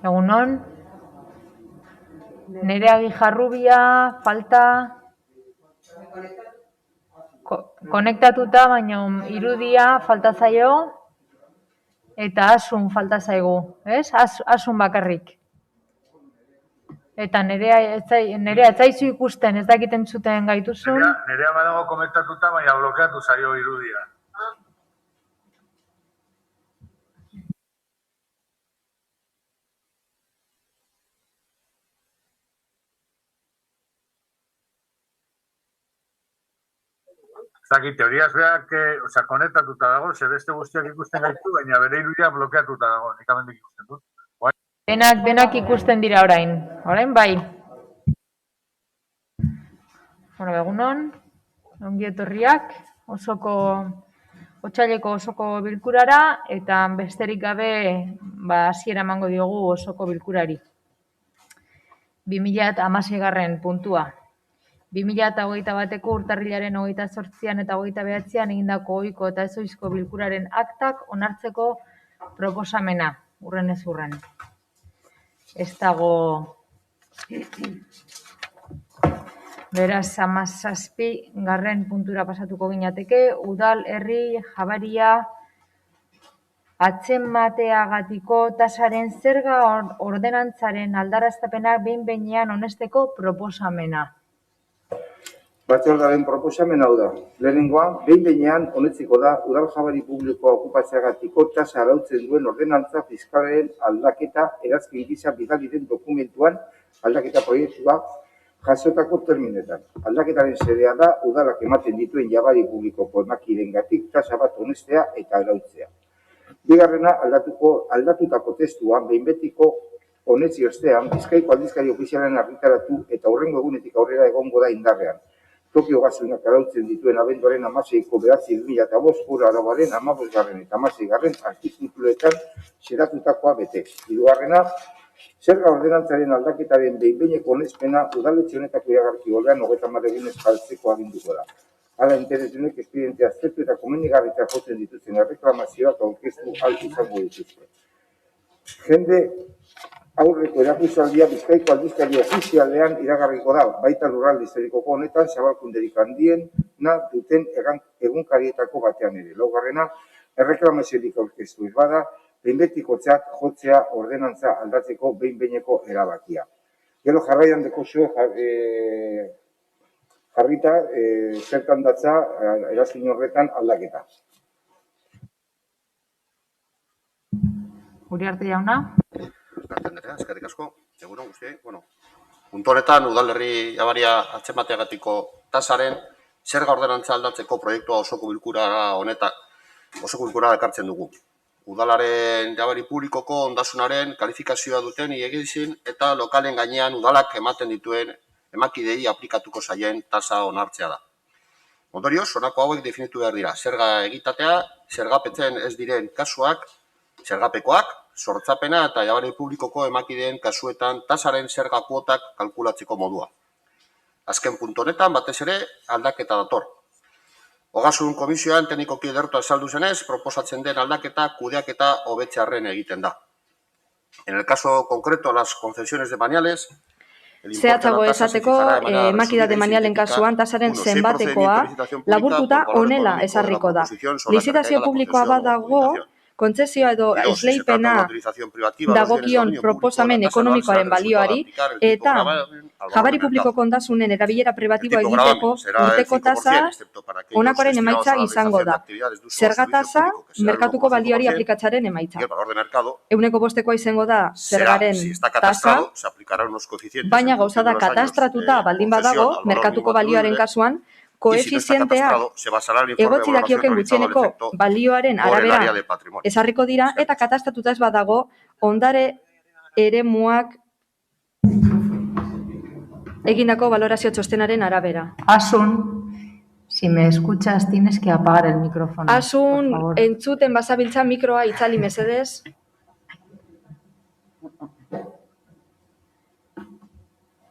Egunon, Nerea Gijarrubia, falta, konektatuta, baina irudia falta zaio, eta asun falta zaigu, ez? Asun bakarrik. Eta Nerea ez zaizu ikusten, ez dakiten zuten gaituzun. Nerea badago konektatuta, baina blokeatu zaio irudia. Zaki, teoriaz beak, konektatuta dago, beste guztiak ikusten gaitu, baina bere irudia blokeatuta dago, nik amendik ikusten dut. Denak ikusten dira orain bai. Egunon, ongi etorriak, otsaileko osoko bilkurara, eta besterik gabe hasiera emango diogu osoko bilkurari. 2016. puntua. 2021ko urtarrilaren 28an eta 29an egindako ohiko eta ezohizko bilkuraren aktak onartzeko proposamena, hurrenez hurren. Ez dago, beraz, 17. puntura pasatuko ginateke, udal herri jabaria atzemateagatiko tasaren zerga ordenantzaren aldaraztapenak behin-behinean onesteko proposamena. Batzordearen proposamen hau da. Lehenengoa, behin-behinean onetsiko da udal jabari publikoa okupatzeagatiko tasa arautzen duen ordenantza fiskalaren aldaketa erazkin gisa bidali den dokumentuan aldaketa proiektua jasotako terminetan. Aldaketaren xedea da udalak ematen dituen jabari publikoko emakidengatik tasa bat onestea eta arautzea. Bigarrena, aldatutako testuan behin betiko onetzi ostean, Bizkaiko aldizkari ofizialen argitaratu eta hurrengo egunetik aurrera egongo da indarrean. Tokio gasunak arautzen dituen abenduaren 16ko 9/2005 ura arauaren 15. eta 16. artikuluetan xedatutakoa bete. Hirugarrena, zerga ordenantzaren aldaketaren behin-behineko onespena udaletxe honetako iragarki gordean 30 egunez jartzeko aginduko da. Hala interesunek espedientea aztertu eta komenigarritzat jotzen dituzten erreklamazioak aurkeztu ahal izango dituzte. Jende aurreko erakusaldia Bizkaiko aldizkari ofizialean iragarriko da, baita lurralde historikoko honetan zabalkunderik handiena duten egunkarietako batean ere. Laugarrena, erreklamaziorik aurkeztu ez bada, behinbetikotzat jotzea ordenantza aldatzeko behin-behineko erabakia. Gero jarraian dekozio jarrita zertan datza erazkin horretan aldaketa. Uriarte jauna? Eskerrik asko, egunon guztiei. Puntu honetan, udalerri jabaria atzemateagatiko tasaren zerga ordenantza aldatzeko proiektua osoko bilkurara ekartzen dugu. Udalaren jabari publikoko ondasunaren kalifikazioa duten hiegizin eta lokalen gainean udalak ematen dituen emakidei aplikatuko zaien tasa onartzea da. Ondorioz, honako hauek definitu behar dira. Zerga egitatea, zergapetzen ez diren kasuak, zergapekoak, sortzapena eta jabari publikoko emakideen kasuetan tasaren zerga kuotak kalkulatzeko modua. Azken puntu honetan, batez ere, aldaketa dator. Ogasun komisioan teknikoki edertu azaldu zenez, proposatzen den aldaketa kudeaketa hobetzearren egiten da. En el caso concreto, las concesiones de maniales, zehatzago esateko, emakidate manialen kasuan tasaren zenbatekoa laburtuta honela ezarriko da. Lizitazio publikoa badago, kontzesioa edo esleipena dagokion proposamen ekonomikoaren balioari eta jabari publikoko ondasunen erabilera pribatiboa egiteko urteko tasa honakoaren emaitza izango da. Zerga tasa merkatuko balioari aplikatzaren emaitza. 5%koa izango da zergaren tasa, baina gauza da katastratuta baldin badago merkatuko balioaren kasuan koefizienteak egotzi dakioken gutxieneko balioaren arabera ezarriko dira eta katastatuta ez badago ondare eremuak egindako valorazio txostenaren arabera. Asun, si me escuchas tienes que apagar el micrófono. Asun, entzuten bazabiltza mikroa itzali mesedez.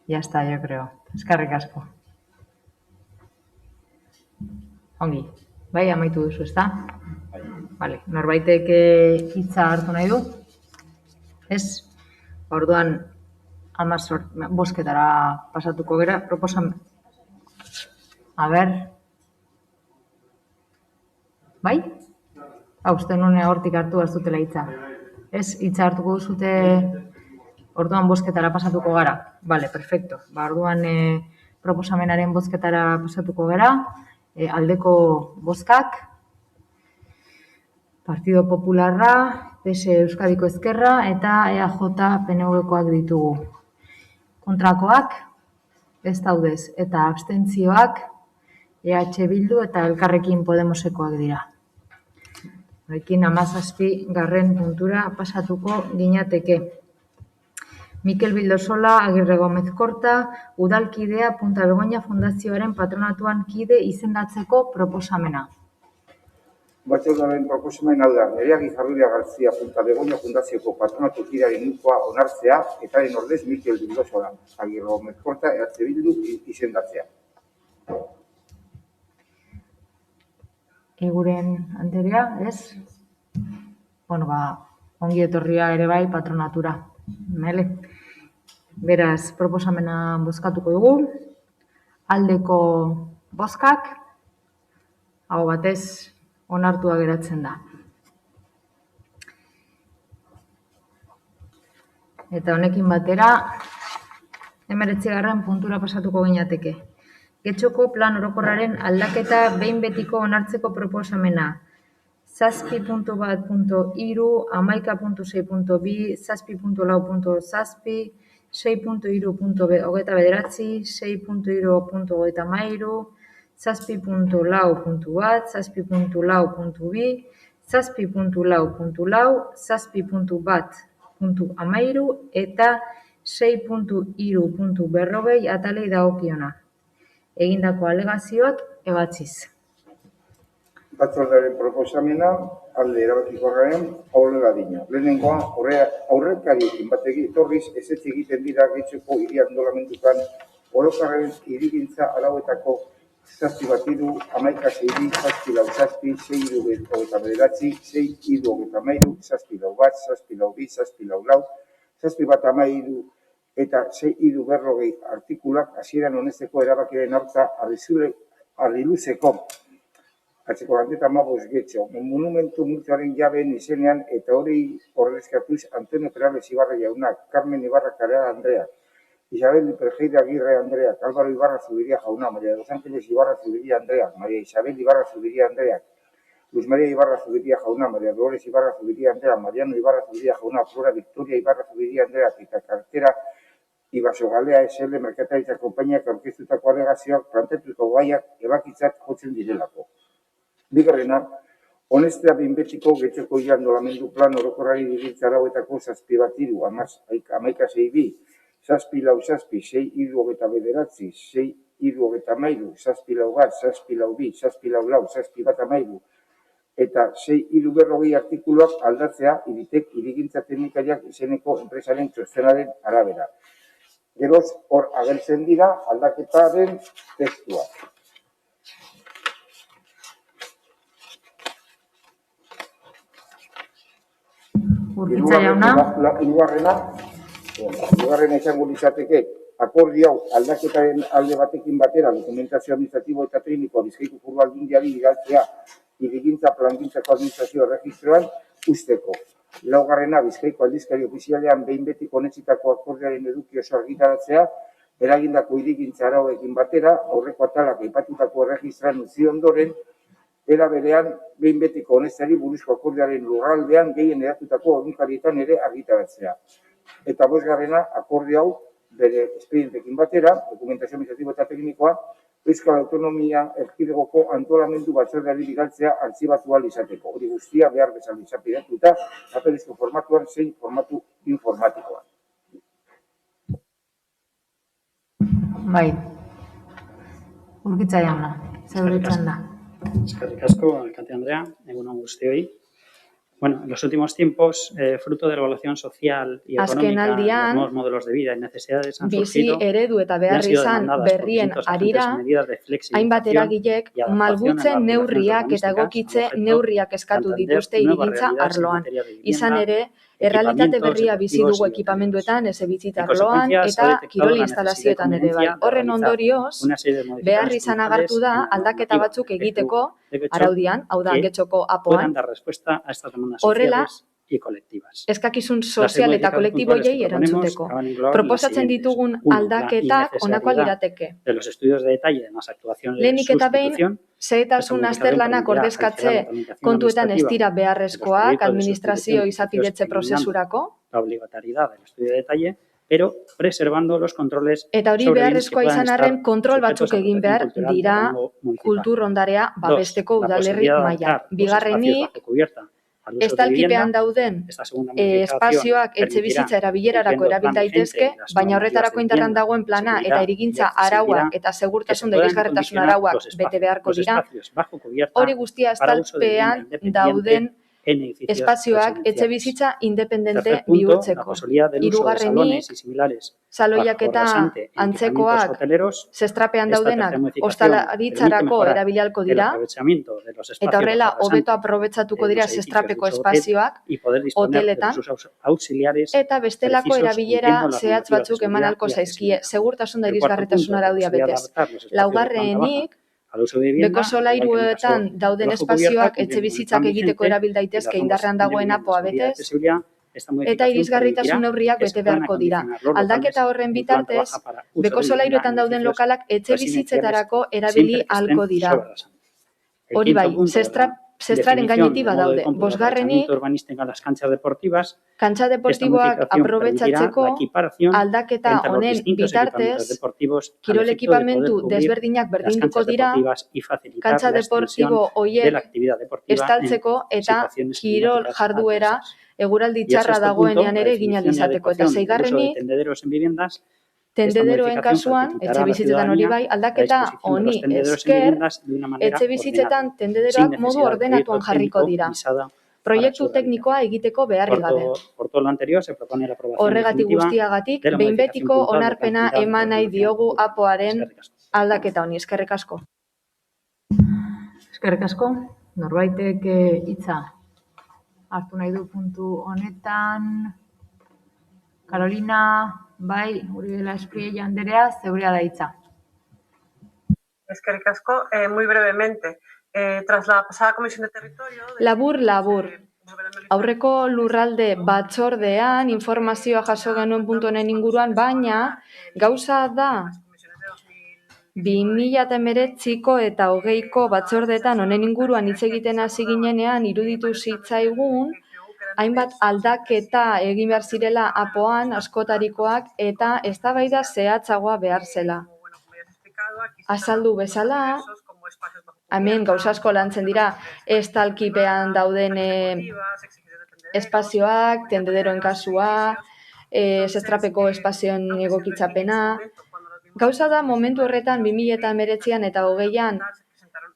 Ya está, yo creo. Eskerrik asko. Ongi, bai, amaitu duzu, ezta? Vale, norbaitek hitza hartu nahi du? Ez? Orduan, bozketara pasatuko gara, proposamen. A ber. Bai? Uste nuen hortik hartu ez dutela hitza. Ez, hitza hartuko duzute, orduan bozketara pasatuko gara. Bale, perfecto. Orduan proposamenaren bozketara pasatuko gara. Aldeko bozkak. Partido Popularra, PS Euskadiko Ezkerra eta EAJ PNV-koak ditugu. Kontrakoak, ez daudez, eta abstentzioak EH Bildu eta Elkarrekin Podemosekoak dira. Horrekin 17. puntura pasatuko ginateke. Mikel Bildosola, Agirre Gomez Korta, Udalkidea Punta Begoña Fundazioaren patronatuan kide izendatzeko proposamena. Batzordearen proposamen hau da, Nerea Guijarruria Garzia Punta Begoña Fundazioko patronatu kidearen nukoa onartzea eta den ordez Mikel Bildosola, Agirre Gomez Korta, EH Bildu izendatzea. Eguren Anderea, ez? Bueno, ongi etorria ere bai patronatura. Mele. Beraz, proposamena bozkatuko dugu. Aldeko bozkak, hau batez, onartua geratzen da. Eta honekin batera, 19. puntura pasatuko ginateke. Getxoko plan orokorraren aldaketa behin betiko onartzeko proposamena. 7.1.3, 11.6.2, 7.4.7, 6.3.29, 6.3.13, 7.4.1, 7.4.2, 7.4.4, 7.1.13 eta 6.3.40 atalei dagokiona. Egindako alegazioak ebatziz. Batzordearen proposamena alde erabakikorraren aurrera dina. Lehenengoa, aurrekariekin bategi etorriz ezetz egiten dira Getxoko hiri antolamendukan orokarren hirigintza arauetako 7.3, 11.6, 7.4, 6.3, 6.3, 6.3, 6.3, 7.4, eta 6.3 artikulak hasieran honezteko erabakiaren aurka arriluzeko atzeko gandeta 15 Getxo, monumentu multzoaren jabeen izenean eta hori ordezkatuz Antonio Perales Ibarra jaunak, Carmen Ibarra Karea Andreak, Isabel Perjeira Agirre Andreak, Álvaro Ibarra Zubiria jauna, María de los Ángeles Ibarra Zubiria Andreak, María Isabel Ibarra Zubiria Andreak, Luz María Ibarra Zubiria jauna, María Dolores Ibarra Zubiria Andreak, Mariano Ibarra Zubiria jauna, Flora Victoria Ibarra Zubiria Andreak eta kartera Ibasogalea SL Merkataritza Konpainiak aurkeztutako alegazioak planteatuko gaiak ebakitzat jotzen direlako. Bigarrena, honestea behin betiko Getxoko hiri antolamendu plan orokorrari dirigintza arauetako 7.3, 11.6, 7.4, 6.3, 6.3, 6.13, 7.4, 7.2, 7.4, eta 6.3 artikuluak aldatzea iritek hirigintza teknikariak izeneko enpresaren txostenaren arabera. Geroz, hor agertzen dira aldaketaren testuak. Urkitza jauna. Hirugarrena izango litzateke, akordio hau aldaketaren alde batekin batera dokumentazio administratibo eta teknikoa Bizkaiko Foru Aldundiari bidaltzea hirigintza plangintzako administrazio erregistroan usteko. Laugarrena, Bizkaiko aldizkari ofizialean behin betiko onetsitako akordioaren eduki oso argitaratzea, eragindako hirigintza arauekin batera, aurreko atalak aipatutako erregistran utzi ondoren, era berean behin betiko onetzeari buruzko akordioaren lurraldean gehien eratutako egunkarietan ere argitaratzea. Eta bosgarrena, akordio hau bere espedientekin batera, dokumentazio administratibo eta teknikoa, Euskal Autonomia Erkidegoko antolamendu batzordeari bidaltzea artxibatu ahal izateko. Hori guztia behar bezala izapidatuta, jatorrizko formatuan zein formatu informatikoa. Bai. Urkitza jauna, zeuritzen da. Eskerrik asko, alkate Andrea, egun on guztioi. Bueno, en los últimos tiempos, fruto de la evaluación social y económica, los nuevos modelos de vida y necesidades han surgido eredu eta behar izan berrien arira, hainbat eragilek malgutzen neurriak eta egokitze neurriak eskatu dituzte hirigintza arloan. Izan ere, Errealitate berria bizi dugu ekipamenduetan, etxebizitza arloan eta kirol instalazioetan ere bai. Horren ondorioz, behar izan agertu da aldaketa batzuk egiteko araudian, hau da, Getxoko APOan, horrela, eskakizun sozial eta kolektibo horiei erantzuteko. Proposatzen ditugun aldaketak honakoak lirateke. Lehenik eta behin, xehetasun azterlanak ordezkatze kontuetan ez dira beharrezkoak administrazio izapidetze prozesurako. Eta hori beharrezkoa izan arren kontrol batzuk egin behar dira kultur ondarea babesteko udalerri mailan. Bigarrenik, estalkipean dauden espazioak etxebizitza erabilerarako erabil daitezke, baina horretarako indarrean dagoen plana eta hirigintza arauak eta segurtasun da irisgarritasun arauak bete beharko dira. Hori guztia estalpean dauden espazioak etxebizitza independente bihurtzeko. Hirugarrenik, saloiak eta antzekoak zestrapean daudenak ostalaritzarako erabilialko dira, eta horrela hobeto aprobetxatuko dira zestrapeko espazioak hoteletan, eta bestelako erabilera zehatz batzuk eman ahalko zaizkie, segurtasun da irisgarritasun araudia betez. Laugarrenik, beko solairuetan dauden espazioak etxebizitzak egiteko erabil daitezke indarrean dagoen APOa betez, eta irisgarritasun neurriak bete beharko dira. Aldaketa horren bitartez, beko solairuetan dauden lokalak etxebizitzetarako erabili ahalko dira. Hori bai, zestraren gainetik badaude. Bosgarrenik, kantxa deportiboak aprobetxatzeko aldaketa honen bitartez, kirol ekipamendu desberdinak berdinduko dira, kantxa deportibo horiek estaltzeko eta kirol jarduera eguraldi txarra dagoenean ere egin ahal izateko. Eta zeigarrenik, tendederoen kasuan, etxebizitzetan hori bai, aldaketa honi esker, etxebizitzetan tendederoak modu ordenatuan jarriko dira. Proiektu teknikoa egiteko beharrik gabe. Horregatik guztiagatik, behin betiko onarpena eman nahi diogu APOaren aldaketa honi. Eskerrik asko. Eskerrik asko. Norbaitek hitza hartu nahi du puntu honetan. Carolina, bai, Uribe Espriella Anderea, zeurea da hitza. Eskerrik asko, muy brevemente. Tras la pasada Comisión de Territorio... Labur. Aurreko lurralde batzordean informazioa jaso genuen puntu honen inguruan, baina gauza da 2019ko eta 2020ko batzordeetan honen inguruan hitz egiten hasi ginenean iruditu zitzaigun hainbat aldaketa egin behar zirela APOan askotarikoak eta eztabaida zehatzagoa behar zela. Azaldu bezala, hemen gauza asko lantzen dira estalkipean dauden espazioak, tendederoen kasua, zestrapeko espazioen egokitzapena. Gauza da momentu horretan 2019an eta 2020an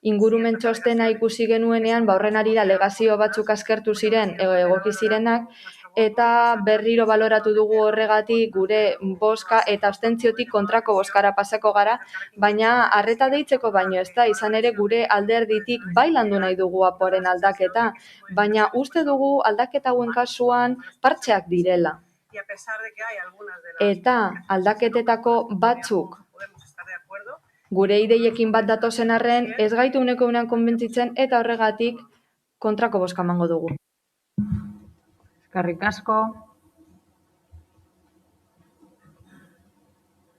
ingurumen txostena ikusi genuenean, horren arira alegazio batzuk askertu ziren, egoki zirenak, eta berriro baloratu dugu horregatik gure bozka eta abstentziotik kontrako bozkara pasako gara, baina arreta deitzeko baino ez da, izan ere gure alderditik bai landu nahi dugu APOaren aldaketa, baina uste dugu aldaketa hauen kasuan partxeak direla. Eta aldaketetako batzuk gure ideiekin bat datozen arren, ez gaitu uneko unean konbentzitzen eta horregatik kontrako bozka emango dugu. Eskerrik asko.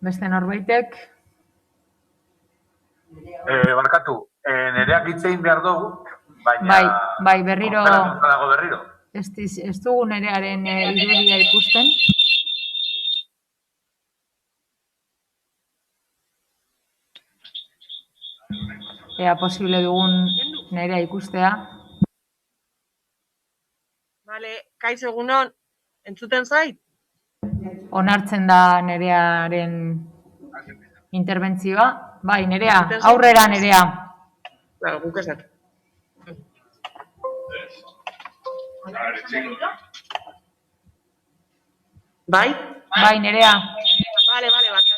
Beste norbaitek? Barkatu, nereak hitzein behar dugu, baina... Bai, berriro... dago berriro. Ez dugu nerearen irudia ikusten. Ea posible dugun nerea ikustea. Vale, kaixo egunon, entzuten zait? Onartzen da nerearen interbentzioa. Bai, nerea, aurrera nerea. Claro, guk esak. Bai? Bai, nerea. Vale, barkatu.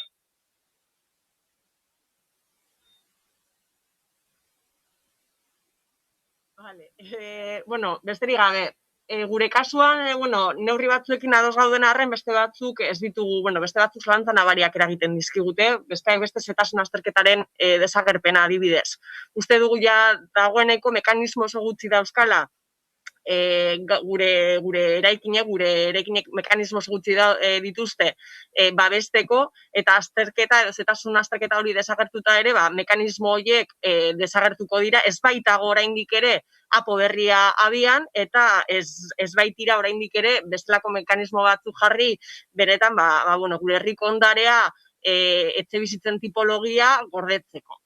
Vale, bueno, besterik gabe, gure kasuan, neurri batzuekin ados gauden arren, beste batzuk ez ditugu, beste batzuk zalantza nabariak eragiten dizkigute, beste zetasun azterketaren desagerpena adibidez. Uste dugu ja dagoeneko mekanismo oso gutxi dauzkala, gure eraikinek mekanismo gutxi dituzte babesteko, eta azterketa, edo zetasun azterketa hori desagertuta ere, mekanismo horiek desagertuko dira, ez baitago oraindik ere apo berria abian, eta ez baitira oraindik ere bestelako mekanismo batzuk jarri, benetan, gure herriko ondarea, etxe bizitzen tipologia gordetzeko.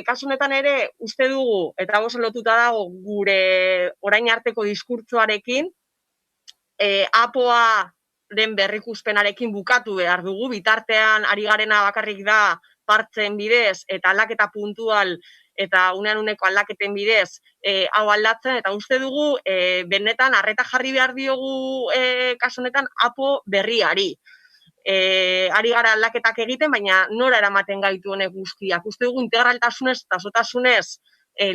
Kasu honetan ere, uste dugu, eta oso lotuta dago gure orain arteko diskurtsoarekin, apoaren berrikuspenarekin bukatu behar dugu, bitartean ari garena bakarrik da partzen bidez, eta aldaketa puntual, eta unean uneko aldaketen bidez, hau aldatzen, eta uste dugu, benetan, arreta jarri behar diogu kasu honetan apo berriari. Ari gara aldaketak egiten, baina nora eramaten gaitu honek guztiak. Uste dugu integraltasunez eta osotasunez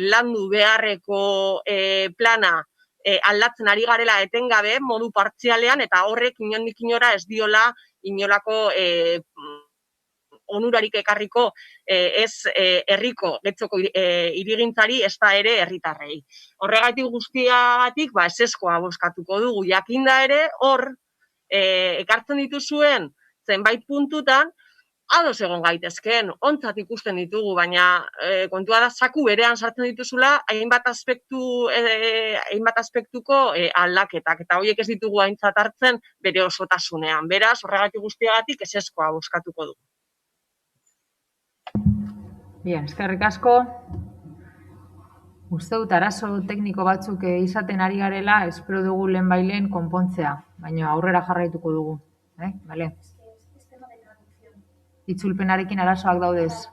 landu beharreko plana aldatzen ari garela etengabe, modu partzialean, eta horrek inondik inora ez diola inolako onurarik ekarriko ez herriko getzoko hirigintzari ez da ere herritarrei. Horregatik guztiagatik ezezkoa bozkatuko dugu. Jakinda ere hor ekartzen dituzuen zenbait puntutan, ados egon gaitezkeen, ontzat ikusten ditugu, baina kontua da zaku berean sartzen dituzula hainbat aspektuko aldaketak, eta horiek ez ditugu aintzat hartzen bere osotasunean. Beraz, horregatik guztiagatik ezezkoa bozkatuko dugu. Bien, eskerrik asko. Uste dut arazo tekniko batzuk izaten ari garela, espero dugu lehenbailen konpontzea, baina aurrera jarraituko dugu. Bale? Itzulpenarekin arazoak daudez.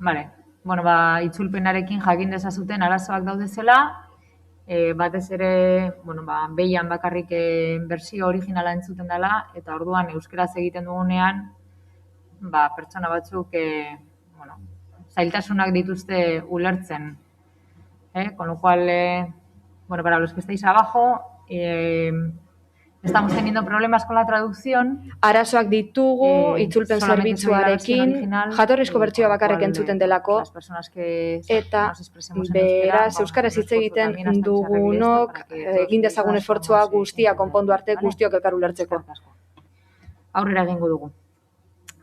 Bale, itzulpenarekin jakin dezazuten arazoak daudezela, batez ere, behian bakarrik bersio originala entzuten dela, eta orduan euskaraz egiten dugunean, pertsona batzuk zailtasunak dituzte ulertzen. Con lo cual, para los que estáis abajo, estamos teniendo problemas con la traducción. Arazoak ditugu, itzulpen zerbitzuarekin, jatorrizko bertsioa bakarrik entzuten delako, eta beraz, euskaraz hitz egiten dugunok, egin dezagun esfortzua guztia konpondu arte, guztiok elkar ulertzeko. Aurrera egingo dugu.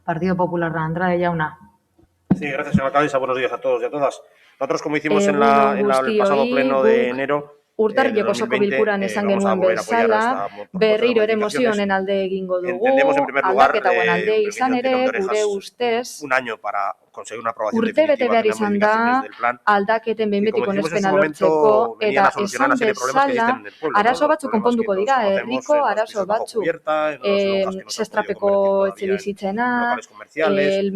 Partido Popular, Andrade Jauna. Sí, gracias, señora alcaldesa. Buenos días a todos y a todas. Nosotros, como hicimos en el pasado pleno de enero, urtarrileko osoko bilkuran esan genuen bezala, berriro ere mozio honen alde egingo dugu, aldaketa hauen alde izan ere, gure ustez, urtebete behar izan da, aldaketen behinbetiko onespena lortzeko, eta esan bezala, arazo batzuk konponduko dira, herriko arazo batzuk, zestrapeko etxe bizitzena,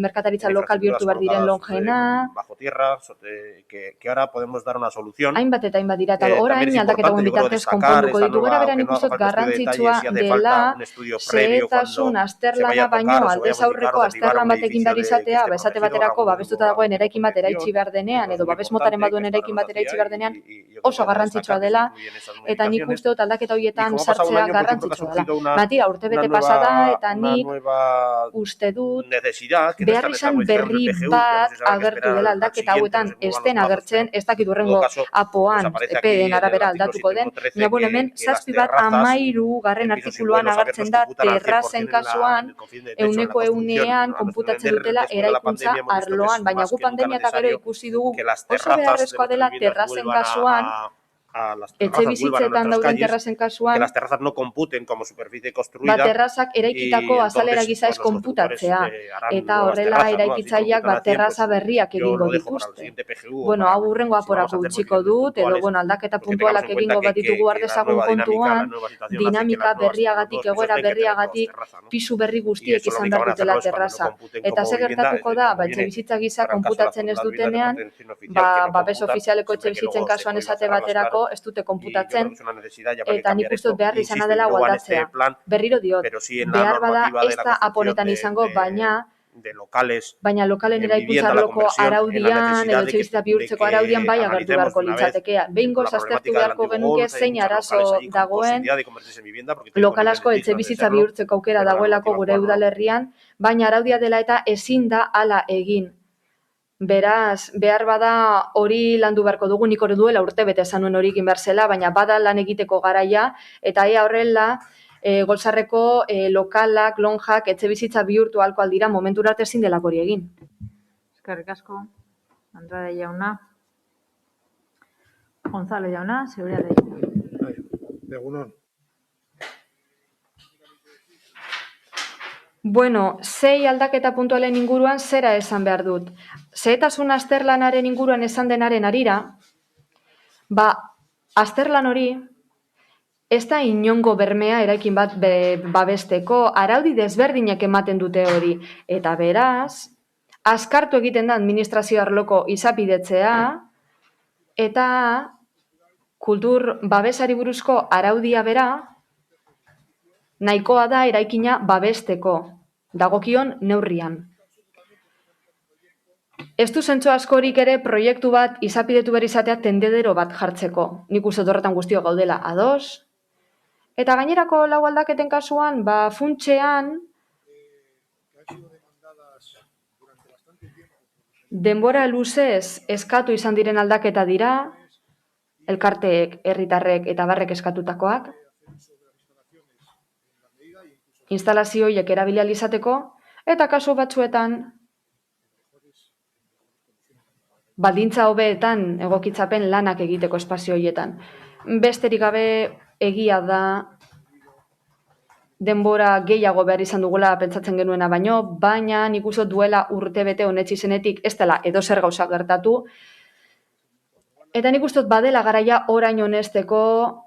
merkataritza lokal bihurtu behar diren longena, hainbat eta hainbat dira, eta orain aldaketa hauen bitartez konponduko ditu. Gara beran ikustot garrantzitsua dela xehetasun azterlana baino aldez aurreko azterlan batekin behar izatea, esate baterako babestuta dagoen eraikin bat eraitsi behar denean, edo babes motaren baduen eraikin bat eraitsi behar denean, oso garrantzitsua dela, eta nik uste dut aldaketa horietan sartzea garrantzitsua dela. Matira, urtebete pasada, eta nik uste dut behar izan berri bat agertu dela aldaketa hauetan ez den agertzen, ez dakit hurrengo apoan, EPE-en arabera aldatuko den, baina hemen 7 bat 13 garren artikuluan agertzen da terrazen kasuan, 100% konputatzen dutela eraikuntza arloan, baina gu pandemia eta gero ikusi dugu oso beharrezkoa dela terrazen kasuan, etxe bizitzetan dauden terrazen kasuan, terrazak eraikitako azalera giza ez konputatzea, eta horrela eraikitzaileak terraza berriak egingo dituzte. Hau hurrengo aporako utziko dut, edo aldaketa puntualak egingo bat ditugu ardezagun kontuan, dinamika berriagatik, egoera berriagatik, pisu berri guztiek izan behar dutela terraza. Eta ze gertatuko da, etxe bizitza giza konputatzen ez dutenean, babes ofizialeko etxe bizitzen kasuan esate baterako, ez dute konputatzen, eta nik uste behar izana dela aldatzea. Berriro diot, behar bada ez da aponetan izango, baina locales. Baina lokalen eraikuntza arloko araudian, edo etxebizitza bihurtzeko araudian bai agertu beharko litzatekea. Behingoz aztertu beharko genuke zein arazo dagoen lokal asko etxebizitza bihurtzeko aukera dagoelako gure udalerrian, baina araudia dela eta ezin da hala egin. Beraz, behar bada hori landu beharko dugu, nik hori duela urtebete esan nuen hori egin behar zela, baina bada lan egiteko garaia, eta ea horrela Goltzarreko lokalak, lonjak, etxebizitza bihurtu ahalko aldira momentura arte ezin delako hori egin. Eskerrik asko, Andrade jauna. Gonzalo jauna, zeurea da jauna. Egunon. Bueno, 6 aldaketa puntualen inguruan zera esan behar dut. Zehetasun azterlanaren inguruan esan denaren arira, azterlan hori ez da inongo bermea eraikin bat babesteko, araudi desberdinak ematen dute hori. Eta beraz, azkartu egiten da administrazio arloko izapidetzea, eta kultur babesari buruzko araudia bera, nahikoa da eraikina babesteko, dagokion neurrian. Ez du zentzu askorik ere proiektu bat izapidetu behar izatea tendedero bat jartzeko. Nik uste horretan guztio gaudela ados. Eta gainerako 4 aldaketen kasuan, funtsean, denbora luzez eskatu izan diren aldaketa dira, elkarteek, herritarrek eta barrek eskatutakoak, instalazioiek erabili ahal izateko, eta kasu batzuetan baldintza hobeetan egokitzapen lanak egiteko espazio horietan. Besterik gabe egia da denbora gehiago behar izan dugula pentsatzen genuena baina nik uste duela urtebete honetzi zenetik ez dela edozer gauza gertatu. Eta nik uste badela garaia orain honesteko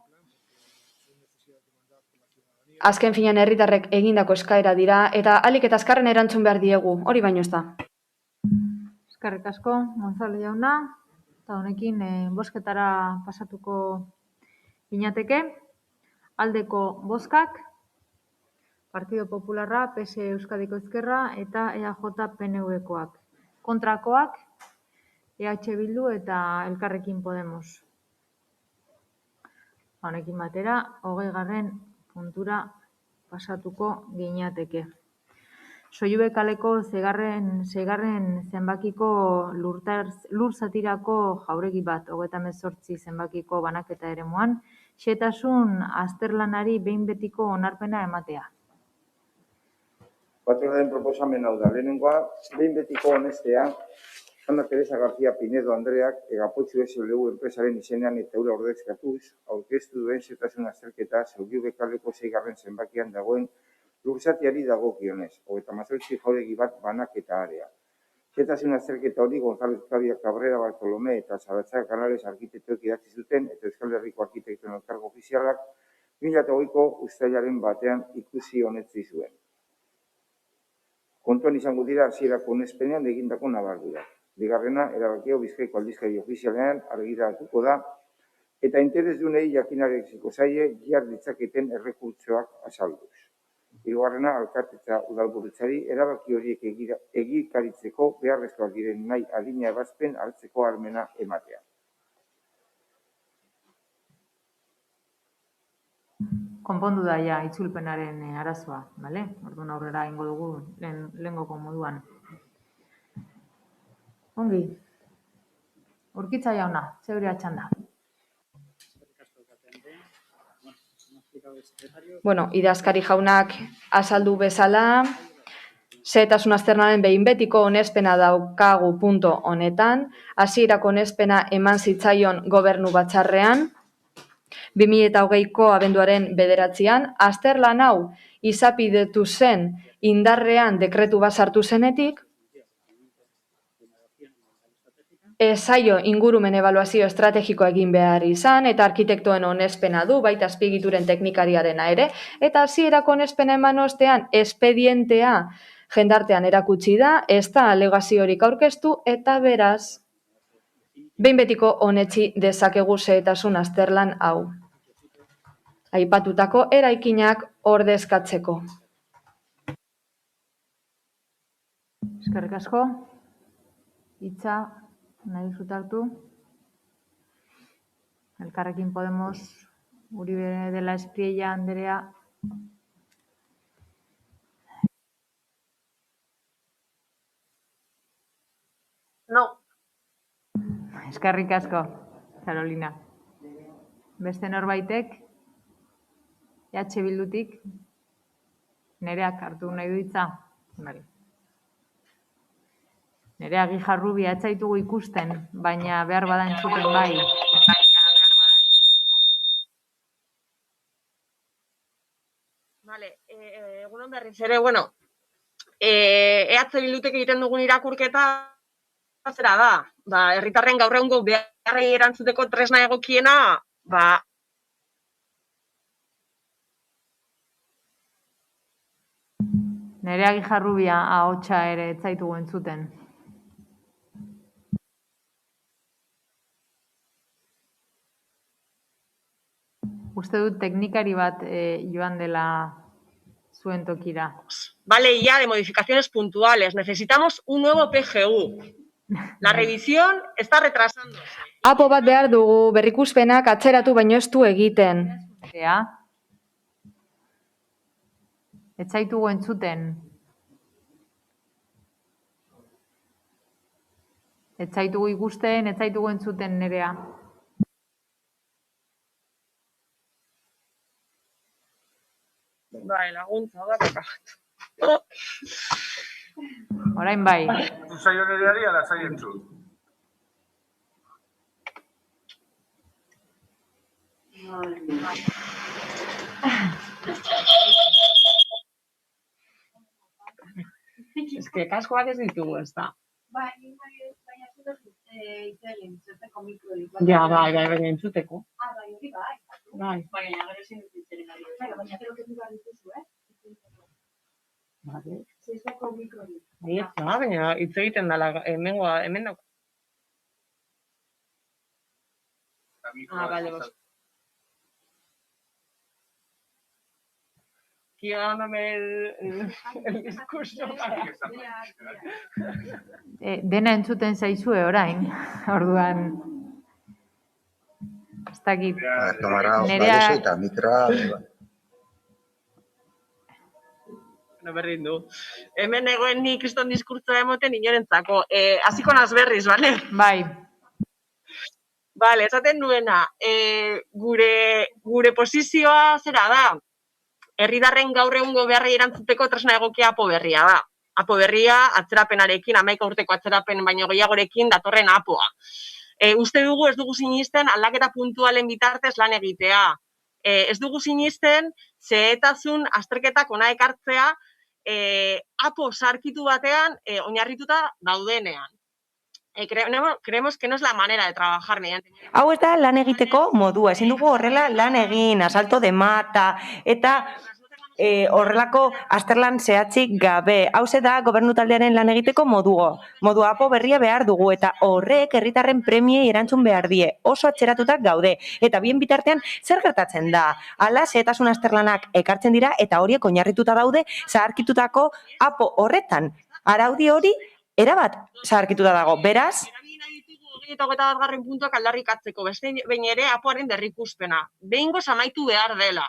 azken finean herritarrek egindako eskaera dira, eta ahalik eta azkarren erantzun behar diegu, hori baino ez da. Eskerrik asko, Gonzalo jauna, eta honekin bozketara pasatuko ginateke. Aldeko bozkak, Partido Popularra, PS Euskadiko Ezkerra eta EAJ PNV-koak. Kontrakoak, EH Bildu eta Elkarrekin Podemos. Honekin batera, 20. puntura pasatuko ginateke. Soilube kaleko 6. zenbakiko lur zatirako jauregi bat, 38 zenbakiko banaketa eremuan, xehetasun azterlanari behin betiko onarpena ematea. Batzordearen proposamen hau da, lehenengoa, behin betiko onestea, Ana Teresa García Pinedo Andreak Egapotxu SLU enpresaren izenean eta ura ordezkatuz, aurkeztu duen xehetasun azterketa Soilube kaleko 6. zenbakian dagoen lurzatiari dagokionez, 38 jauregi bat banaketa area. Xehetasun azterketa hori González Claudia Cabrera Bartolomé eta Zaratza Canales arkitektoek idatzi zuten eta Euskal Herriko Arkitektoen Elkargo Ofizialak 2008ko uztailaren batean ikusi honetzi zuen. Kontuan izango dira hasierako onespenean egindako nabardurak. Bigarrena, erabakio Bizkaiko aldizkari ofizialean argitaratuko da, eta interesdunei jakinaraziko zaie jar ditzaketen errekurtsoak azalduz. Hirugarrena, alkatetza udalburutzari erabaki horiek egikaritzeko beharrezkoak diren nahi adina ebazpen hartzeko ahalmena ematea. Konpondu da ja itzulpenaren arazoa, bale? Orduan aurrera egingo dugu lehengoko moduan. Ongi. Urkitza jauna, zeurea txanda. Bueno, idazkari jaunak azaldu bezala, xehetasun azterlanaren behin betiko onespena daukagu punto honetan, hasierako onespena eman zitzaion gobernu batzarrean, 2020ko abenduaren 9an, azterlan hau izapidetu zen indarrean dekretu bat sartu zenetik, zaio ingurumen ebaluazio estrategikoa egin behar izan, eta arkitektoen onespena du, baita azpiegituren teknikariarena ere, eta hasierako onespena eman ostean espedientea jendartean erakutsi da, ez da alegaziorik aurkeztu, eta beraz, behin betiko onetsi dezakegu xehetasun azterlan hau. Aipatutako eraikinak ordezkatzeko. Eskerrik asko. Hitza nahi duzut hartu. Elkarrekin Podemos, Uribe de la Espriella Anderea. No. Eskerrik asko, Carolina. Beste norbaitek, Bildutik, Nereak hartu nahi du hitza. Bale. Nerea Gijarrubia ez zaitugu ikusten, baina behar bada entzuten bai. Vale, egunon berriz ere, bueno, Bildutek egiten dugun irakurketa zera da, herritarren gaur egungo beharrei erantzuteko tresna egokiena, Nerea Gijarrubia ahotsa ere ez zaitugu entzuten. Uste dut teknikari bat joan dela zuen tokira. Vale, ya de modificaciones puntuales. Necesitamos un nuevo PGU. La revisión está retrasándose. Apo bat behar dugu, berrikuspenak atzeratu baino ez du egiten. Ez zaitugu entzuten. Ez zaitugu ikusten, ez zaitugu entzuten, Nerea. Bai, laguntza, da kokabat. Orain bai. Zaio Nereari, ala zaio entzut. Ez que kaskoak ez ditugu, ez da. Ja, bai, baina entzuteko. Bai. Baina gero ezin dut itzelen ari. Baina gero kendu behar dituzu, Vale. Zizako mikrori. Baina hitz egiten dela, hemen dago. Vale, bos. Guiándome el discurso. Dena entzuten zaizue orain, orduan. Ez dakit. Nerea... Berdin du. Hemen egoen ni kriston diskurtsoa emoten inorentzako. Hasiko naz berriz, bale? Bai. Bale, esaten duena, gure posizioa zera da, herritarren gaur egungo beharrei erantzuteko tresna egokia apo berria da. Apo berria atzerapenarekin, 11 urteko atzerapen baino gehiagorekin datorren apoa. Uste dugu ez dugu sinisten aldaketa puntualen bitartez lan egitea. Ez dugu sinisten zehetasun azterketak hona ekartzea apo sarkitu batean oinarrituta daudenean. Creemos que no es la manera de trabajar mediante... Hau ez da lan egiteko modua, ezin dugu horrela lan egin, asalto de mata, eta horrelako azterlan zehatzik gabe. Hau da gobernu taldearen lan egiteko modua apo berria behar dugu, eta horrek herritarren premiei erantzun behar die, oso atzeratutak gaude, eta bien bitartean zer gertatzen da? Hala, zehetasun azterlanak ekartzen dira, eta horiek oinarrituta daude zaharkitutako apo horretan. Araudi hori erabat zaharkituta dago, beraz... Eta 21. puntuak aldarrikatzeko, beste behin ere apoaren berrikuspena. Behingoz amaitu behar dela.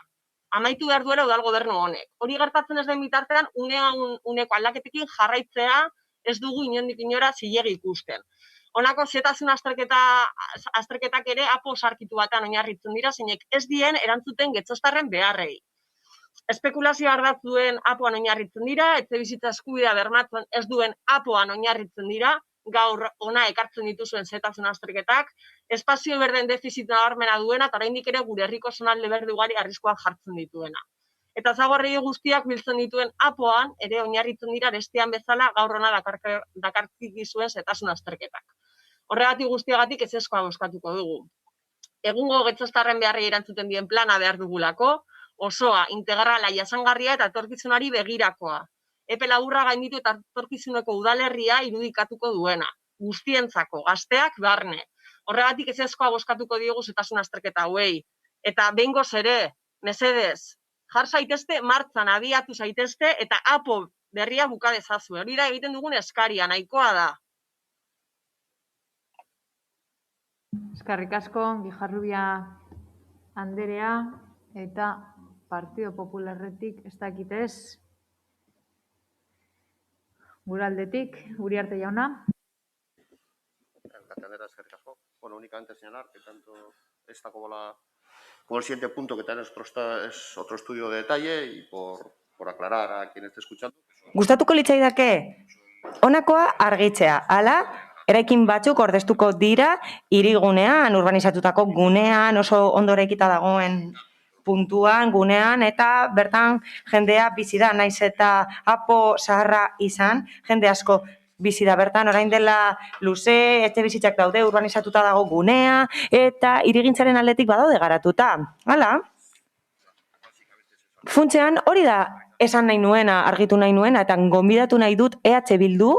Amaitu behar duela udal gobernu honek. Hori gertatzen ez den bitartean, uneko aldaketekin jarraitzea ez dugu inondik inora zilegi ikusten. Honako zehetasun azterketak ere apo sarkitu batean oinarritzen dira, zeinek ez dien erantzuten getzostarren beharrei. Espekulazio ardatz duen apoan oinarritzen dira, etxebizitza eskubidea bermatzen ez duen apoan oinarritzen dira, gaur ona ekartzen dituzuen zehetasun azterketak, espazio berden defizit nabarmena duena, eta oraindik ere gure herriko zonalde berde ugari arriskoak jartzen dituena. Eta zaborrei guztiak biltzen dituen apoan, ere oinarritzen dira bestean bezala gaur ona dakartik dizuen zehetasun azterketak. Horregatik guztiagatik ezezkoa bozkatuko dugu. Egungo getzostarren beharrei erantzuten dien plana behar dugulako, osoa, integrala, jasangarria eta etorkizunari begirakoa. Epe laburra gainditu eta etorkizuneko udalerria irudikatuko duena. Guztientzako, gazteak barne. Horregatik ezezkoa bozkatuko diogu zehetasun azterketa hauei. Eta behingoz ere, mesedez, jar zaitezte, martzan abiatu zaitezte, eta apo berria buka dezazue. Hori da egiten dugun eskaria, nahikoa da. Eskerrik asko, Gijarrubia Anderea, eta Partido Popularretik ez dakitez. Gure aldetik, Uriarte jauna. Eskerrik asko. Bueno, únicamente señalar que tanto esta como el siguiente punto que también es otro estudio de detalle y por aclarar a quien esté escuchando. Gustatuko litzaidake honakoa argitzea, hala eraikin batzuk ordeztuko dira hirigunean, urbanizatutako gunean, oso ondo eraikita dagoen puntuan, gunean, eta bertan jendea bizi da, naiz eta apo zaharra izan, jende asko bizi da bertan, orain dela luze, etxe bizitzak daude, urbanizatuta dago gunea, eta hirigintzaren aldetik badaude garatuta. Hala? Funtzean, hori da esan nahi nuena, argitu nahi nuena, eta gonbidatu nahi dut EH Bildu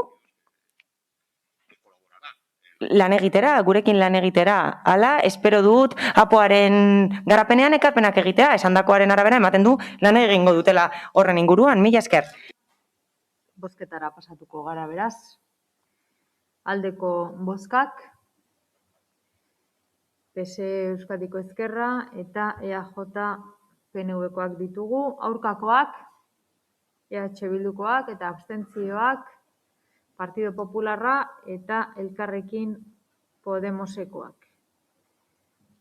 lan egitera, gurekin lan egitera. Hala, espero dut apoaren garapenean ekarpenak egitea, esandakoaren arabera ematen du lan egingo dutela horren inguruan. Mila esker. Bozketara pasatuko gara beraz. Aldeko bozkak, PSE Euskadiko Ezkerra eta EAJ PNV-koak ditugu. Aurkakoak, EH Bildukoak eta abstentzioak, Partido Popularra eta Elkarrekin Podemosekoak.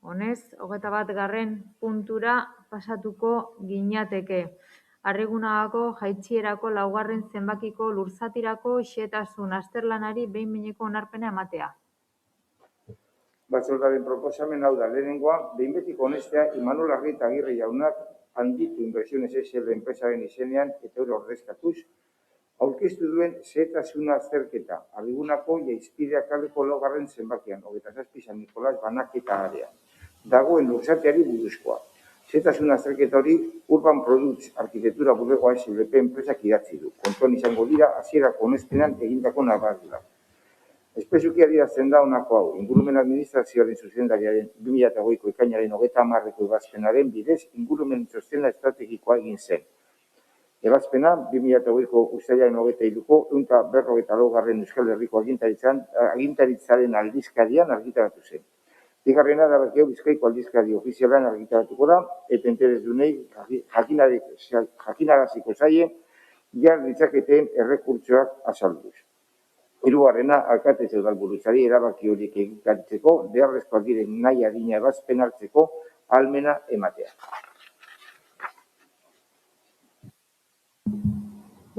Honez, 21. puntura pasatuko ginateke. Arrigunagako jaitsierako 4. zenbakiko lurzatirako xehetasun azterlanari behin-behineko onarpena ematea. Batzordaren proposamen hau da, lehenengoa, behin betiko onestea Imanol Arreta Agirre jaunak Handitu Inversiones SL enpresaren izenean eta hori ordezkatuz, aurkeztu duen xehetasuna azterketa, Arrigunako Jaizkidea kaleko 4. zenbakian, 27 San Nikolas banaketa arean. Dagoen lurzateari buruzkoa. Xehetasuna azterketa hori Urban Products Arkitektura Bulegoa SLP enpresak idatzi du. Kontuan izango dira hasierako onespenean egindako nabardurak. Espezuki adierazten da honako hau, ingurumen administrazioaren zuzendariaren 2008ko ekainaren 30ko ebazpenaren bidez ingurumen txostena estrategikoa egin zen. Ebazpena 2008ko uztailaren 23ko 154. Euskal Herriko agintaritzaren aldizkarian argitaratu zen. Bigarrena erabakio Bizkaiko aldizkari ofizialan argitaratuko da, eta interesdunei jakinaraziko zaie jar ditzaketen errekurtsoak azalduz. Hirugarrena, alkatetxe udalburutzari erabaki horiek egikaritzeko, beharrezkoak diren nahi adina ebazpen hartzeko ahalmena ematea.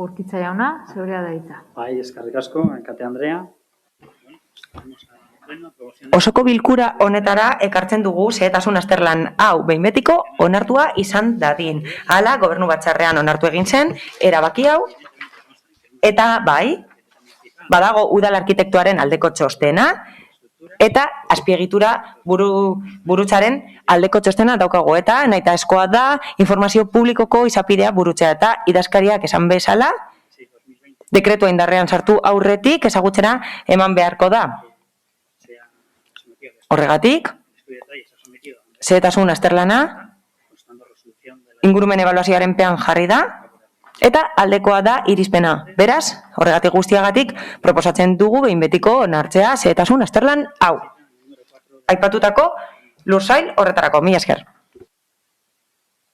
Urkitza jauna, zeurea da hitza. Bai, eskerrik asko, Kate Andrea. Osoko bilkura honetara ekartzen dugu xehetasun azterlan hau behin betiko onartua izan dadin. Hala, gobernu batzarrean onartu egin zen, erabaki hau, eta bai, badago udal arkitektuaren aldeko txostena, eta azpiegitura burutzaren aldeko txostena daukago, eta nahita eskoa da informazio publikoko izapidea burutzea, eta idazkariak esan bezala, dekretua indarrean sartu aurretik ezagutzera eman beharko da. Horregatik, xehetasun azterlana ingurumen ebaluazioaren pean jarri da, eta aldekoa da irizpena. Beraz, horregatik guztiagatik proposatzen dugu behin betiko onartzea xehetasun azterlan hau. Aipatutako lursail horretarako. Mila esker.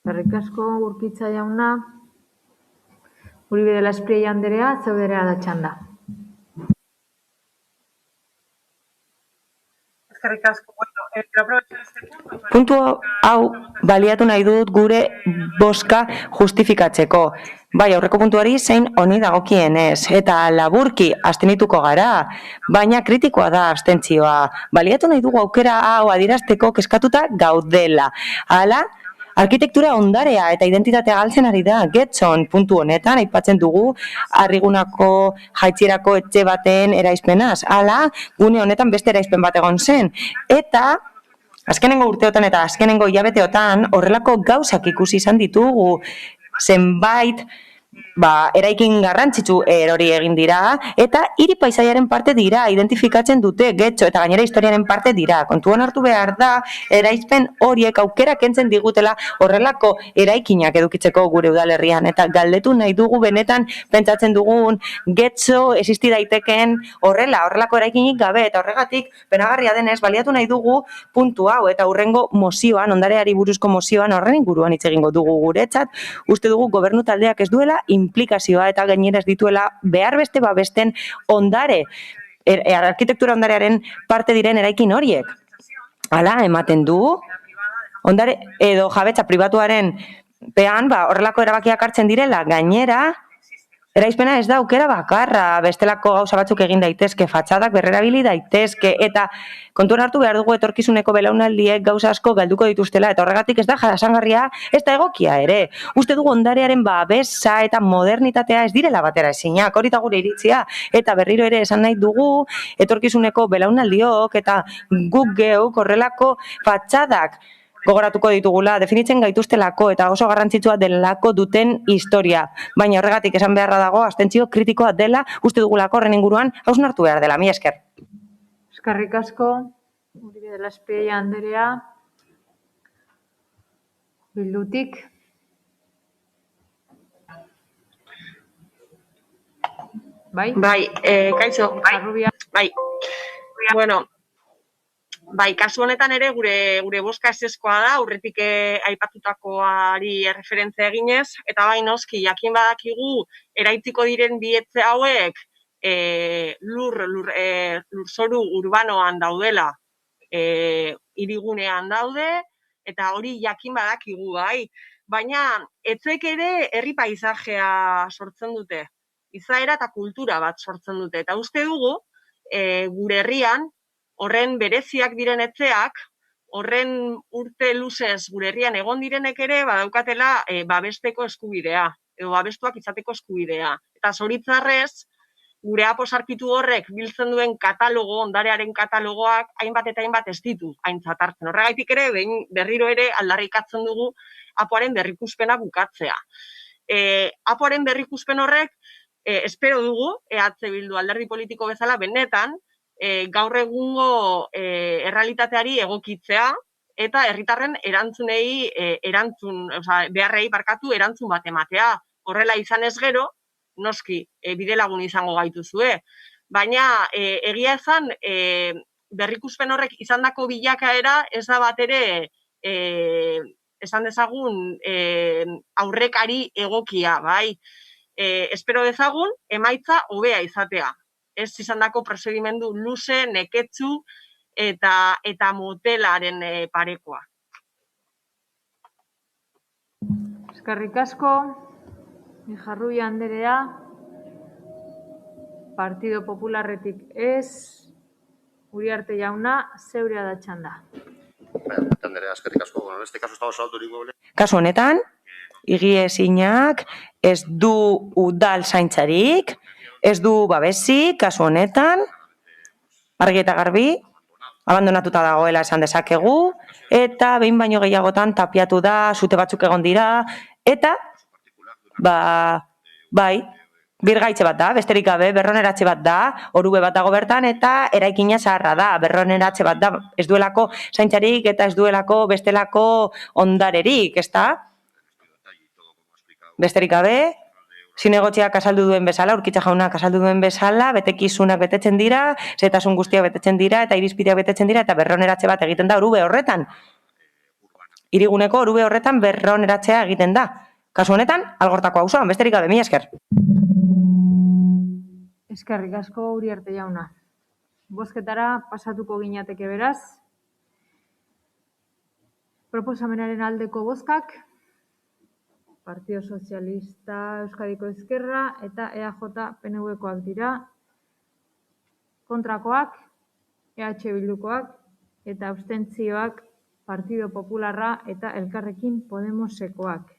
Eskerrik asko Urkitza jauna. Uribe de la Espriella Anderea, zeuderea da txanda. Puntu hau baliatu nahi dut gure bozka justifikatzeko. Bai, aurreko puntuari zein honi dagokienez, eta laburki abstenituko gara, baina kritikoa da abstentzioa. Baliatu nahi dugu aukera hau adierazteko kezkatuta gaudela. Hala, arkitektura ondarea eta identitatea galtzen ari da Getxon puntu honetan aipatzen dugu Arrigunako jaitzierako etxe baten eraispenaz. Hala, gune honetan beste eraispen bat egon zen. Eta azkenengo urteotan eta azkenengo hilabeteotan horrelako gauzak ikusi izan ditugu, zenbait eraikin garrantzitsu erori egin dira, eta hiri paisaiaren parte dira, identifikatzen dute getxo, eta gainera historiaren parte dira. Kontuan hartu behar da, eraizpen horiek aukera kentzen digutela horrelako eraikinak edukitzeko gure udalerrian, eta galdetu nahi dugu benetan pentsatzen dugun getxo existi daitekeen horrelako eraikinik gabe, eta horregatik penagarria denez baliatu nahi dugu puntu hau, eta hurrengo mozioan, ondareari buruzko mozioan horren inguruan hitz egingo dugu guretzat, uste dugu gobernu taldeak ez duela inplikazioa eta gainera ez dituela behar beste babesten ondare, arkitektura ondarearen parte diren eraikin horiek. Hala, ematen du, ondare edo jabetza pribatuaren pean, horrelako erabakiak hartzen direla, gainera, eraizpena ez da aukera bakarra, bestelako gauza batzuk egin daitezke, fatxadak berrerabili daitezke, eta kontuan hartu behar dugu etorkizuneko belaunaldiek gauza asko galduko dituztela, eta horregatik ez da jasangarria, ez da egokia ere. Uste dugu ondarearen babesa eta modernitatea ez direla batera ezinak, hori da gure iritzia, eta berriro ere esan nahi dugu etorkizuneko belaunaldiok eta guk geuk horrelako fatxadak gogoratuko ditugula, definitzen gaituztelako eta oso garrantzitsua delako duten historia. Baina horregatik esan beharra dago, abstentzio kritikoa dela, uste dugulako horren inguruan hausnartu behar dela. Mila esker. Eskerrik asko, Uribe de la Espriella Anderea, Bildutik. Bai? Bai, kaixo, bai. Bueno, bai, kasu honetan ere gure bozka ezezkoa da, aurretik aipatutakoari erreferentzia eginez, eta bai noski, jakin badakigu, eraitziko diren bietze hauek lurzoru urbanoan daudela, hirigunean daude, eta hori jakin badakigu bai, baina etzek ere herri paisajea sortzen dute, izaera eta kultura bat sortzen dute, eta uste dugu, gure herrian, horren bereziak diren etxeak, horren urte luzez gure herrian egon direnek ere badaukatela babesteko eskubidea, edo babestuak izateko eskubidea. Eta zoritzarrez, gure aposarkitu horrek biltzen duen katalogo, ondarearen katalogoak, hainbat eta hainbat ez ditu aintzat hartzen. Horregaitik ere, berriro ere aldarrikatzen dugu apoaren berrikuspena bukatzea. Apoaren berrikuspen horrek, espero dugu, EH Bildu alderdi politiko bezala, benetan, gaur egungo errealitateari egokitzea eta herritarren beharrei erantzun bat ematea. Horrela izan ez gero, noski bidelagun izango gaituzue. Baina egia esan berrikuspen horrek izandako bilakaera ez da bat ere esan dezagun aurrekari egokia, bai. Espero dezagun emaitza hobea izatea. Ez izandako prozedimendu luze, neketsu eta motelaren parekoa. Eskerrik asko, Jarrui Anderea, Partido Popularretik ez, Uriarte jauna, zeurea da txanda. Anderea, eskerrik asko. Bueno, en este caso estamos hablando de un inmueble. Kasu honetan, higiezinak ez du udal zaintzarik, ez du babesi, kasu honetan, argi eta garbi, abandonatuta dagoela esan dezakegu, eta behin baino gehiagotan tapiatu da, sute batzuk egon dira, eta, bai, birgaitze bat da, besterik gabe, berroneratze bat da, orube bat dago bertan, eta eraikina zaharra da, berroneratze bat da, ez duelako zaintzarik eta ez duelako bestelako ondarerik, ez da? Besterik gabe, zinegotziak azaldu duen bezala, Urkitza jaunak azaldu duen bezala, betekizunak betetzen dira, zetasun guztiak betetzen dira, eta irizpideak betetzen dira, eta berroneratze bat egiten da orube horretan. Hiriguneko orube horretan berroneratzea egiten da. Kasu honetan, Algortako auzoan, besterik gabe, mila esker. Eskerrik asko, Uriarte jauna. Bozketara pasatuko ginateke beraz. Proposamenaren aldeko bozkak, Partido Sozialista, Euskadiko Ezkerra eta EAJ PNV-koak dira. Kontrakoak, EH Bildukoak eta abstentzioak Partido Popularra eta Elkarrekin Podemosekoak.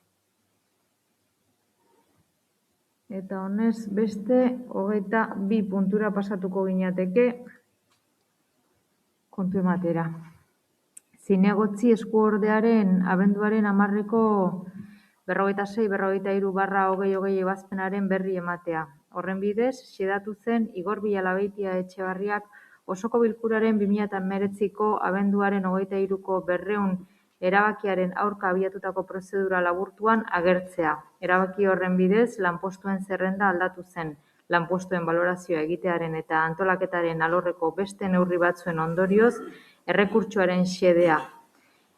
Eta honez beste 22 puntura pasatuko ginateke kontu ematera. Zinegotzi eskuordearen abenduaren 10-ko 46/2023/2020 ebazpenaren berri ematea. Horren bidez, xedatu zen Igor Villalabeitia Etxebarriak osoko bilkuraren 2019ko abenduaren 23ko 200 erabakiaren aurka abiatutako prozedura laburtuan agertzea. Erabaki horren bidez, lanpostuen zerrenda aldatu zen. Lanpostuen balorazioa egitearen eta antolaketaren alorreko beste neurri batzuen ondorioz, errekurtsoaren xedea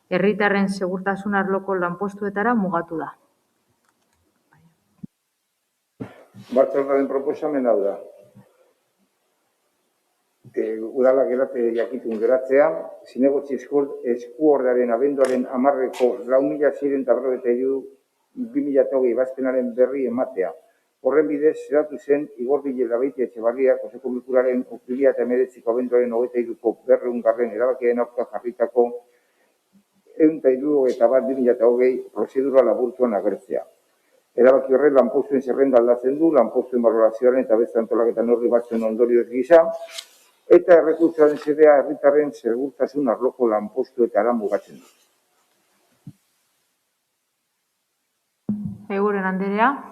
herritarren segurtasun arloko lanpostuetara mugatu da. Batzordearen proposamen hau da. Udalak jakitun geratzea, zinegotzi eskuordearen abenduaren 10ko 4.653/2020 ebazpenaren berri ematea. Horren bidez, zeratu zen Igor Villalabeitia Etxebarriak osoko bilkuraren 2019ko abenduaren 23ko 200 erabakiaren aurka jarritako 171/2020 prozedura laburtuan agertzea. Erabaki horren lanpostuen zerrenda aldatzen du, lanpostuen balorazioaren eta beste antolaketa neurri batzuen ondorioz gisa, eta errekurtsoaren xedea herritarren segurtasun arloko lanpostuetara mugatzen du. Eguren Anderea.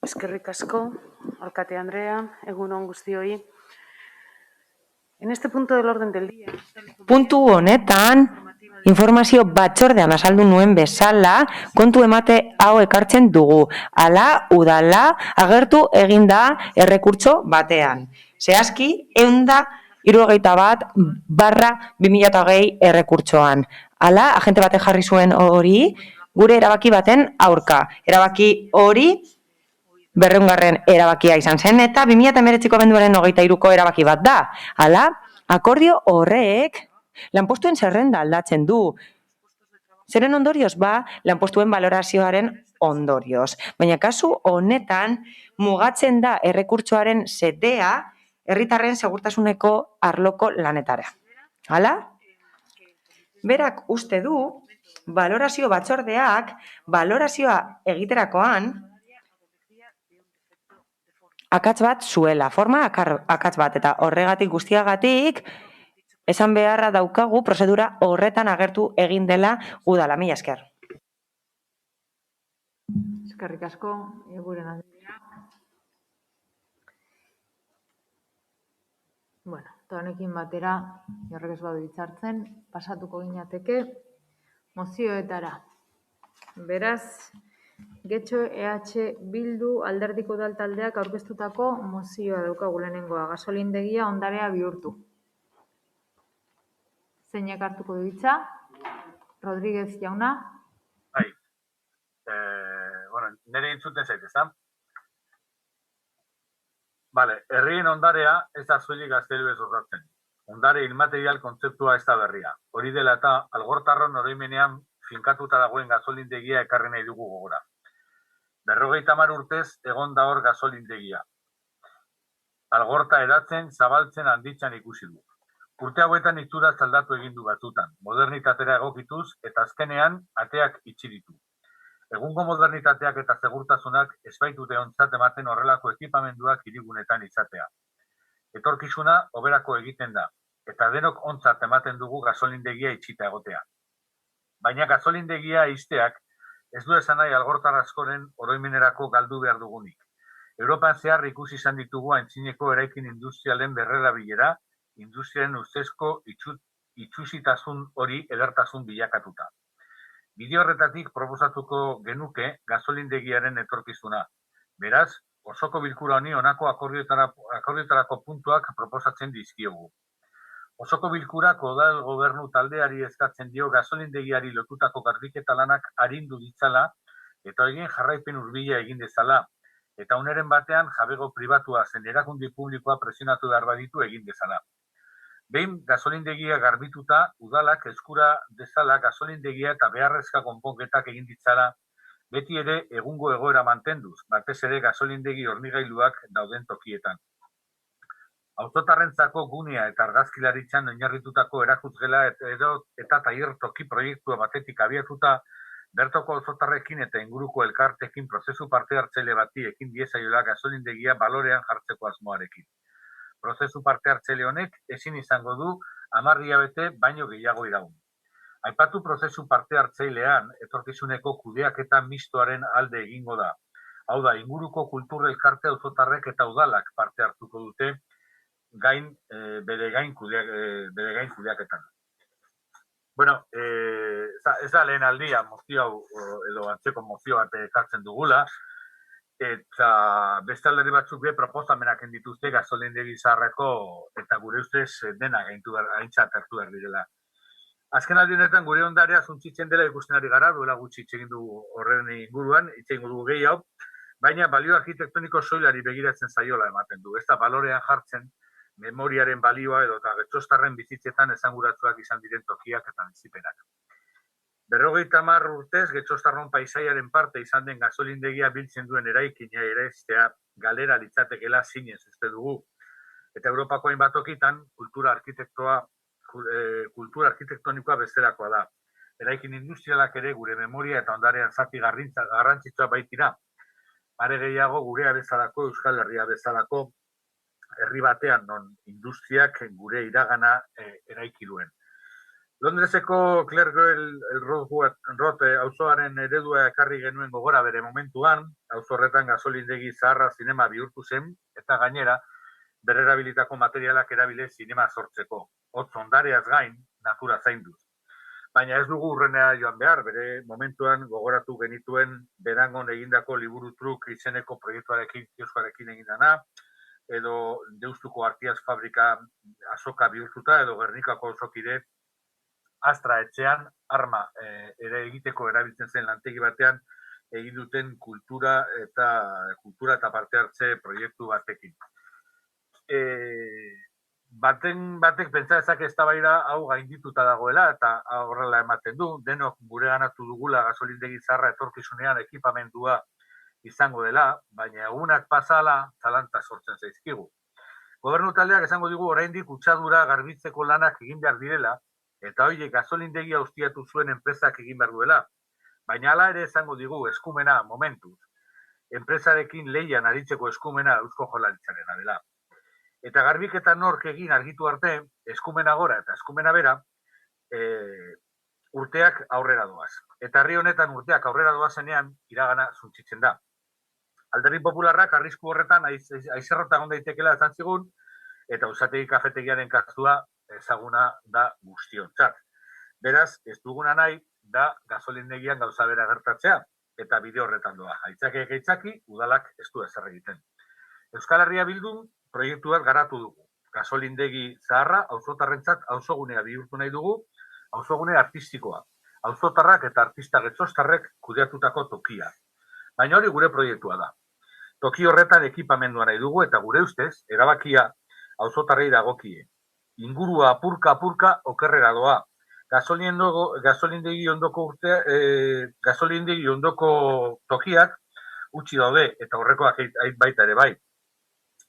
Eskerrik asko, alkate Andrea, egun on guztioi. En este punto del orden del día... Puntu honetan, informazio batzordean azaldu nuen bezala, kontu emate hau ekartzen dugu. Hala, udala, agertu eginda errekurtso batean. Zehazki, 171/2020 errekurtsoan. Hala, agente batek jarri zuen hori, gure erabaki baten aurka. Erabaki hori, 200. erabakia izan zen, eta 2019ko abenduaren 23ko erabaki bat da. Hala, akordio horrek lanpostuen zerrenda aldatzen du. Zeren ondorioz ba, lanpostuen balorazioaren ondorioz. Baina kasu honetan, mugatzen da errekurtsoaren xedea herritarren segurtasuneko arloko lanetara. Hala? Berak uste du, balorazio batzordeak, balorazioa egiterakoan, akats bat zuela, forma akats bat, eta horregatik guztiagatik, esan beharra daukagu prozedura horretan agertu egin dela udala. Mila esker. Eskerrik asko, eguren Anderea. Bueno, eta honekin batera, horrek ez badu hitzartzen, pasatuko ginateke mozioetara. Beraz, Getxo EH Bildu alderdiko udal taldeak aurkeztutako mozioa daukagu lehenengoa, gasolindegia ondarea bihurtu. Zeinek hartuko du hitza? Rodríguez jauna. Bai. Nire entzuten zait, ezta? Bale, herrien ondarea ez da soilik gaztelu ez osatzen. Ondare inmaterial kontzeptua ez da berria. Hori dela eta Algortarron oroimenean finkatuta dagoen gasolindegia ekarri nahi dugu gogora. 50 urtez egon da hor gasolindegia. Algorta eratzen, zabaltzen, handitzen ikusi du. Urte hauetan itxuraz aldatu egin du batzutan, modernitatera egokituz eta azkenean ateak itxi ditu. Egungo modernitateak eta segurtasunak ez baitute ontzat ematen horrelako ekipamenduak hirigunetan izatea. Etorkizuna hoberako egiten da, eta denok ontzat ematen dugu gasolindegia itxita egotea. Baina gasolindegia ixteak ez du esan nahi algortar askoren oroimenerako galdu behar dugunik. Europan zehar ikusi izan ditugu aintzineko eraikin industrialen berrerabilera, industriaren ustezko itxusitasun hori edertasun bilakatuta. Bide horretatik proposatuko genuke gasolindegiaren etorkizuna. Beraz, osoko bilkura honi honako akordioetarako puntuak proposatzen dizkiogu. Osoko bilkurako udal gobernu taldeari eskatzen dio gasolindegiari lotutako garbiketa lanak arindu ditzala eta egin jarraipen hurbila egin dezala, eta uneren batean jabego pribatua zen erakundi publikoa presionatu behar baditu egin dezala. Behin gasolindegia garbituta, udalak eskura dezala gasolindegia eta beharrezka konponketak egin ditzala, beti ere egungo egoera mantenduz, batez ere gasolindegi hornigailuak dauden tokietan. Autotarrentzako gunea eta argazkilaritzan oinarritutako erakusgela eta tailer toki proiektua batetik abiatuta, bertoko auzotarrekin eta inguruko elkartekin prozesu parte hartzaile bati ekin diezaiola gasolindegia balorean jartzeko asmoarekin. Prozesu parte hartzaile honek ezin izango du 10 hilabete baino gehiago iraun. Aipatu prozesu parte hartzailean, etorkizuneko kudeaketa mistoaren alde egingo da. Hau da, inguruko kultur elkarte auzotarrek eta udalak parte hartuko dute bere gain kudeaketan. Bueno, ez da lehen aldia mozio hau, edo antzeko mozio bat ekartzen dugula, eta beste alderdi batzuk be proposamenak dituzte gasolindegi zaharreko eta gure ustez dena aintzat hartu behar direla. Azken aldi honetan gure ondarea suntsitzen dela ikusten ari gara, duela gutxi hitz egin dugu horren inguruan, hitz egin dugu gehiago, baina balio arkitektoniko soilari begiratzen zaiola ematen du. Ez da balorean jartzen memoriaren balioa edo eta getxostarren bizitzetan esanguratsuak izan diren tokiak eta bizipenak. 50 urtez, getxostarron paisaiaren parte izan den gasolindegia biltzen duen eraikina eraistea galera litzatekela zinez uste dugu. Eta Europako hainbat tokitan kultura arkitektonikoa bezalakoa da. Eraikin industrialak ere gure memoria eta ondarean zati garrantzitsua baitira. Are gehiago gurea bezalako, Euskal Herria bezalako, herri batean non industriak gure iragana eraiki duen. Londreseko Clergoel Road auzoaren eredua ekarri genuen gogora bere momentuan, auzo horretan gasolindegi zaharra zinema bihurtu zen, eta gainera, berrerabilitako materialak erabile zinema sortzeko. Hotz ondareaz gain, natura zainduz. Baina ez dugu urrenera joan behar, bere momentuan gogoratu genituen Berangon egindako liburu truk izeneko proiektuarekin, kioskoarekin egindana, edo Deustuko Artiaz fabrika azoka bihurtuta, edo Gernikako azokide Astra etxean arma ere egiteko erabiltzen zen lantegi batean egin duten kultura eta parte hartze proiektu batekin. Batek pentsa dezake eztabaida hau gaindituta dagoela eta horrela ematen du, denok gure ganatu dugula gasolindegi zaharra etorkizunean ekipamendua izango dela, baina egunak pasala zalantza sortzen zaizkigu. Gobernu taldeak esango digu oraindik kutsadura garbitzeko lanak egin behar direla, eta horiek gasolindegia ustiatu zuen enpresak egin behar duela. Baina hala ere esango digu eskumena momentuz. Enpresarekin lehian aritzeko eskumena Eusko Jaurlaritzarena dela. Eta garbiketa nork egin argitu arte, eskumena gora eta eskumena bera, urteak aurrera doaz. Eta herri honetan urteak aurrera doazenean iragana suntsitzen da. Alderdi Popularrak arrisku horretan aizerrota egon daitekela esan zigun, eta Usategi kafetegiaren kasua ezaguna da guztiontzat. Beraz, ez duguna nahi da gasolindegian gauza bera gertatzea, eta bide horretan doa. Aitzakiak aitzaki, udalak ez du ezer egiten. Euskal Herria Bildun proiektu bat garatu dugu. Gasolindegi zaharra, auzotarrentzat auzogunea bihurtu nahi dugu, auzogune artistikoa. Auzotarrak eta artista getxostarrek kudeatutako tokia. Baina hori gure proiektua da. Toki horretan ekipamendua nahi dugu eta gure ustez, erabakia auzotarrei dagokie. Ingurua apurka okerrera doa. Gasolindegi ondoko tokiak utzi daude eta horrekoak baita ere bai.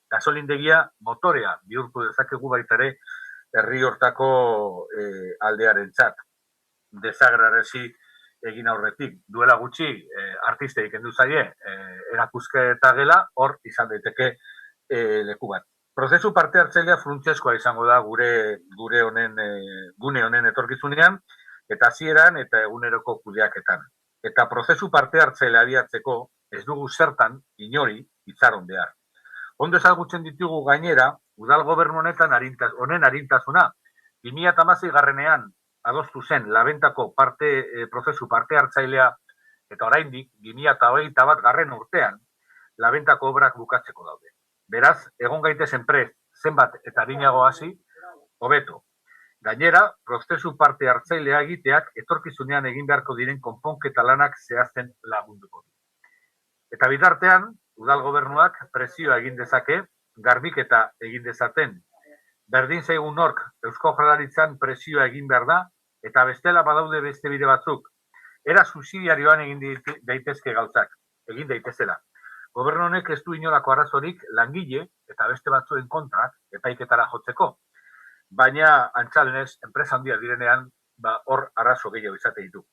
Gasolindegia motorea bihurtu dezakegu baita ere herri hortako aldearentzat. Desagerrarazi egin aurretik. Duela gutxi artistei kendu zaie erakusketa gela hor izan daiteke leku bat. Prozesu parte hartzailea funtsezkoa izango da gune honen etorkizunean eta hasieran eta eguneroko kudeaketan. Eta prozesu parte hartzailea abiatzeko ez dugu zertan inori itxaron behar. Ondo ezagutzen ditugu gainera, udal gobernu honen arintasuna 2016 adostu zen labentako prozesu parte hartzailea eta oraindik 2021 urtean labentako obrak bukatzeko daude. Beraz, egon gaitezen prest, zenbat eta arinago hasi, hobeto. Gainera, prozesu parte hartzailea egiteak etorkizunean egin beharko diren konponketa lanak zehazten lagunduko du. Eta bitartean, udal gobernuak presioa egin dezake, garbiketa egin dezaten. Berdin zaigun nork Eusko Jaurlaritzan presioa egin behar da, eta bestela badaude beste bide batzuk. Era subsidiarioan egin daitezke gauzak, egin daitezela. Gobernu honek ez du inolako arazorik langile eta beste batzuen kontra epaiketara jotzeko. Baina antzalenez, enpresa handia direnean, hor arazo gehiago izate ditu.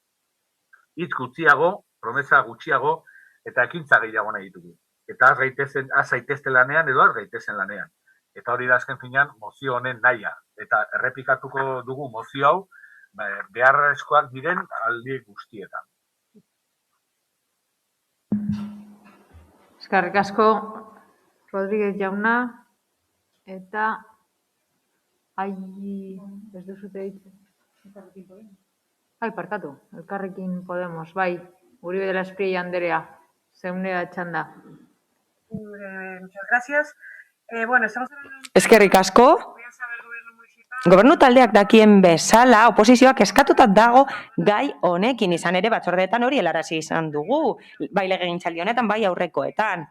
Hitz gutxiago, promesa gutxiago eta ekintza gehiago nahi ditugu. Eta az gaitezte lanean edo az gaitezen lanean. Eta hori da azken finean mozio honen nahia. Eta errepikatuko dugu mozio hau beharrezkoak diren aldi guztietan. Eskerrik asko, Rodríguez jauna, eta ez duzute ditzen. Parkatu, Elkarrekin Podemos, bai, Uribe de la Espriella Anderea, zeune da txanda. Muchas gracias. Estamos hablando... Eskerrik asko. Gobernu taldeak dakien bezala, oposizioak eskatutat dago gai honekin, izan ere batzordeetan hori helarazi izan dugu, bai legegintzaldi honetan, bai aurrekoetan.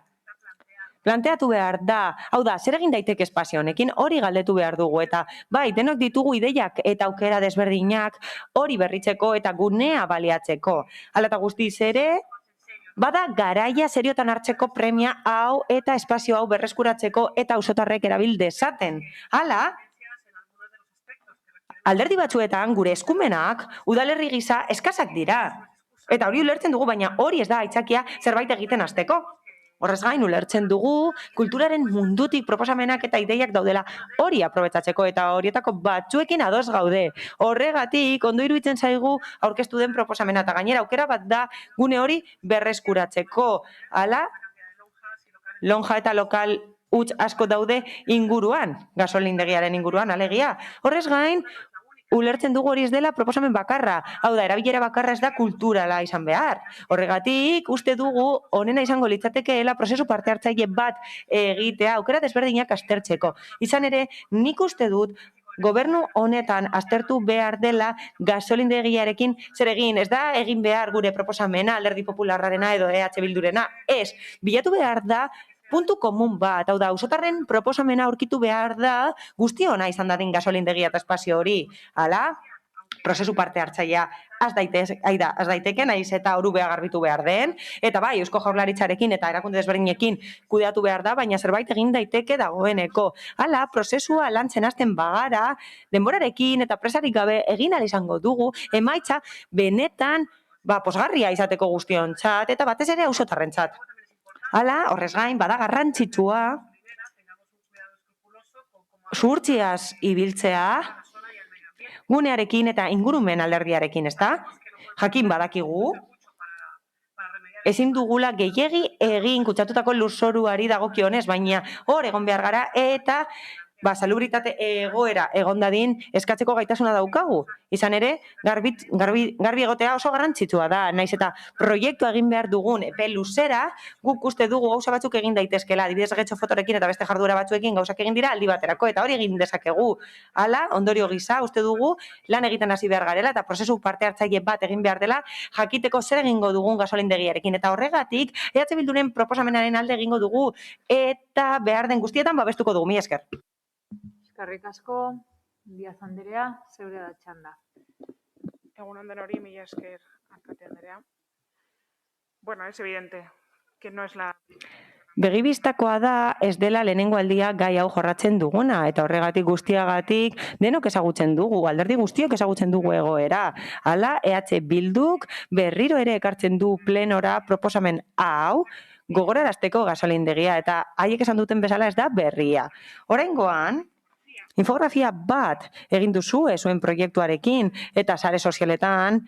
Planteatu behar da, hau da, zer egin daiteke espazio honekin, hori galdetu behar dugu, eta bai, denok ditugu ideiak eta aukera desberdinak hori berritzeko eta gunea baliatzeko. Hala eta guztiz ere, bada garaia seriotan hartzeko premia hau eta espazio hau berreskuratzeko eta auzotarrek erabil dezaten. Hala, alderdi batzuetan gure eskumenak udalerri gisa eskasak dira. Eta hori ulertzen dugu, baina hori ez da aitzakia zerbait egiten hasteko. Horrez gain, ulertzen dugu, kulturaren mundutik proposamenak eta ideiak daudela hori aprobetsatzeko eta horietako batzuekin ados gaude. Horregatik, ondo iruditzen zaigu aurkeztu den proposamena eta gainera aukera bat da gune hori berreskuratzeko. Hala, lonja eta lokal huts asko daude inguruan, gasolindegiaren inguruan, alegia. Horrez gain, ulertzen dugu hori ez dela proposamen bakarra. Hau da, erabilera bakarra ez da kulturala izan behar. Horregatik, uste dugu, honena izango litzatekeela prozesu parte hartzaile bat egitea, aukera desberdinak aztertzeko. Izan ere, nik uste dut, gobernu honetan aztertu behar dela gasolindegiarekin zer egin. Ez da egin behar gure proposamena, Alderdi Popularrarena edo EH Bildurena. Ez, bilatu behar da, puntu komun bat, hau da, auzotarren proposamena aurkitu behar da, guztiona izan dadin gasolindegia eta espazio hori. Hala, prozesu parte hartzailea az daiteke, naiz eta orubea garbitu behar den, eta bai, Eusko Jaurlaritzarekin eta erakunde desberdinekin kudeatu behar da, baina zerbait egin daiteke dagoeneko. Hala, prozesua lantzen hasten bagara, denborarekin eta presarik gabe egin ahal izango dugu, emaitza benetan posgarria izateko guztiontzat, eta batez ere auzotarrentzat. Hala, horrez gain, bada garrantzitsua, zuhurtziaz ibiltzea, gunearekin eta ingurumen alderdiarekin, ezta? Jakin badakigu, ezin dugula gehiegi egin kutsatutako lurzoruari dagokionez, baina hor egon behar gara eta salubritate egoera egon dadin eskatzeko gaitasuna daukagu. Izan ere, garbi egotea oso garrantzitsua da, naiz eta proiektu egin behar dugun epe luzera, guk uste dugu gauza batzuk egin daitezkela, adibidez Getxo Fotorekin eta beste jarduera batzuekin gauzak egin dira aldi baterako, eta hori egin dezakegu. Hala, ondorio gisa, uste dugu lan egiten hasi behar garela, eta prozesu parte hartzaile bat egin behar dela, jakiteko zer egingo dugun gasolindegiarekin, eta horregatik, EH Bilduren proposamenaren alde egingo dugu, eta behar den guztietan babestuko dugu, mila esker. Eskerrik asko, Díaz Anderea, zeure da txanda. Egun onden hori, mila esker, Alkate Anderea. Bueno, es evidente que no es la... Begibistakoa da ez dela lehenengo aldia gai hau jorratzen duguna, eta horregatik guztiagatik denok ezagutzen dugu, alderdi guztiok ezagutzen dugu egoera. Hala, EH Bilduk berriro ere ekartzen du plenora proposamen hau, gogorarazteko gasolindegia, eta haiek esan duten bezala ez da berria. Oraingoan, infografia bat egin duzue zuen proiektuarekin eta sare sozialetan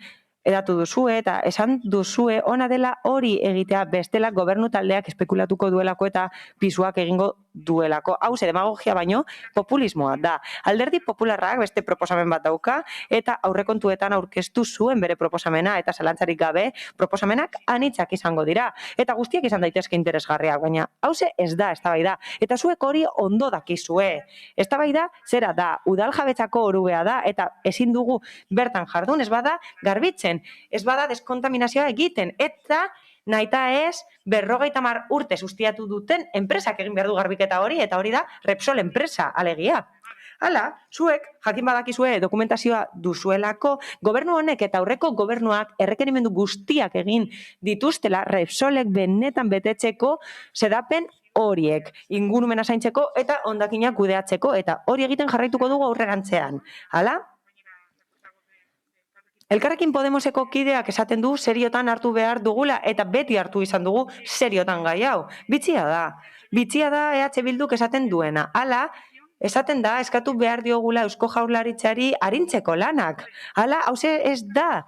edatu duzue eta esan duzue ona dela hori egitea bestela gobernu taldeak espekulatuko duelako eta pisuak egingo duelako. Hau demagogia baino populismoa da. Alderdi Popularrak beste proposamen bat dauka eta aurrekontuetan aurkeztu zuen bere proposamena eta zalantzarik gabe proposamenak anitzak izango dira. Eta guztiak izan daitezke interesgarriak, baina hauze ez da eztabaida. Eta zuek hori ondo dakizue. Eztabaida zera da, udaljabetzako orubea da eta ezin dugu bertan jardun, ez bada garbitzen, ez bada deskontaminazioa egiten eta nahita ez 50 urte ustiatu duten enpresak egin behar du garbiketa hori, eta hori da Repsol enpresa, alegia. Hala, zuek, jakin badakizue dokumentazioa duzuelako, gobernu honek eta aurreko gobernuak errekerimendu guztiak egin dituztela Repsolek benetan betetzeko sedapen horiek, ingurumena zaintzeko eta hondakinak kudeatzeko, eta hori egiten jarraituko dugu aurrerantzean. Hala? Elkarrekin Podemoseko kideak esaten du seriotan hartu behar dugula eta beti hartu izan dugu seriotan gai hau. Bitxia da EH Bilduk esaten duena. Hala, esaten da, eskatu behar diogula Eusko Jaurlaritzari arintzeko lanak. Hala, hauze ez da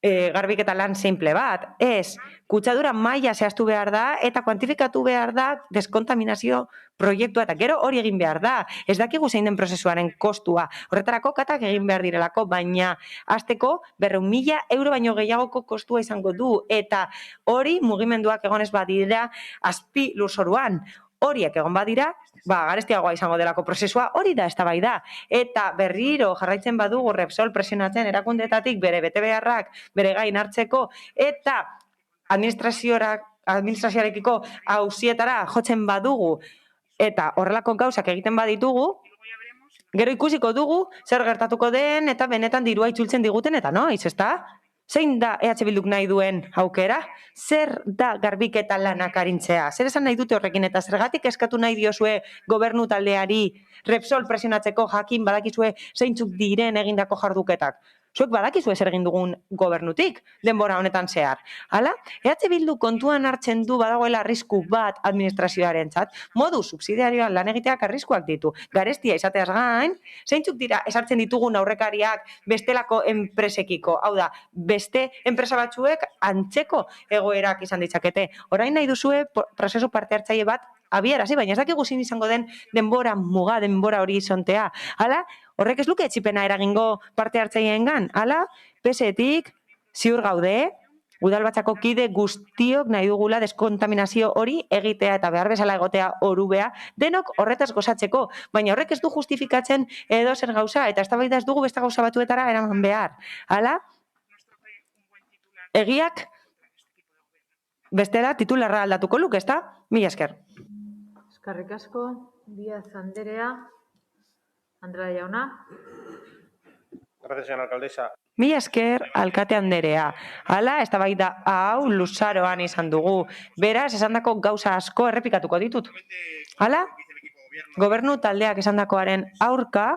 garbiketa lan simple bat, ez, kutsadura maila zehaztu behar da eta kuantifikatu behar da deskontaminazio proiektua eta gero hori egin behar da. Ez dakigu zein den prozesuaren kostua. Horretarako katak egin behar direlako, baina hasteko 200.000 euro baino gehiagoko kostua izango du eta hori mugimenduak egonez badira azpi lurzoruan. Horiek egon badira, garestiagoa izango delako prozesua, hori da eztabaida. Eta berriro jarraitzen badugu Repsol presionatzen erakundetatik bere betebeharrak bere gain hartzeko eta administrazioarekiko auzietara jotzen badugu eta horrelako gauzak egiten baditugu, gero ikusiko dugu zer gertatuko den eta benetan dirua itzultzen diguten eta noiz, ezta? Zein da EH Bilduk nahi duen aukera? Zer da garbiketa lanak arintzea? Zer esan nahi dute horrekin eta zergatik eskatu nahi diozue gobernu taldeari Repsol presionatzeko jakin badakizue zeintzuk diren egindako jarduketak? Zuek badakizue zer egin dugun gobernutik denbora honetan zehar. Hala, EH Bildu kontuan hartzen du badagoela arrisku bat administrazioarentzat, modu subsidiarioan lan egiteak arriskuak ditu. Garestia izateaz gain, zeintzuk dira esartzen ditugun aurrekariak bestelako enpresekiko, hau da, beste enpresa batzuek antzeko egoerak izan ditzakete. Orain nahi duzue prozesu parte hartzaile bat abiarazi, baina ez dakigu zin izango den denbora muga, denbora horizontea. Hala, horrek ez luke etxipena eragingo parte hartzaileengan. Hala, PSetik ziur gaude, udalbatzako kide guztiok nahi dugula deskontaminazio hori egitea eta behar bezala egotea orubea, denok horretaz gozatzeko, baina horrek ez du justifikatzen edo zer gauza, eta eztabaida ez dugu beste gauza batuetara eraman behar. Hala, egiak bestela titularra aldatuko luke, ezta? Mila esker. Eskerrik asko, Díaz Anderea, Andrea jauna. Gracias, señora alcaldesa. Mila esker, alkate anderea. Hala, eztabaida hau luzaroan izan dugu. Beraz, esandako gauza asko errepikatuko ditut. Hala, gobernu taldeak esandakoaren aurka,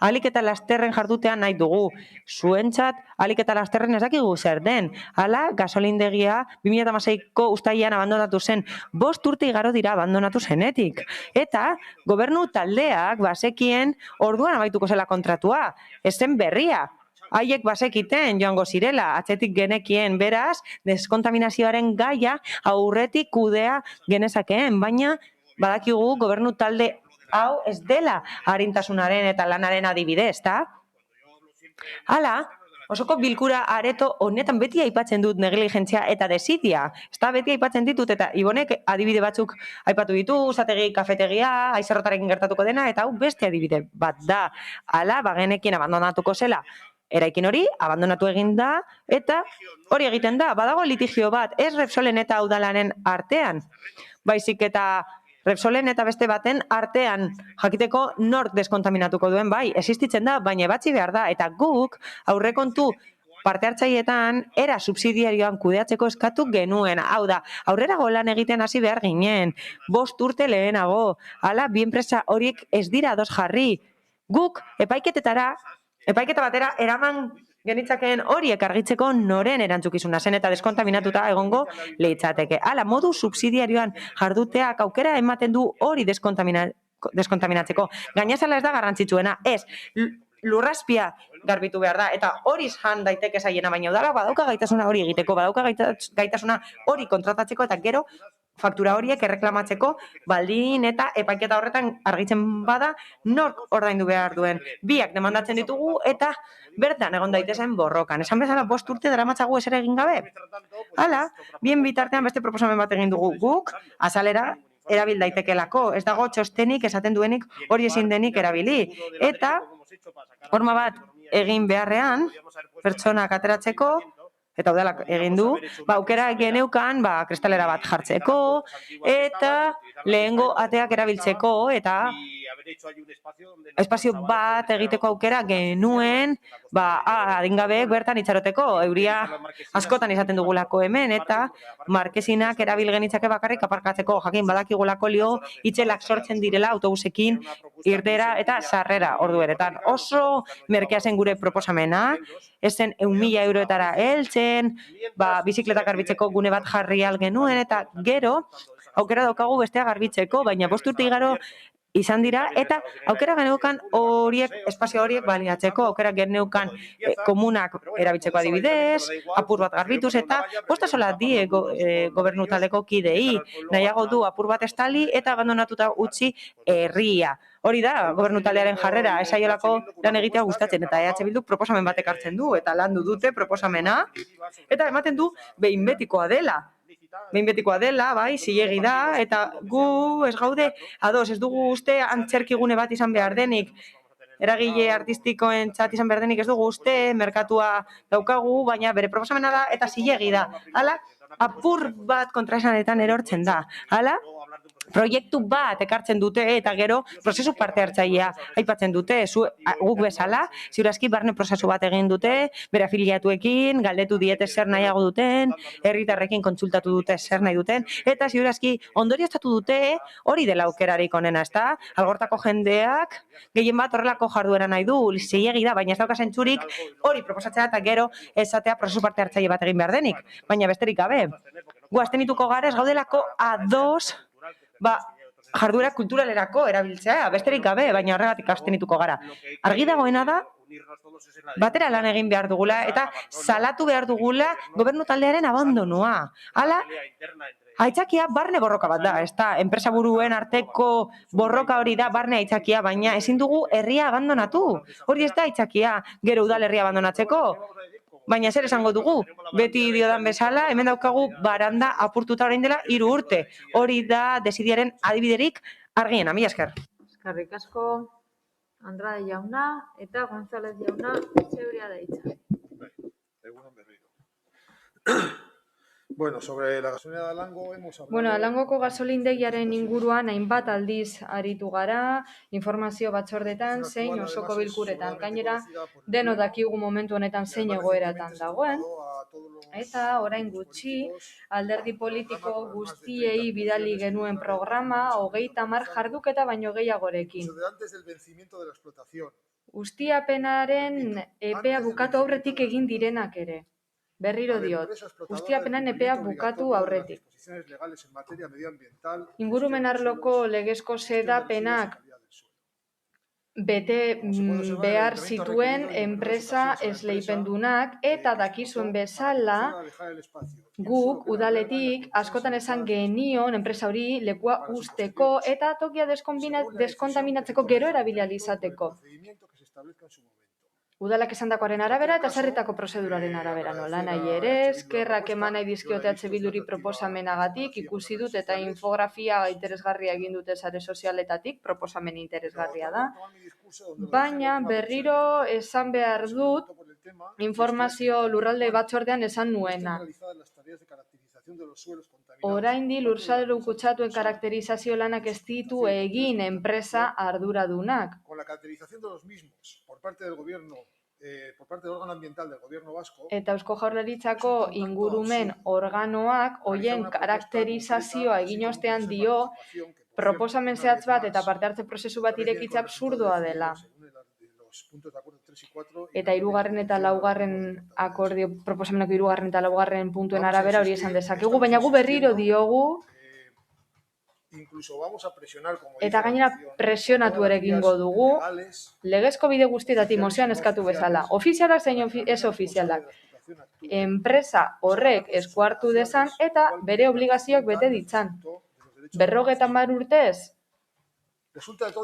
ahalik eta lasterren jardutean nahi dugu. Zuentzat, ahalik eta lasterren ez dakigu zer den. Hala, gasolindegia 2016ko uztailean abandonatu zen. 5 urte igaro dira abandonatu zenetik. Eta, gobernu taldeak bazekien orduan amaituko zela kontratua. Ez zen berria. Haiek bazekiten joango zirela, atzetik genekien beraz, deskontaminazioaren gaia aurretik kudea genezakeen, baina badakigu gobernu talde hau ez dela arintasunaren eta lanaren adibide, ezta? Hala, osoko bilkura areto honetan beti aipatzen dut negligentzia eta desidia. Ezta beti aipatzen ditut eta Ibonek adibide batzuk aipatu ditu, Uzategi kafetegia, Aizarrotarekin gertatuko dena, eta hau beste adibide bat da. Hala, bagenekien abandonatuko zela. Eraikin hori, abandonatu egin da, eta hori egiten da, badago litigio bat, ez Repsolen eta udalaren artean. Baizik eta Repsolen eta beste baten artean jakiteko nork deskontaminatuko duen, bai, existitzen da, baina ebatzi behar da, eta guk aurrekontu parte hartzailetan era subsidiarioan kudeatzeko eskatu genuen. Hau da, aurrerago lan egiten hasi behar ginen, 5 urte lehenago, hala, bi enpresa horiek ez dira ados jarri. Guk epaiketa batera eraman genitzakeen horiek argitzeko noren erantzukizuna zen eta deskontaminatuta egongo litzateke. Hala, modu subsidiarioan jarduteak aukera ematen du hori deskontaminatzeko. Gainazala ez da garrantzitsuena, ez, lurrazpia garbitu behar da, eta hori jan daiteke zaiena, baina udala badauka gaitasuna hori egiteko, badauka gaitasuna hori kontratatzeko, eta gero faktura horiek erreklamatzeko baldin eta epaiketa horretan argitzen bada nork ordaindu behar duen. Biak demandatzen ditugu eta bertan egon daitezen borrokan. Esan bezala 5 urte daramatzagu ezer egin gabe. Hala, bien bitartean beste proposamen bat egin dugu guk, azalera erabil daitekelako. Ez dago txostenik esaten duenik hori ezin denik erabili. Eta horma bat egin beharrean, pertsonak ateratzeko, eta udalak egin du, aukera geneukan kristalera bat jartzeko, eta lehengo ateak erabiltzeko, eta espazio bat egiteko aukera genuen, adingabeek bertan itxaroteko, euria askotan izaten dugulako hemen, eta markesinak erabil genitzake bakarrik aparkatzeko, jakin badakigulako lio itxelak sortzen direla autobusekin irtera eta sarrera ordueretan. Oso merkea zen gure proposamena, ezen 1.000 euroetara heltzen, bizikletak garbitzeko gune bat jarri genuen, eta gero, aukera daukagu bestea garbitzeko, baina 5 urte igaro izan dira, eta aukera geneukan espazio horiek baliatzeko, aukera geneukan komunak erabiltzeko adibidez, apur bat garbituz, eta posta sola die gobernu taleko kidei, nahiago du apur bat estali eta abandonatuta utzi herria. Hori da, gobernu taldearen jarrera, esaiolako lan egitea gustatzen, eta EH Bilduk proposamen batek hartzen du, eta landu dute proposamena, eta ematen du behin betikoa dela. Behin betikoa dela, bai, zilegi da, eta gu ez gaude, ados, ez dugu uste antzerkigune bat izan behar denik, eragile artistikoen txat izan behar denik ez dugu uste, merkatua daukagu, baina bere proposamena da, eta zilegi da. Hala, apur bat kontraesanetan erortzen da. Hala, proiektu bat ekartzen dute eta gero prozesu parte hartzailea aipatzen dute, guk bezala, ziurazki barne prozesu bat egin dute, bere afiliatuekin, galdetu diete zer nahiago duten, herritarrekin kontsultatu dute zer nahi duten, eta ziurazki ondorioztatu dute hori dela aukerarik onena, ezta? Algortako jendeak gehien bat horrelako jarduera nahi du, zilegi da, baina ez dauka zentzurik hori proposatzea eta gero esatea prozesu parte hartzaile bat egin behar denik, baina besterik gabe. Gu abstenituko gara ez gaudelako ados jarduera kulturalerako erabiltzea, besterik gabe, baina horregatik abstenituko gara. Argi dagoena da, batera lan egin behar dugula eta salatu behar dugula gobernu taldearen abandonua. Hala, aitzakia barne borroka bat da, ezta? Enpresa buruen arteko borroka hori da barne aitzakia, baina ezin dugu herria abandonatu. Hori ez da aitzakia, gero udalerria abandonatzeko. Baina zer esango dugu, beti diodan bezala, hemen daukagu baranda apurtuta orain dela 3 urte. Hori da desidiaren adibiderik argiena, mila esker. Eskerrik asko, Andrade jauna eta González jauna zeurea da hitza. Egunon berriro. Bueno, sobre la gasolina de Alango hemos hablado... Bueno, Alangoko gasolindegiaren inguruan hainbat aldiz aritu gara, informazio batzordetan, zein osoko bilkuretan. Gainera, deno dakigu momentu honetan zein egoeratan dagoen, eta orain gutxi, alderdi politiko guztiei bidali genuen programa, 30 jarduketa baino gehiagorekin. Ustiapenaren epea bukatu aurretik egin direnak ere. Berriro diot, ustiapenaren epea bukatu aurretik. Ingurumen arloko legezko xedapenak bete behar zituen enpresa esleipendunak eta dakizuen bezala guk udaletik askotan esan genion enpresa hori lekua usteko eta tokia deskontaminatzeko gero erabili ahal izateko. Udalak esandakoaren arabera eta ezarritako prozeduraren arabera nola nahi ere, eskerrak eman nahi dizkiote EH Bilduri proposamenagatik, ikusi dut eta infografia interesgarria egin dute sare sozialetatik, proposamen interesgarria da. Baina berriro esan behar dut informazio lurralde batzordean esan nuena. Oraindi lursalu kutsatuen karakterizazio lanak ez ditu egin enpresa arduradunak. Eta Eusko Jaurlaritzako ingurumen organoak hoien karakterizazioa egin ostean dio proposamen zehatz bat eta parte hartze prozesu bat irekitze absurdoa dela. Eta 3. eta 4. akordio proposamenako 3. eta 4. puntuen arabera hori esan dezakegu, baina gu berriro diogu eta gainera presionatu ere egingo dugu legezko bide guztietatik mozioan eskatu bezala. Ofizialak zein ez ofizialak. Enpresa horrek esku hartu dezan eta bere obligazioak bete ditzan. 50 urtez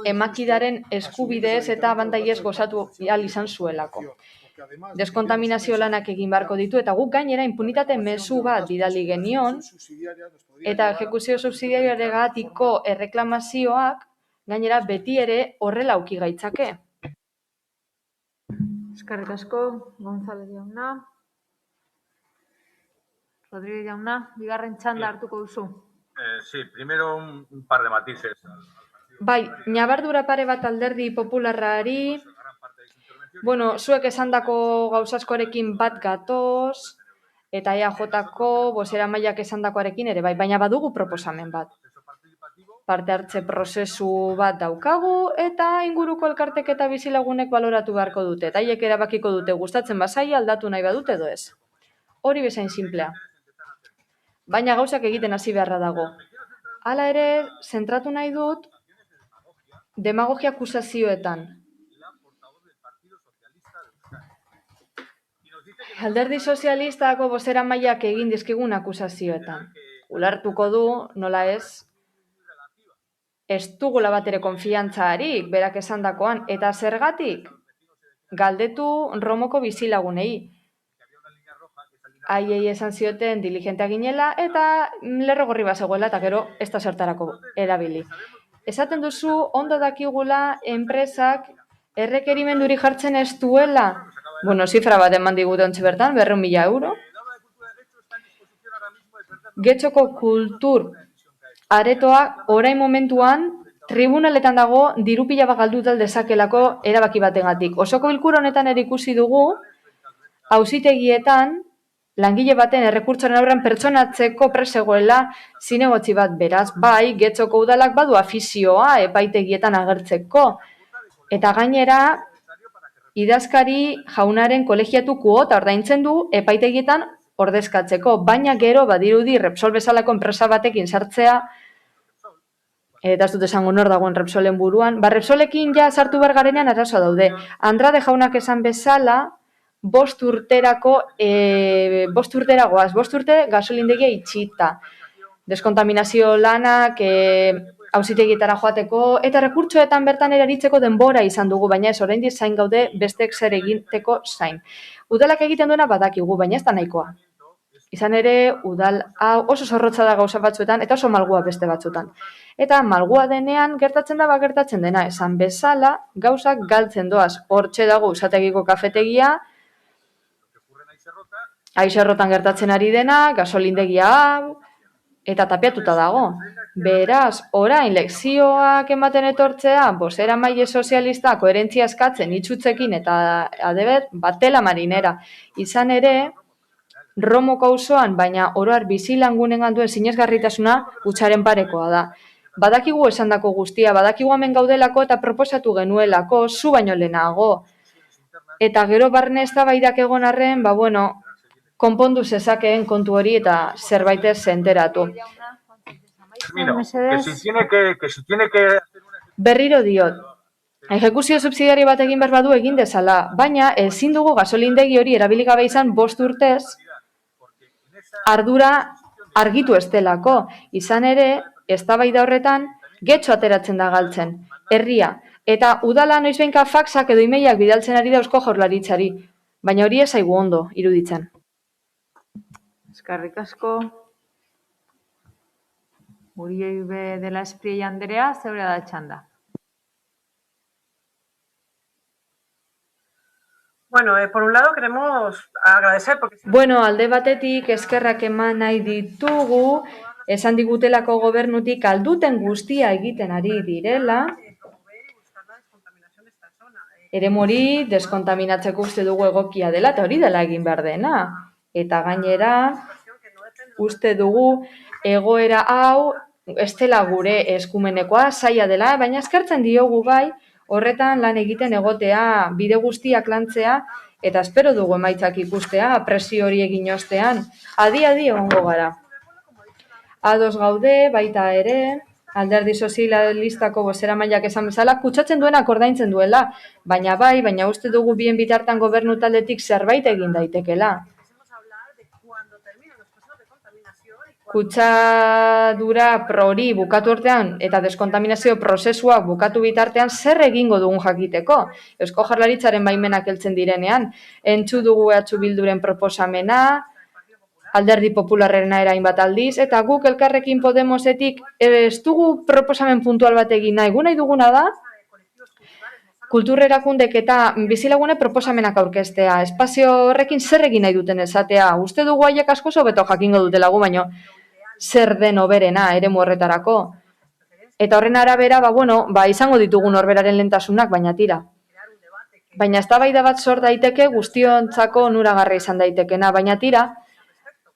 emakidaren eskubidez eta abantaiez gozatu ahal izan zuelako. Deskontaminazio lanak egin beharko ditu eta guk gainera impunitate mezu bat bidali genion eta exekuzio subsidiarioaregatiko erreklamazioak gainera beti ere horrela auki gaitzake. Eskerrik asko, González jauna. Rodríguez jauna, bigarren txanda hartuko duzu. Sí, primero un par de matices. Bai, ñabardura pare bat alderdi popularrari, bueno, zuek esandako gauzaskoarekin bat gatoz, eta EAJ-ko bozeramaileak esandakoarekin ere, bai, baina badugu proposamen bat. Parte hartze prozesu bat daukagu, eta inguruko elkartek eta bizilagunek baloratu beharko dute, eta haiek erabakiko dute gustatzen bazaia aldatu nahi badute edo ez. Hori bezain simplea. Baina gauzak egiten hasi beharra dago. Hala ere, zentratu nahi dut, demagogia akusazioetan. Alderdi sozialistako bozeramaileak egin dizkigun akusazioetan. Ulertuko du, nola ez dugula batere konfiantzarik berak esandakoan, eta zergatik galdetu Romoko bizilagunei. Haiei esan zioten diligentea ginela eta lerro gorri bat zegoela eta gero ez da zertarako erabili. Esaten duzu ondo dakigula enpresak errekerimenduri jartzen ez duela. Bueno, zifra bat eman digute ontsi bertan, 200.000 euro. Getxoko kultur aretoa orain momentuan tribunaletan dago diru pila bat galduta dezakelako erabaki batengatik. Osoko bilkura honetan ere ikusi dugu auzitegietan langile baten errekurtsoaren aurrean pertsonatzeko presegoela zinegotzi bat, beraz, bai, Getxoko udalak badu afizioa epaitegietan agertzeko. Eta gainera, idazkari jaunaren kolegiatu kuota ordaintzen du epaitegietan ordezkatzeko, baina gero badirudi Repsol bezalako enpresa batekin sartzea, eta ez dut esango nor dagoen Repsolen buruan, Repsolekin ja sartu behar garenean arazoa daude. Andrade jaunak esan bezala, 5 urtera goaz, 5 urte gasolindegia itxita. Deskontaminazio lanak, auzitegietara joateko, eta rekurtsoetan bertan eraritzeko denbora izan dugu, baina ez oraindik zain gaude bestek zer egiteko zain. Udalak egiten duena badakigu, baina ez da nahikoa. Izan ere, udal hau oso zorrotza da gauza batzuetan, eta oso malgua beste batzuetan. Eta malgua denean gertatzen da, gertatzen dena, esan bezala, gauzak galtzen doaz. Hortxe dago usategiko kafetegia, Aixerrotan gertatzen ari dena, gasolindegia hau, eta tapiatuta dago. Beraz, orain lekzioak ematen etortzea, bozeramaile sozialista koherentzia eskatzen itxutzekin eta adebet, batela marinera. Izan ere, Romoko auzoan, baina oroar bizilangunengan duen sinesgarritasuna hutsaren parekoa da. Badakigu esandako guztia, badakigu hemen gaudelako eta proposatu genuelako, zu baino lehenago. Eta gero barne eztabaidak egon arren, konpondu zezakeen kontu hori eta zerbaitez enteratu. Berriro diot, ejekuzio subsidiari bat egin behar badu egin dezala, baina ezin dugu gasolindegi hori erabili gabe izan 5 urtez ardura argitu ez delako. Izan ere, eztabaida horretan, Getxo ateratzen da galtzen, herria, eta udala noizbehinka faxak edo imeiak bidaltzen ari da Eusko Jaurlaritzari, baina hori ez zaigu ondo iruditzen. Eskerrik asko. Uribe de la Espriella Andrea, zeurea da txanda. Bueno, por un lado queremos agradecer porque... Bueno, alde batetik eskerrak eman nahi ditugu, esan digutelako gobernutik alduten guztia egiten ari direla, eremori deskontaminatzeko uste dugu egokia dela, eta hori dela egin behar dena. Eta gainera, uste dugu egoera hau, ez dela gure eskumenekoa, zaila dela, baina eskertzen diogu bai, horretan lan egiten egotea, bide guztiak lantzea, eta espero dugu emaitzak ikustea, presio hori egin ostean, adi egongo gara. Ados gaude, baita ere, Alderdi Sozialistako bozeramaileak esan bezala, kutsatzen duenak ordaintzen duela, baina uste dugu bien bitartan gobernu taldetik zerbait egin daitekela. Kutsadura hori bukatu artean eta deskontaminazio prozesua bukatu bitartean zer egingo dugun jakiteko. Eusko Jaurlaritzaren baimenak heltzen direnean, entzu dugu Bilduren proposamena, Alderdi Popularrena erain bat aldiz, eta guk Elkarrekin Podemosetik ez dugu proposamen puntual bat egin nahi duguna da, kultur erakundek eta bizilagune proposamenak aurkeztea, espazio horrekin zer egin nahi duten esatea, uste dugu haiek asko hobeto jakingo dutelagu, baino zer den hoberena eremu horretarako. Eta horren arabera, izango ditugu norberaren lehentasunak, baina tira. Baina eztabaida bat sor daiteke guztiontzako onuragarri izan daitekena, baina tira,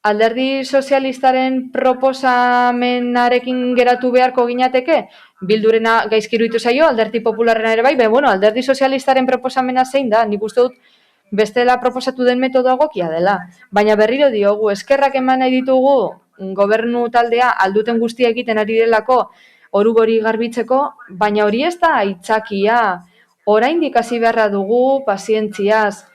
Alderdi Sozialistaren proposamenarekin geratu beharko ginateke, Bildurena gaizki iruditu zaio, Alderdi Popularrena ere bai, Alderdi Sozialistaren proposamena zein da, nik uste dut bestela proposatu den metodo egokia dela. Baina berriro diogu, eskerrak eman nahi ditugu gobernu taldea alduten guztia egiten ari delako orubori garbitzeko, baina hori ez da aitzakia. Oraindik hasi beharra dugu pazientziaz.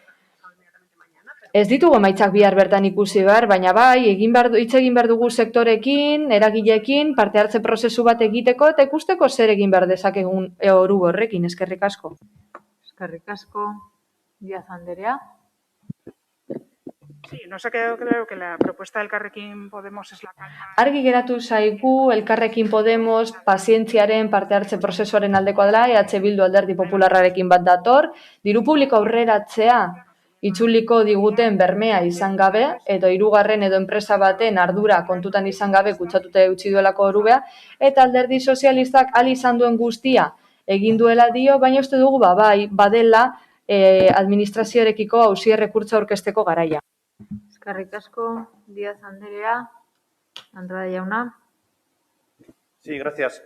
Ez ditugu emaitzak bihar bertan ikusi behar, baina bai, hitz egin behar dugu sektorekin, eragileekin, parte hartze prozesu bat egiteko eta ikusteko zer egin behar dezakegun orub horrekin, eskerrik asko. Eskerrik asko, Díaz Anderea. Sí, nos ha quedado claro que la propuesta del Elkarrekin Podemos es la calma. Argi geratu zaigu Elkarrekin Podemos pazientziaren parte hartze prozesuaren aldekoa dela, EH Bildu Alderdi Popularrarekin bat dator, diru publiko aurreratzea itzuliko diguten bermea izan gabe, edo hirugarren edo enpresa baten ardura kontutan izan gabe kutsatuta utzi duelako orubea, eta Alderdi Sozialistak ahal izan duen guztia egin duela dio, baina uste dugu bai, badela administrazioarekiko auzi errekurtso aurkezteko garaia. Eskerrik asko, Díaz Anderea, Andrade jauna. Sí, gracias.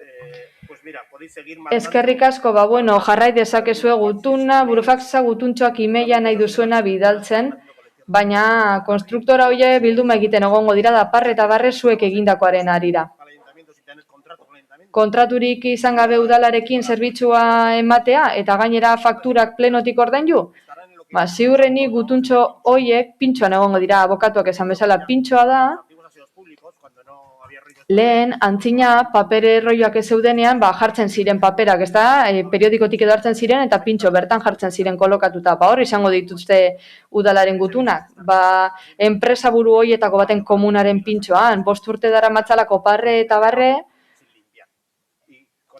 Pues mira, podéis seguir mandando... Eskerrik asko, jarrai dezakezue gutuna, burofaxa gutuntxoak imeia nahi duzuena bidaltzen, baina konstruktora hoie bilduma egiten egongo dira da parre eta barre zuek egindakoaren arira. Kontraturik izan gabe udalarekin zerbitzua ematea eta gainera fakturak plenotik ordaindu? Ziurrenik gutuntxo hoiek pintxoan egongo dira, abokatuak esan bezala pintxoa da, lehen, antzina, paper erroioak ez zeudenean, jartzen ziren paperak, ez da, periodikotik edo hartzen ziren, eta pintxo bertan jartzen ziren kolokatuta. Hor izango dituzte udalaren gutunak. Enpresa buru hoietako baten komunaren pintxoan, 5 urte dara matzalako parre eta barre,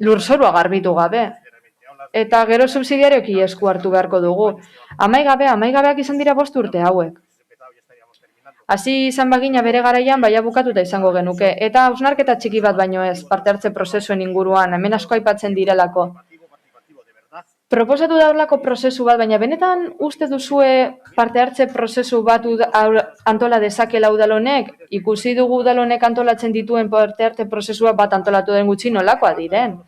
lurzorua garbitu gabe. Eta gero subsidiarioki esku hartu beharko dugu. Amaigabeak izan dira 5 urte hauek. Hasi izan bagina bere garaian, baina bukatuta izango genuke. Eta hausnarketa txiki bat baino ez, parte hartze prozesuen inguruan, hemen asko aipatzen direlako. Proposatu daurlako prozesu bat, baina benetan uste duzue parte hartze prozesu bat antola dezakela udalonek? Ikusi dugu udalonek antolatzen dituen parte hartze prozesua bat antolatu den gutxi nolakoa diren.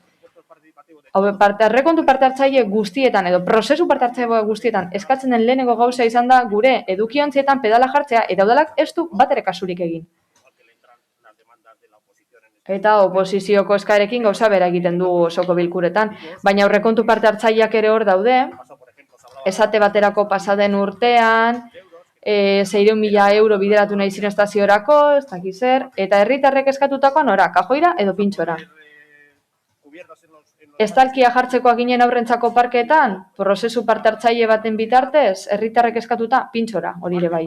Errekontu parte hartzaile guztietan edo prozesu parte hartzaile guztietan eskatzen den lehenengo gauza izan da gure edukiontzietan pedala jartzea eta udalak ez du bat ere kasurik egin. Eta oposizioko eskarekin gauza bera egiten du osoko bilkuretan, baina aurrekontu parte hartzaileak ere hor daude, esate baterako pasaden urtean, 600.000 euro bideratu nahi ziren estaziorako, ez dakiz zer, eta herritarrek eskatutako nora, kajoira edo pintxora. Estalkia jartzekoa ginen aurrentzako parkeetan, prozesu parte hartzaile baten bitartez, herritarrek eskatuta pintxora, hori ere bai.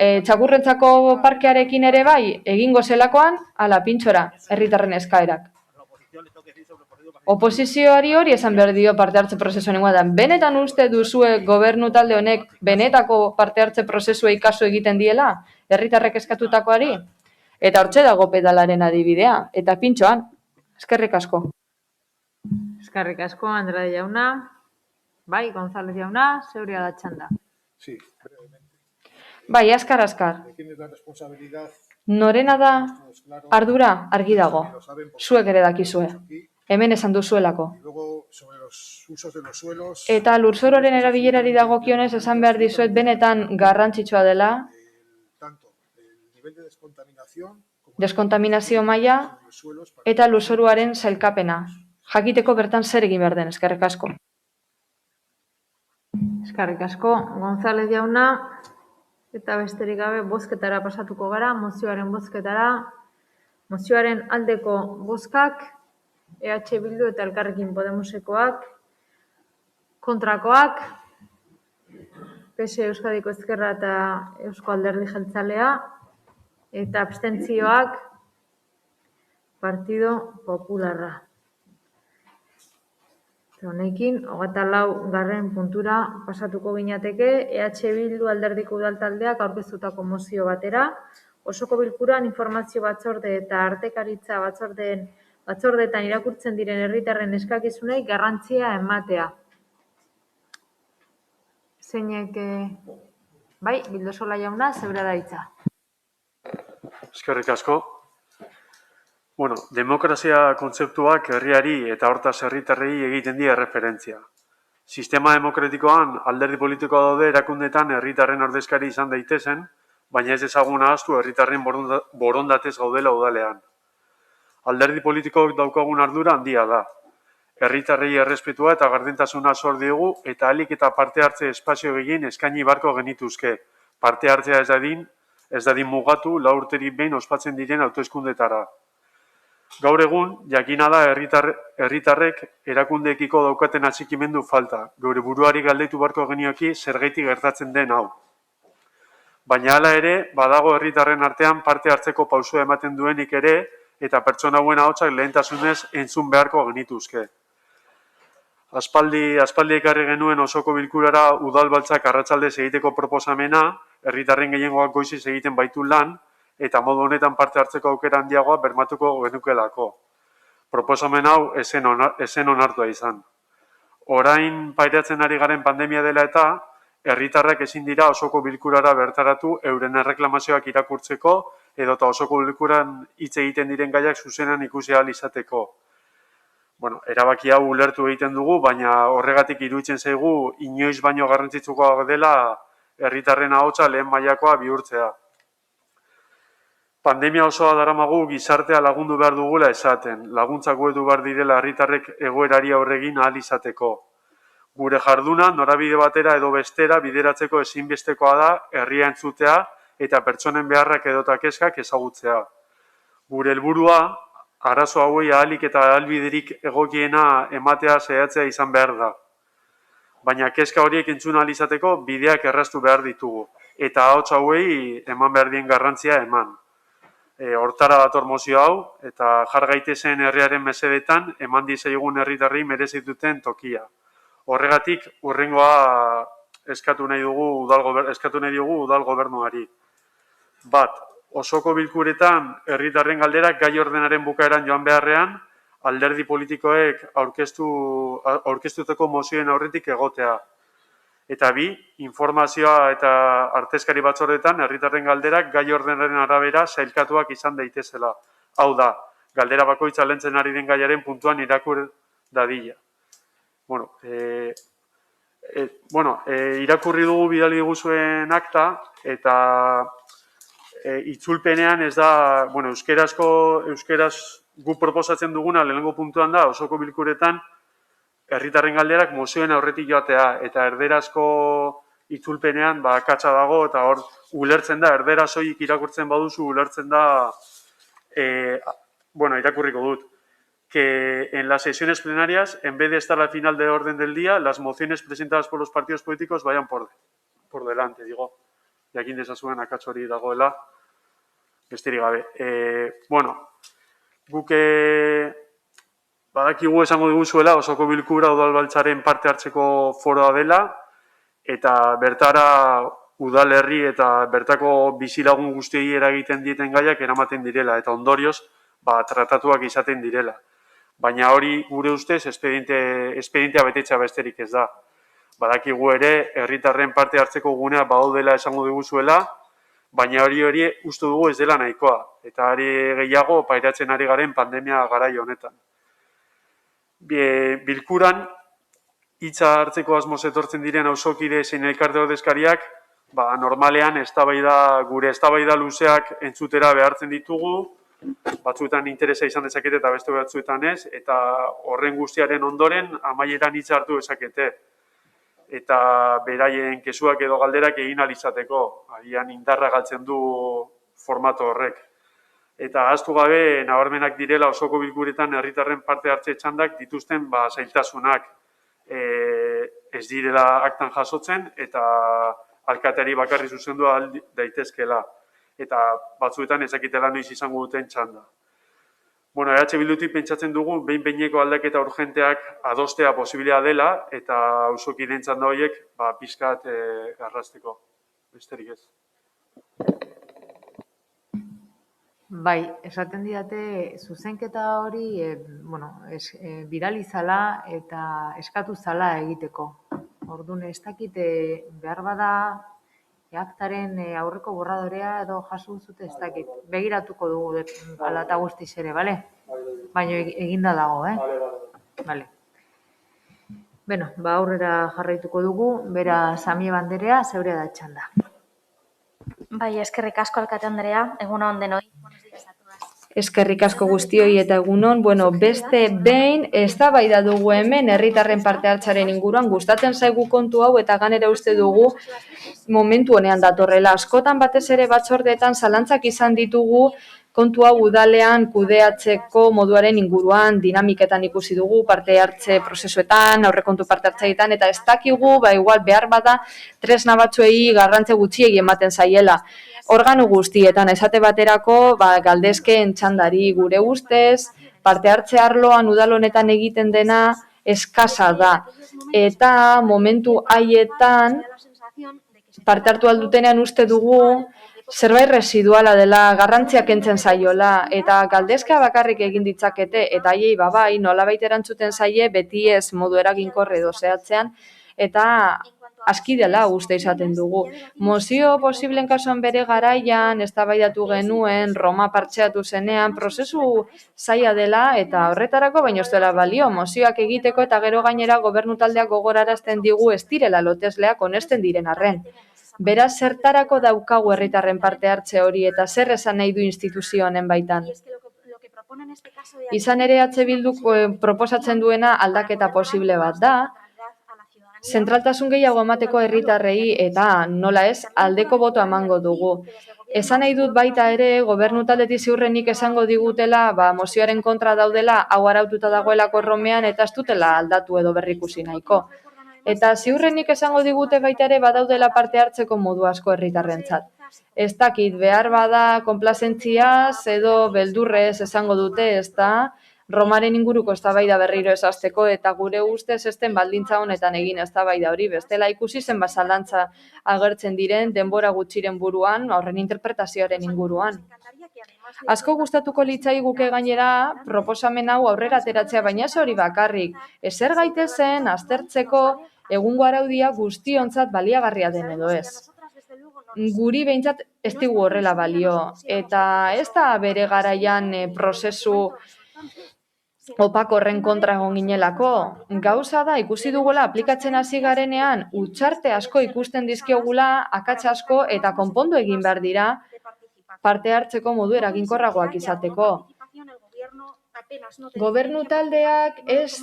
Txakurrentzako parkearekin ere bai, egingo zelakoan, ala pintxora, herritarren eskaerak. Oposizioari hori esan behar dio parte hartze prozesuen inguruan. Benetan uste duzue gobernu talde honek benetako parte hartze prozesua kasu egiten diela, herritarrek eskatutakoari? Eta hortxe dago pedalaren adibidea, eta pintxoan. Eskerrik asko. Eskerrik asko, Andrade jauna. Bai, González jauna, zeuria da txanda. Sí, brevemente. Bai, askar. Norena da ardura argi dago. Zuek ere dakizue. Hemen esan duzuelako. Eta lurzororen erabilerari dagokionez esan behar dizuet benetan garrantzitsua dela deskontaminazio maila eta lurzoruaren sailkapena. Jakiteko bertan zer egin behar den, eskerrik asko. Eskerrik asko, González jauna, eta besterik gabe bozketara pasatuko gara, mozioaren bozketara. Mozioaren aldeko bozkak, EH Bildu eta Elkarrekin Podemosekoak, kontrakoak, PSE Euskadiko Ezkerra eta Eusko Alderdi Jeltzalea, eta abstentzioak Partido Popularra. Honekin, 24. puntura pasatuko ginateke, EH Bildu Alderdiko Udaltaldeak aurkeztutako mozio batera, osoko bilkuran informazio batzorde eta artekaritza batzordeetan irakurtzen diren herritarren eskakizunei garrantzia ematea. Zeinek, bai, Bildosola jauna, zeurea da hitza. Eskerrik asko. Demokrazia kontzeptuak herriari eta hortaz herritarrei egiten die erreferentzia. Sistema demokratikoan alderdi politikoa daude erakundetan herritarren ordezkari izan daitezen, baina ez ezagun ahaztu herritarren borondatez gaudela udalean. Alderdi politikoak daukagun ardura handia da. Herritarrei errespetua eta gardentasuna zor diegu eta ahalik eta parte hartze espazio gehien eskaini barko genituzke. Parte hartzea ez dadin mugatu 4 urterik behin ospatzen diren hauteskundetara. Gaur egun, jakina da herritarrek erakundeekiko daukaten atxikimendu falta. Geure buruari galdetu barko genioki zergaitik gertatzen den hau. Baina hala ere, badago herritarren artean parte hartzeko pausua ematen duenik ere, eta pertsona hauen ahotsak lehentasunez entzun beharko genituzke. Aspaldi ekarri genuen osoko bilkurara udalbaltzak arratsaldez egiteko proposamena, herritarren gehiengoak goiziz egiten baitu lan, eta modu honetan parte hartzeko aukera handiagoa bermatuko genukelako. Proposamen hau ezen onartua izan. Orain pairatzen ari garen pandemia dela eta, herritarrak ezin dira osoko bilkurara bertaratu euren erreklamazioak irakurtzeko edota osoko bilkuran hitz egiten diren gaiak zuzenan ikusi ahal izateko. Erabaki hau ulertu egiten dugu, baina horregatik iruditzen zaigu inoiz baino garrantzitsukoa dela herritarren ahotsa lehen mailakoa bihurtzea. Pandemia osoa daramagu gizartea lagundu behar dugula esaten, laguntzak hobetu behar direla herritarrek egoerari aurregin ahal izateko. Gure jarduna norabide batera edo bestera bideratzeko ezinbestekoa da herria entzutea eta pertsonen beharrak edota kezkak ezagutzea. Gure helburua arazo hauei ahalik eta ahalbiderik egokiena ematea saiatzea izan behar da. Baina kezka horiek entzun ahal izateko bideak erraztu behar ditugu eta ahots hauei eman behar dien garrantzia eman. Hortara dator mozio hau eta jar gaitezen herriaren mesedetan eman dizaigun herritarrei merezi duten tokia. Horregatik, hurrengoa eskatu nahi diogu udal gobernuari. Bat, osoko bilkuretan herritarren galderak gai ordenaren bukaeran joan beharrean, alderdi politikoek aurkeztutako mozioen aurretik egotea. Eta bi, informazioa eta artezkari batzordetan herritarren galderak gai ordenaren arabera sailkatuak izan daitezela. Hau da, galdera bakoitza lentzen ari den gaiaren puntuan irakur dadila. Irakurri dugu bidali diguzuen akta eta itzulpenean ez da, euskeraz gu proposatzen duguna lehenengo puntuan da, osoko bilkuretan herritarren galderak mozioen aurretik joatea eta erderazko itzulpenean akatsa dago eta hor ulertzen da, erderazoik irakurtzen baduzu ulertzen da, irakurriko dut, que en las sesiones plenarias, en vez de estar al final del orden del día, las mociones presentadas por los partidos políticos vayan por delante, digo. Jakin dezazuen akats hori dagoela, besterik gabe. Guk badakigu esango diguzuela osoko bilkura udalbaltzaren parte hartzeko foroa dela eta bertara udalerri eta bertako bizilagun guztiei eragiten dieten gaiak eramaten direla eta ondorioz tratatuak izaten direla. Baina hori gure ustez espedientea betetzea besterik ez da. Badakigu ere herritarren parte hartzeko gunea badaudela esango diguzuela, baina hori uste dugu ez dela nahikoa eta ari gehiago pairatzen ari garen pandemia garai honetan. Bilkuran hitza hartzeko asmoz etortzen diren auzokide zein elkarte ordezkariak, normalean gure eztabaida luzeak entzutera behartzen ditugu, batzuetan interesa izan dezakete eta beste batzuetan ez, eta horren guztiaren ondoren amaieran hitza hartu dezakete. Eta beraien kesuak edo galderak egin ahal izateko, agian indarra galtzen du formato horrek. Eta ahaztu gabe nabarmenak direla osoko bilkuretan herritarren parte hartze txandak dituzten zailtasunak ez direla aktan jasotzen eta alkateari bakarri zuzendu ahal daitezkela. Eta batzuetan ezakitela noiz izango duten txanda. EH Bildutik pentsatzen dugu behin-behineko aldaketa urgenteak adostea posibilea dela eta auzokideen txanda horiek pixkat garrasteko. Besterik ez. Bai, esaten didate zuzenketa hori bidali zala eta eskatu zala egiteko. Orduan ez dakit behar bada aktaren aurreko borradorea edo jaso zute ez dakit. Begiratuko dugu ala eta guztiz ere, bale? Baina eginda dago, Bale. Beno, aurrera jarraituko dugu, bera Samie Banderea, zeurea da txanda. Bai, eskerrik asko alkate Andrea, egun on denoi. Eskerrik asko guztioi eta egunon, beste behin eztabaida dugu hemen herritarren parte hartzearen inguruan, gustatzen zaigu kontu hau eta ganera uste dugu momentu honean datorrela. Askotan batez ere batzordeetan zalantzak izan ditugu kontu hau udalean kudeatzeko moduaren inguruan, dinamiketan ikusi dugu, parte hartze prozesuetan, aurrekontu parte hartzeetan, eta ez dakigu, igual behar bada, tresna batzuei garrantze gutxiegi ematen zaiela. Organo guztietan, esate baterako, galdezkeen txandari gure ustez, parte hartze arloan udal honetan egiten dena eskasa da. Eta momentu haietan, parte hartu aldutenean uste dugu, zerbait residuala dela, garrantziak kentzen zaiola, eta galdezka bakarrik egin ditzakete, eta haiei bai, nolabait erantzuten zaie, beti ez modu eraginkor edo zehatzean, eta aski dela uste izaten dugu. Mozio posiblen kasuan bere garaian, eztabaidatu genuen, Roma partxeatu zenean, prozesu zaila dela, eta horretarako baino ez dela balio, mozioak egiteko eta gero gainera gobernu taldeak gogorarazten digu ez direla lotesleak onesten diren arren. Beraz, zertarako daukagu herritarren parte hartze hori eta zer esan nahi du instituzio honen baitan. Izan ere Bilduk proposatzen duena aldaketa posible bat da, zentraltasun gehiago emateko herritarrei eta nola ez aldeko botoa emango dugu. Esan nahi dut baita ere gobernu taldetik ziurrenik esango digutela mozioaren kontra daudela hau araututa dagoelako Romean eta ez dutela aldatu edo berrikusi nahiko. Eta ziurrenik esango digute baita ere badaudela parte hartzeko modu asko herritarrentzat. Ez dakit, behar bada konplazentziaz edo beldurrez esango dute, ez da, Romaren inguruko eztabaida berriro ez hasteko eta gure ustez ez den baldintza honetan egin eztabaida hori. Bestela ikusi zen zalantza agertzen diren denbora gutxiren buruan, horren interpretazioaren inguruan. Asko gustatuko litzaiguke gainera proposamen hau aurrera ateratzea, baina ez hori bakarrik. Ezer gaitezen aztertzeko egungo araudia guztiontzat baliagarria den edo ez. Guri behintzat ez digu horrela balio, eta ez da bere garaian prozesu opako horren kontra egon ginelako. Gauza da, ikusi dugula aplikatzen hasi garenean, utxarte asko ikusten dizkiogula, akats asko eta konpondu egin behar dira parte hartzeko modu eraginkorragoak izateko. Gobernu taldeak ez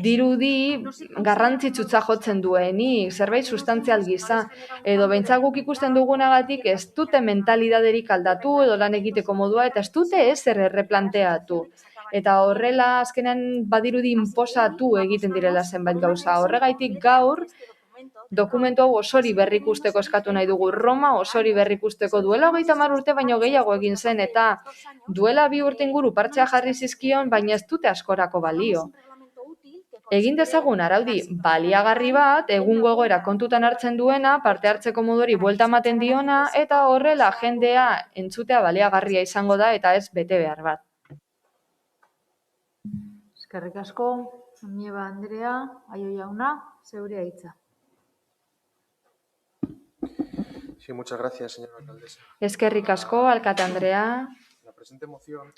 dirudi garrantzitsutza jotzen duenik, zerbait sustantzial gisa, edo behintzat guk ikusten dugunagatik ez dute mentalidaderik aldatu edo lan egiteko modua eta ez dute ezer erreplanteatu. Eta horrela azkenean badirudi inposatu egiten direla zenbait gauza. Horregaitik gaur dokumentu hau osori berrikusteko eskatu nahi dugu. Roma osori berrikusteko duela 30 urte baino gehiago egin zen eta duela 2 urte inguru partxea jarri zizkion, baina ez dute askorako balio. Egin dezagun araudi baliagarri bat, egungo egoera kontutan hartzen duena, parte hartzeko moduri buelta ematen diona eta horrela jendea entzutea baliagarria izango da eta ez bete behar bat. Eskerrik asko, Nieba Andrea, Aio jauna, zeurea hitza. Sí, muchas gracias, señora alcaldesa. Eskerrik asko, alkate Andrea. La presente moción.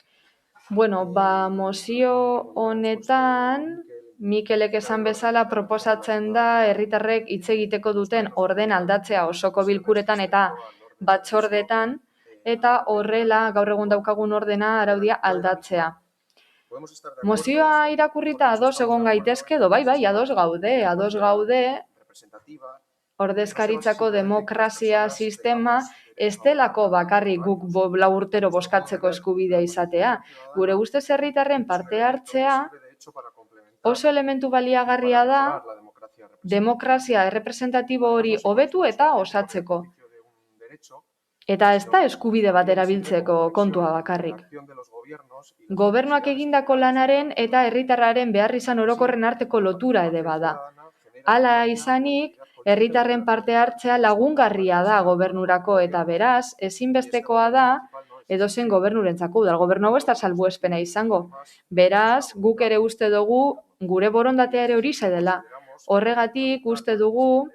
Mozio honetan, Mikelek esan bezala proposatzen da herritarrek hitz egiteko duten orden aldatzea osoko bilkuretan eta batzordetan, eta horrela gaur egun daukagun ordena araudia aldatzea. Mozioa irakurrita ados egon gaitezke edo bai, ados gaude, ordezkaritzako demokrazia sistema ez delako bakarrik guk 4 urtero bozkatzeko eskubidea izatea. Gure ustez herritarren parte hartzea oso elementu baliagarria da demokrazia errepresentatibo hori hobetu eta osatzeko. Eta ez da eskubide bat erabiltzeko kontua bakarrik. Gobernuak egindako lanaren eta herritarraren behar izan orokorren arteko lotura ere bada. Hala izanik, herritarren parte hartzea lagungarria da gobernurako eta beraz, ezinbestekoa da edozein gobernurentzako udal gobernu hau ez da salbuespena izango. Beraz, guk ere uste dugu gure borondatea ere hori dela. Horregatik uste dugu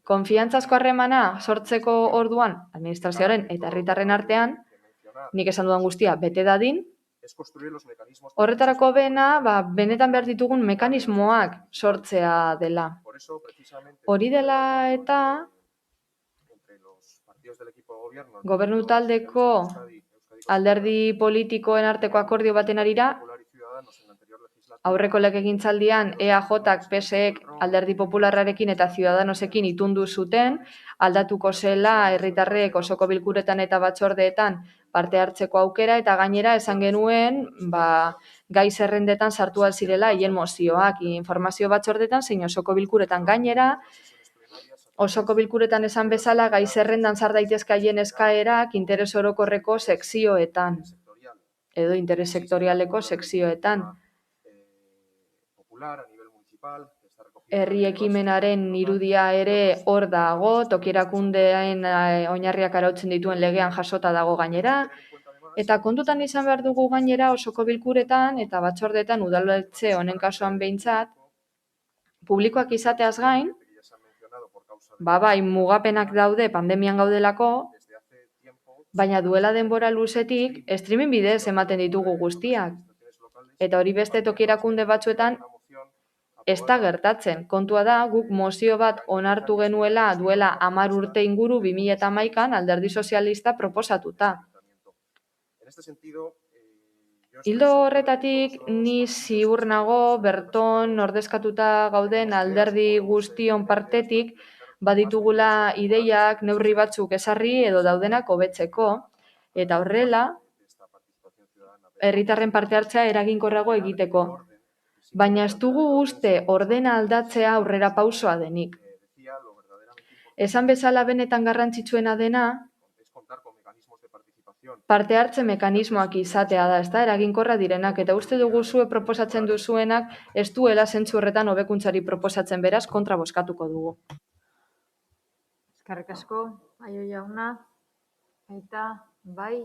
konfiantzazko harremana sortzeko orduan administrazioaren eta herritarren artean, nik esan dudan guztia bete dadin, horretarako benetan behar ditugun mekanismoak sortzea dela. Hori dela eta gobernu taldeko alderdi politikoen arteko akordio baten arira, aurreko legegintzaldian EAJak, PSek, alderdi popularrarekin eta Ciudadanosekin itundu zuten, aldatuko zela herritarrek osoko bilkuretan eta batzordeetan parte hartzeko aukera, eta gainera esan genuen gai zerrendetan sartu alzirela hien mozioak, informazio batzordetan zein osoko bilkuretan. Gainera, osoko bilkuretan esan bezala gai zerrendan sar daitezke haien eskaerak interes orokorreko sekzioetan edo interes sektorialeko sekzioetan. Herri ekimenaren irudia ere hor dago, toki erakundeen oinarriak arautzen dituen legean jasota dago gainera, eta kontutan izan behar dugu gainera osoko bilkuretan eta batzordeetan udaletxe honen kasuan behintzat, publikoak izateaz gain, bai, mugapenak daude pandemian gaudelako, baina duela denbora luzetik streaming bidez ematen ditugu guztiak. Eta hori beste toki erakunde batzuetan ez da gertatzen. Kontua da, guk mozio bat onartu genuela duela 10 urte inguru 2011an alderdi sozialista proposatuta. Ildo horretatik, ni ziur nago berton ordezkatuta gauden alderdi guztion partetik baditugula ideiak neurri batzuk ezarri edo daudenak hobetzeko, eta horrela, herritarren parte hartzea eraginkorrago egiteko. Baina ez dugu uste ordena aldatzea aurrera pausoa denik. Esan bezala benetan garrantzitsuena dena, parte hartze mekanismoak izatea da, ez da, eraginkorra direnak, eta uste dugu zue proposatzen duzuenak ez duela zentzu horretan hobekuntzari proposatzen, beraz kontra bozkatuko dugu. Eskerrik asko, Aio jauna, eta bai,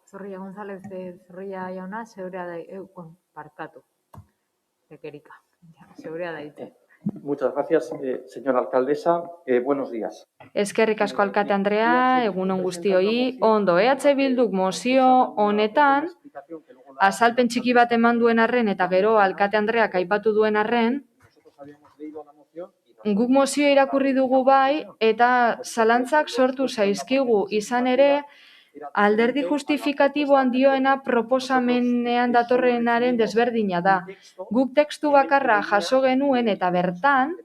Zorrilla González, Zorrilla jauna, zeurea da, parkatu, tekerika, zeurea da ite. Muchas gracias, señora alcaldesa. Buenos días. Eskerrik asko alkate Andrea, egunon guztioi. Ondo, EH Bilduk mozio honetan, azalpen txiki bat eman duen arren eta gero alkate Andreak aipatu duen arren, guk mozio irakurri dugu bai eta zalantzak sortu zaizkigu, izan ere alderdi justifikatiboan dioena proposamenean datorrenaren desberdina da. Guk tekstu bakarra jaso genuen eta bertan,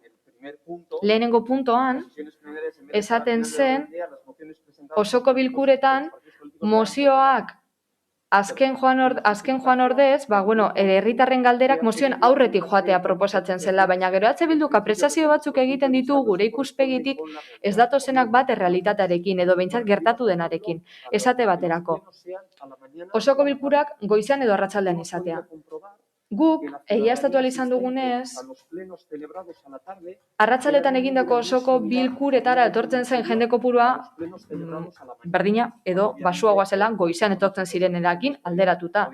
lehenengo puntoan, esaten zen, osoko bilkuretan, mozioak azken joan ordez, herritarren galderak mozioen aurretik joatea proposatzen zela, baina gero EH Bilduk aprezazio batzuk egiten ditu gure ikuspegitik ez datozenak bat errealitatearekin edo behintzat gertatu denarekin. Esate baterako. Osoko bilkurak goizean edo arratsaldean izatea. Guk, egiaztatu izan dugunez, arratsaletan egindako osoko bilkuretara etortzen zen jende kopurua berdina edo basuagoa zela goizean etortzen zirenerakin alderatuta.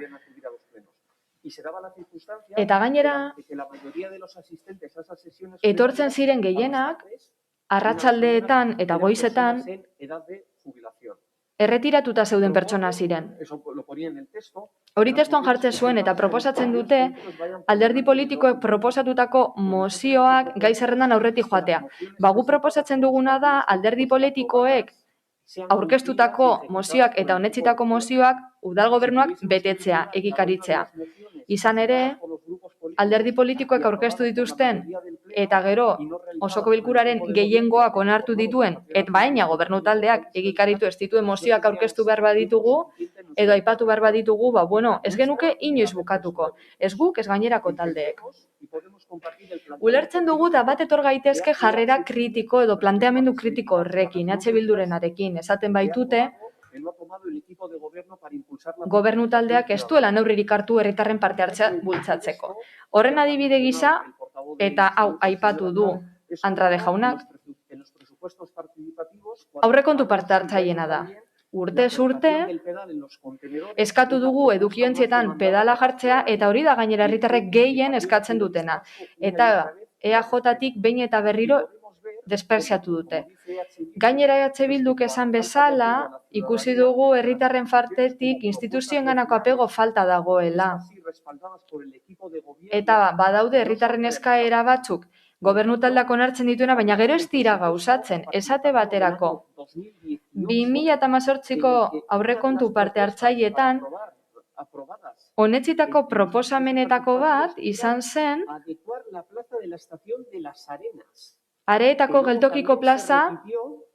Eta gainera, etortzen ziren gehienak, arratsaldeetan eta goizetan, erretiratuta zeuden pertsona ziren. Hori testuan jartzen zuen eta proposatzen dute alderdi politikoek proposatutako mozioak gai zerrendan aurretik joatea. Gu proposatzen duguna da alderdi politikoek aurkeztutako mozioak eta onetsitako mozioak udal gobernuak betetzea, egikaritzea. Izan ere, alderdi politikoek aurkeztu dituzten eta gero osoko bilkuraren gehiengoak onartu dituen, et baina gobernu taldeak egikaritu ez dituen mozioak aurkeztu behar baditugu, edo aipatu behar baditugu, ez genuke inoiz bukatuko. Ez guk, ez gainerako taldeek. Ulertzen dugu da bat etor gaitezke jarrera kritiko edo planteamendu kritiko horrekin, EH Bildurenarekin, esaten baitute, gobernu taldeak ez duela neurririk hartu herritarren parte hartzea bultzatzeko. Horren adibide gisa, eta hau aipatu du Andrade jaunak, aurrekontu parte hartzaileena da. Urtez urte, eskatu dugu edukiontzietan pedala jartzea eta hori da gainera herritarrek gehien eskatzen dutena. Eta EAJtik behin eta berriro despertsiatu dute. Gainera EH Bilduk esan bezala, ikusi dugu herritarren partetik instituzioenganako apego falta dagoela. Eta badaude herritarren eskaera batzuk gobernu taldeak onartzen dituena, baina gero ez dira gauzatzen, esate baterako. 2018ko aurrekontu parte hartzaileetan onetsitako proposamenetako bat izan zen Areetako geltokiko plaza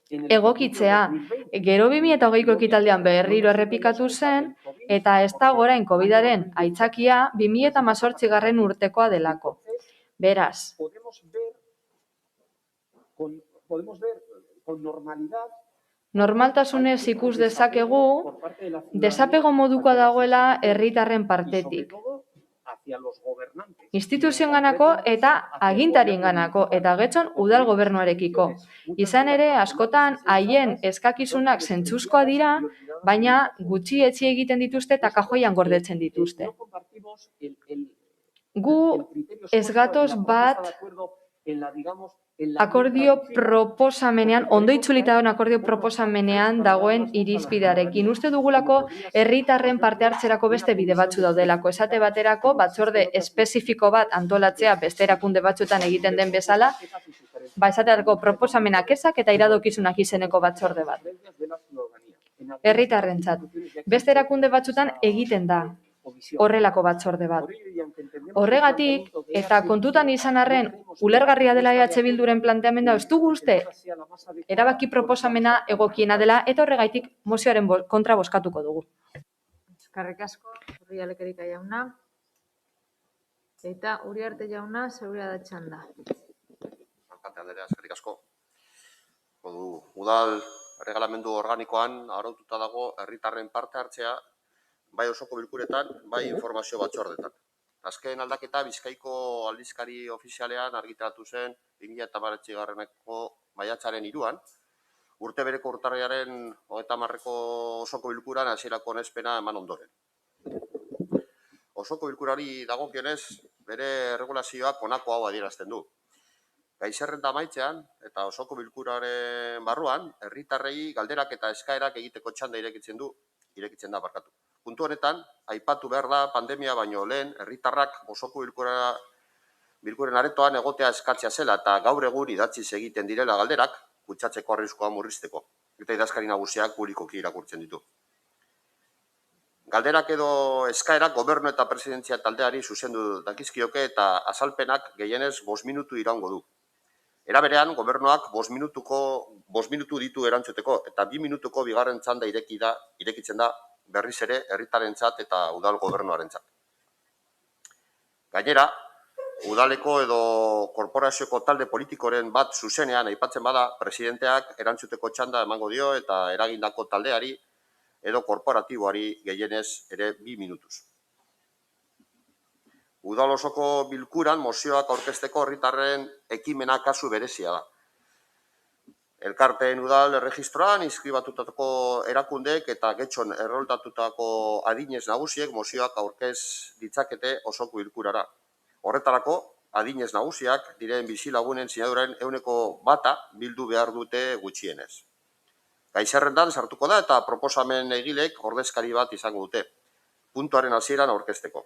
egokitzea. Gero 2020ko ekitaldian berriro errepikatu zen, eta ez da orain COVID-aren aitzakia 2018 urtekoa delako. Beraz, normaltasunez ikus dezakegu, desapego modukoa dagoela herritarren partetik. Instituzioenganako eta agintarienganako eta getxon udal gobernuarekiko. Izan ere, askotan haien eskakizunak zentzuzkoa dira, baina gutxietsi egiten dituzte eta kajoian gordetzen dituzte. Gu ez gatoz bat akordio proposamenean, ondo itzulita dagoen akordio proposamenean dagoen irizpidearekin. Uste dugulako herritarren parte hartzerako beste bide batzu daudelako. Esate baterako batzorde espezifiko bat antolatzea beste erakunde batzuetan egiten den bezala, esaterako proposamenak ezak eta iradokizunak izeneko batzorde bat. Herritarrentzat. Beste erakunde batzuetan egiten da horrelako batzorde bat. Horregatik, eta kontutan izan arren, ulergarria dela EH Bilduren planteamendua ez dugu uste, erabaki proposamena egokiena dela, eta horregatik mozioaren kontra bozkatuko dugu. Eskerrik asko, Urrialekerika jauna. Eta Uriarte jauna, zeurea da txanda. Alkate Andrea, eskerrik asko. Udal erregelamendu organikoan araututa dago herritarren parte hartzea bai osoko bilkuretan, bai informazio batzordetan. Azken aldaketa Bizkaiko aldizkari ofizialean argitaratu zen 2019ko maiatzaren 3an, urte bereko urtarriaren 30ko osoko bilkuran hasierako onespena eman ondoren. Osoko bilkurari dagokionez, bere regulazioak honako hau adierazten du. Gai zerrenda amaitzean eta osoko bilkuraren barruan, herritarrei galderak eta eskaerak egiteko txanda irekitzen da. Puntu honetan, aipatu behar da pandemia baino lehen herritarrak osoko bilkuren aretoan egotea eskatzea zela eta gaur egun idatziz egiten direla galderak kutsatzeko arriskoa murrizteko. Eta idazkari nagusiak publikoki irakurtzen ditu. Galderak edo eskaerak gobernu eta presidentzia taldeari zuzendu dakizkioke eta azalpenak gehienez 5 minutu iraungo du. Era berean, gobernuak 5 minutu ditu erantzuteko eta 2 minutuko bigarren txanda irekitzen da berriz ere herritarentzat eta udal gobernuarentzat. Gainera, udaleko edo korporazioko talde politikoren bat zuzenean aipatzen bada, presidenteak erantzuteko txanda emango dio eta eragindako taldeari edo korporatiboari gehienez ere 2 minutuz. Udal osoko bilkuran mozioak aurkezteko herritarren ekimena kasu berezia da. Elkarteen udal erregistroan inskribatutako erakundek eta getxon erroldatutako adinez nagusiek mozioak aurkez ditzakete osoko bilkurara. Horretarako, adinez nagusiak diren bizilagunen sinaduren 100% bildu behar dute gutxienez. Gai zerrendan sartuko da eta proposamen egilek ordezkari bat izango dute, puntuaren hasieran aurkezteko.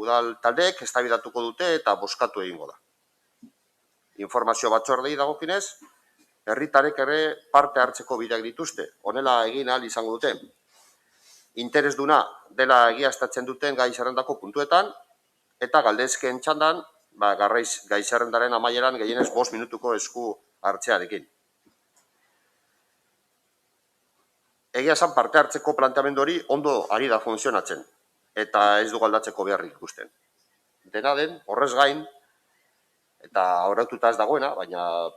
Udal taldeek eztabaidatuko dute eta bozkatu egingo da. Informazio batzordei dagokinez, herritarek ere parte hartzeko bideak dituzte, honela egin ahal izango dute. Interesduna dela egiaztatzen duten gai zerrendako puntuetan, eta galdezkeen txandan, gai zerrendaren amaieran gehienez 5 minutuko esku hartzearekin. Egia esan parte hartzeko planteamendu hori ondo ari da funtzionatzen, eta ez du aldatzeko beharrik ikusten. Dena den, horrez gain, eta araututa ez dagoena, baina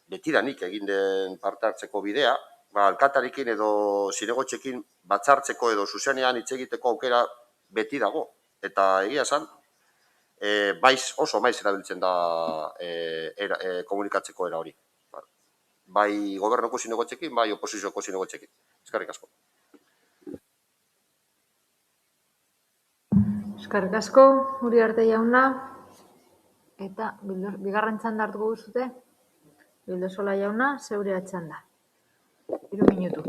betidanik egin den parte hartzeko bidea, alkatarekin edo zinegotxekin batzartzeko edo zuzenean hitz egiteko aukera beti dago. Eta egia esan, oso maiz erabiltzen da komunikatzeko era hori. Bai gobernuko zinegotxekin, bai oposizioko zinegotxekin. Eskerrik asko. Eskerrik asko, Uriarte jauna. Eta bigarren txanda hartuko duzute? Bildosola jauna, zeurea txanda. 3 minutu.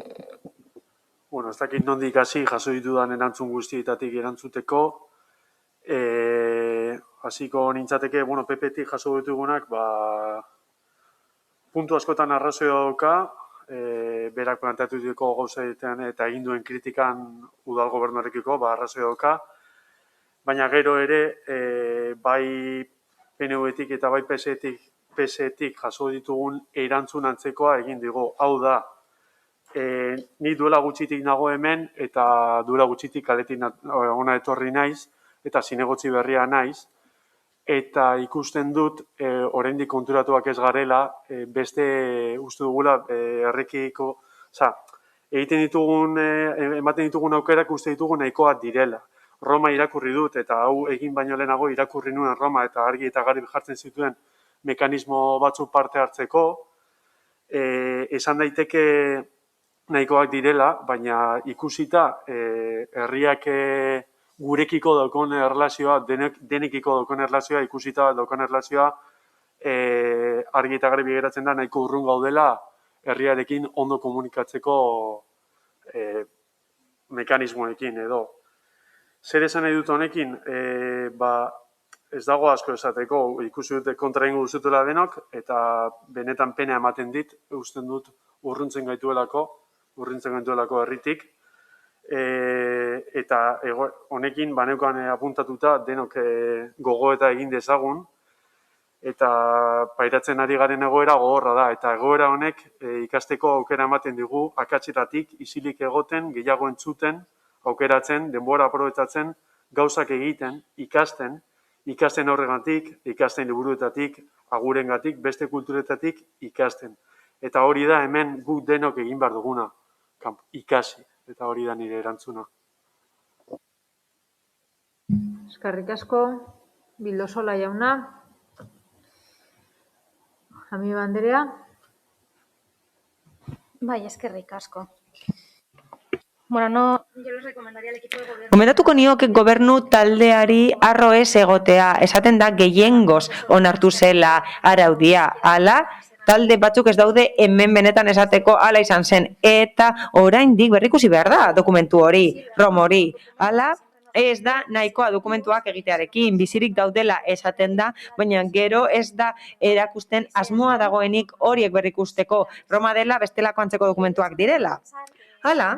Bueno, ez dakit nondik hasi jaso ditudan erantzun guztietatik erantzuteko. Hasiko nintzateke, PP-tik jaso ditugunak, puntu askotan arrazoi dauka, berak planteatutiko gauzaetan eta egin duen kritikan udal gobernuarekiko, arrazoi dauka, baina gero ere bai PNV-tik eta bai PS-tik jaso ditugun erantzun antzekoa egin digu. Hau da, ni duela gutxitik nago hemen eta duela gutxitik kaletik ona etorri naiz eta zinegotzi berria naiz, eta ikusten dut, oraindik konturatuak ez garela, beste uste dugula herrikiko, ematen ditugun aukerak uste ditugun nahikoak direla. Roma irakurri dut, eta hau egin baino lehenago irakurri nuen Roma, eta argi eta garbi jartzen zituen mekanismo batzuk parte hartzeko, esan daiteke nahikoak direla, baina ikusita herriak gurekiko daukon erlazioa, denekiko daukon erlazioa, ikusita daukon erlazioa, argi eta garbi geratzen da nahiko urrun gaudela herriarekin ondo komunikatzeko mekanismoekin edo. Zer esan nahi dut honekin, ez dago asko esateko, ikusi dute kontra ingo duzutela denok, eta benetan pena ematen dit, usten dut urruntzen gaituelako herritik, eta honekin baneukan apuntatuta denok gogoeta egin dezagun, eta pairatzen ari garen egoera gogorra da, eta egoera honek ikasteko aukera ematen digu akatsetatik isilik egoten, gehiago entzuten, aukeratzen, denbora aprobetxatzen, gauzak egiten, ikasten horregatik, ikasten liburuetatik, agurengatik, beste kulturetatik ikasten. Eta hori da hemen guk denok egin behar duguna, ikasi, eta hori da nire erantzuna. Eskerrik asko, Bildosola jauna. Amiba Anderea. Bai, eskerrik asko. Bueno, no, yo les recomendaría al equipo de gobierno. Gomendatuko nioke gobernu taldeari arro ez egotea, esaten da gehiengoz onartu zela araudia, ala talde batzuk ez daude hemen benetan esateko ala izan zen, eta oraindik berrikusi behar da dokumentu hori, romori, ala ez da nahikoa dokumentuak egitearekin, bizirik daudela esaten da, baina gero ez da erakusten asmoa dagoenik horiek berrikusteko, Roma dela bestelako antzeko dokumentuak direla. Hala,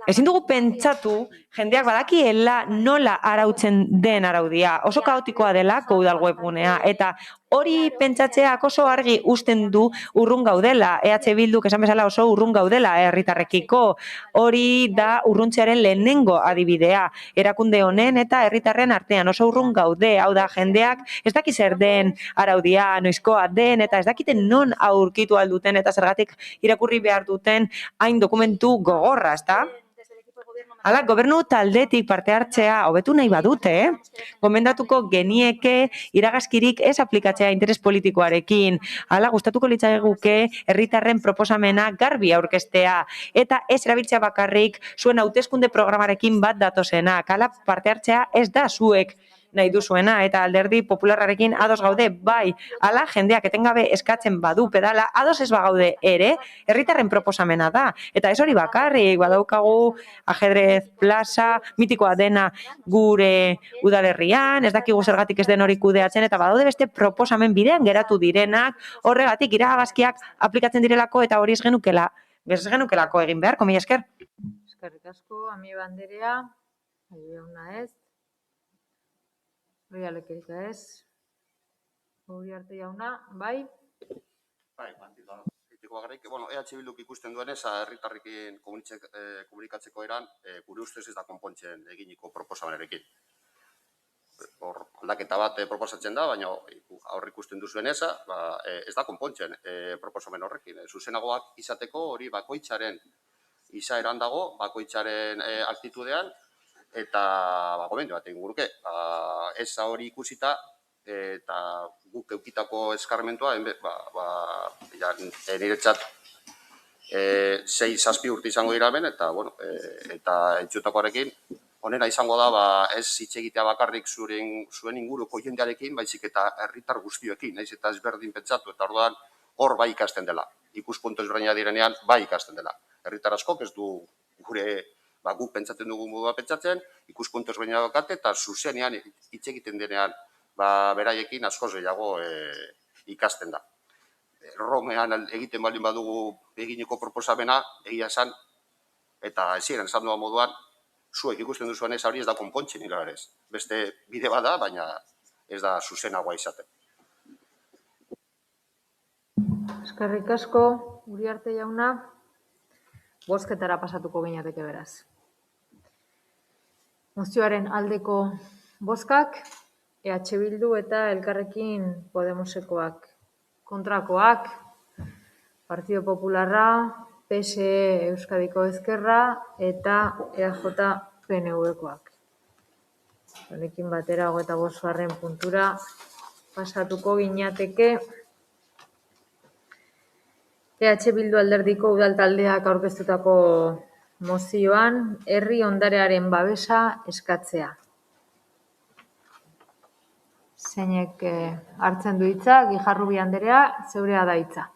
ezin dugu pentsatu, jendeak badakiela nola arautzen den araudia, oso kaotikoa delako udal webgunea, eta hori pentsatzeak oso argi uzten du urrun gaudela, EH Bilduk esan bezala oso urrun gaudela herritarrekiko, hori da urruntzearen lehenengo adibidea, erakunde honen eta herritarren artean oso urrun gaude, hau da jendeak ez daki zer den araudia, noizkoa den, eta ez dakiten non aurkitu alduten eta zergatik irakurri behar duten hain dokumentu gogorra, ezta? Hala, gobernu taldetik parte hartzea hobetu nahi badute, gomendatuko genieke iragazkirik ez aplikatzea interes politikoarekin. Hala, gustatuko litzaiguke herritarren proposamena garbi aurkeztea eta ez erabiltzea bakarrik zuen hauteskunde programarekin bat datozenak. Hala, parte hartzea ez da zuek nahi duzuena eta alderdi popularrarekin ados gaude, bai, hala jendeak etengabe eskatzen badu pedala, ados ez bagaude ere, herritarren proposamena da. Eta ez hori bakarrik, badaukagu ajedrez plaza, mitikoa dena gure udalerrian, ez dakigu zergatik ez den hori kudeatzen, eta badaude beste proposamen bidean geratu direnak, horregatik iragazkiak aplikatzen direlako eta hori ez genukelako egin beharko, mila esker. Eskerrik asko, Amiba Anderea, jauna ez. Rialekerik ez. Uriarte jauna, bai? Bai, egiteko bakarrik. Bueno, EH Bilduk ikusten duenez, herritarrekin komunikatzeko eran, gure ustez ez da konpontzen eginiko proposamenarekin. Hor, aldaketa bat proposatzen da, baina aurre ikusten duzuenez, ez da konpontzen proposamen horrekin. Zuzenagoak izateko hori bakoitzaren izaeran dago, bakoitzaren aktitudean, eta gomendio bat egin guruke. Ez hori ikusita, eta guk eukitako eskarmentua, niretzat 6-7 urte izango dira hemen, eta entzutakoarekin, honena izango da, ez hitz egitea bakarrik zuen inguruko jendearekin, baizik eta herritar guztioekin, naiz eta ezberdin pentsatu, eta orduan hor bai ikasten dela. Ikuspuntu ezberdina direnean bai ikasten dela. Herritar askok ez du gure guk pentsatzen dugu modua pentsatzen, ikuspuntu ezberdina daukate, eta zuzenean hitz egiten denean beraiekin askoz gehiago ikasten da. Romean egiten baldin badugu eginiko proposamena, egia esan, eta ziren esan duan moduan, zuek ikusten duzuan ez hori ez da konpontzen hilarez. Beste bide bada, baina ez da zuzenagoa izaten. Eskerrik asko, Uriarte jauna, bozketara pasatuko ginateke beraz. Mozioaren aldeko bozkak, EH Bildu eta Elkarrekin Podemosekoak. Kontrakoak, Partido Popularra, PSE Euskadiko Ezkerra eta EAJ PNV-koak. Honekin batera 25. puntura pasatuko ginateke. EH Bildu alderdiko udal taldeak aurkeztutako mozioan herri ondarearen babesa eskatzea. Zeinek hartzen du hitza, Guijarrubi Anderea, zeurea da hitza.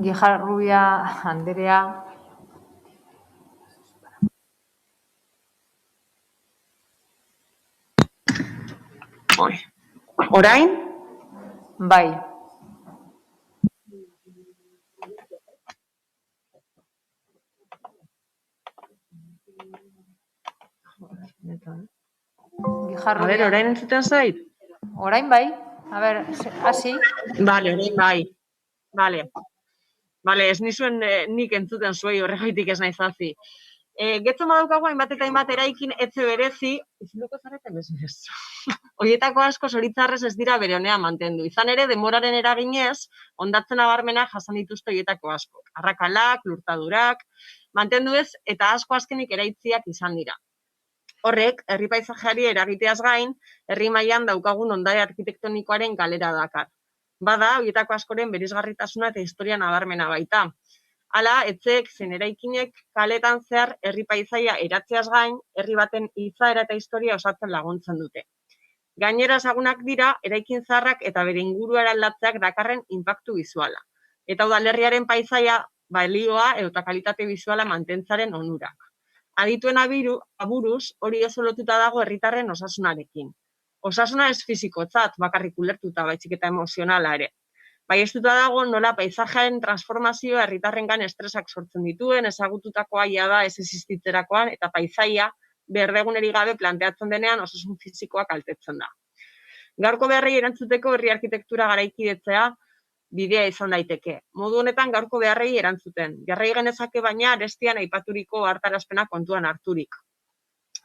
Guijarrubia Anderea. Orain? Bai. A ber, orain entzuten zait? Orain bai. A ber, hasi. Bale, orain bai. Bale, ez nizuen nik entzuten zuei horregaitik ez nahi zazi. Getxo badaukagu hainbat eta hainbat eraikin etxe berezi, izinuko zareten bezez. Horietako asko zoritzarrez ez dira bere honea mantendu. Izan ere, denboraren eraginez, hondatzen nabarmena jasan dituzte horietako asko. Arrakalak, lurtadurak, mantendu ez eta asko azkenik eraitziak izan dira. Horrek, herri paisajeari eragiteaz gain, herri mailan daukagun ondare arkitektonikoaren galera dakar. Bada, horietako askoren berizgarritasuna eta historia nabarmena baita. Hala, etxeek zein eraikinek kaletan zehar herri paisaia eratzeaz gain, herri baten izaera eta historia osatzen laguntzen dute. Gainera ezagunak dira, eraikin zaharrak eta bere inguruara aldatzeak dakarren inpaktu bizuala. Eta udalerriaren paisaia balioa eta kalitate bizuala mantentzaren onurak. Adituen aburuz, hori oso lotuta dago herritarren osasunarekin. Osasuna ez fizikotzat, bakarrik ulertuta, baizik eta emozionala ere. Bai ez duta dago nola paisajearen transformazioa herritarrengan estresak sortzen dituen, ezagututakoa da ez existitzerakoan eta paisaia berdeguneri gabe planteatzen denean osasun fisikoak kaltetzen da. Gaurko beharrei erantzuteko herri arkitektura garaikidetzea bidea izan daiteke. Modu honetan gaurko beharrei erantzuten. Jarrai genezake baina arestian aipaturiko hartarazpena kontuan harturik.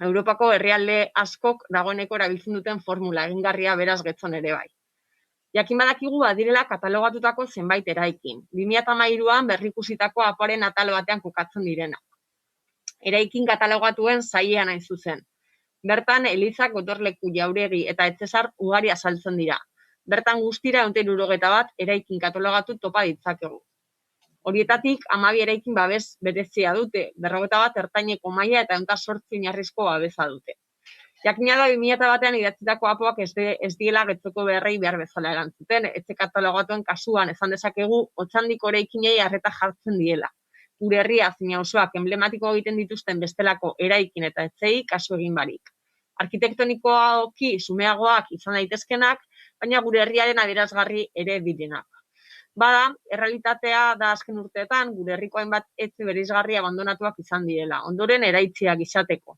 Europako herrialde askok dagoeneko erabiltzen duten formula egingarria beraz getzon ere bai. Jakin badakigu badirela katalogatutako zenbait eraikin. 2013an berrikusitako apoaren atal batean kokatzen direna. Eraikin katalogatuen sailean hain zuzen. Bertan elizak, gotorleku, jauregi eta etxesar ugari azaltzen dira. Bertan guztira 161 eraikin katalogatu topa ditzakegu. Horietatik 12 eraikin babes berezia dute, 41 ertaineko maila eta 108 oinarrizko babesa dute. Jakina da 2001an idatzitako apoak ez diela getzoko beharrei behar bezala erantzuten, etxe katalogatuen kasuan esan dezakegu Otsandiko eraikinei arreta jartzen diela. Gure herria zein auzoak emblematiko egiten dituzten bestelako eraikin eta etxei kasu egin barik. Arkitektonikoki xumeagoak izan daitezkenak, baina gure herriaren adierazgarri ere direnak. Bada, errealitatea da azken urteetan gure herriko hainbat etxe bereizgarri abandonatuak izan direla, ondoren eraitziak izateko.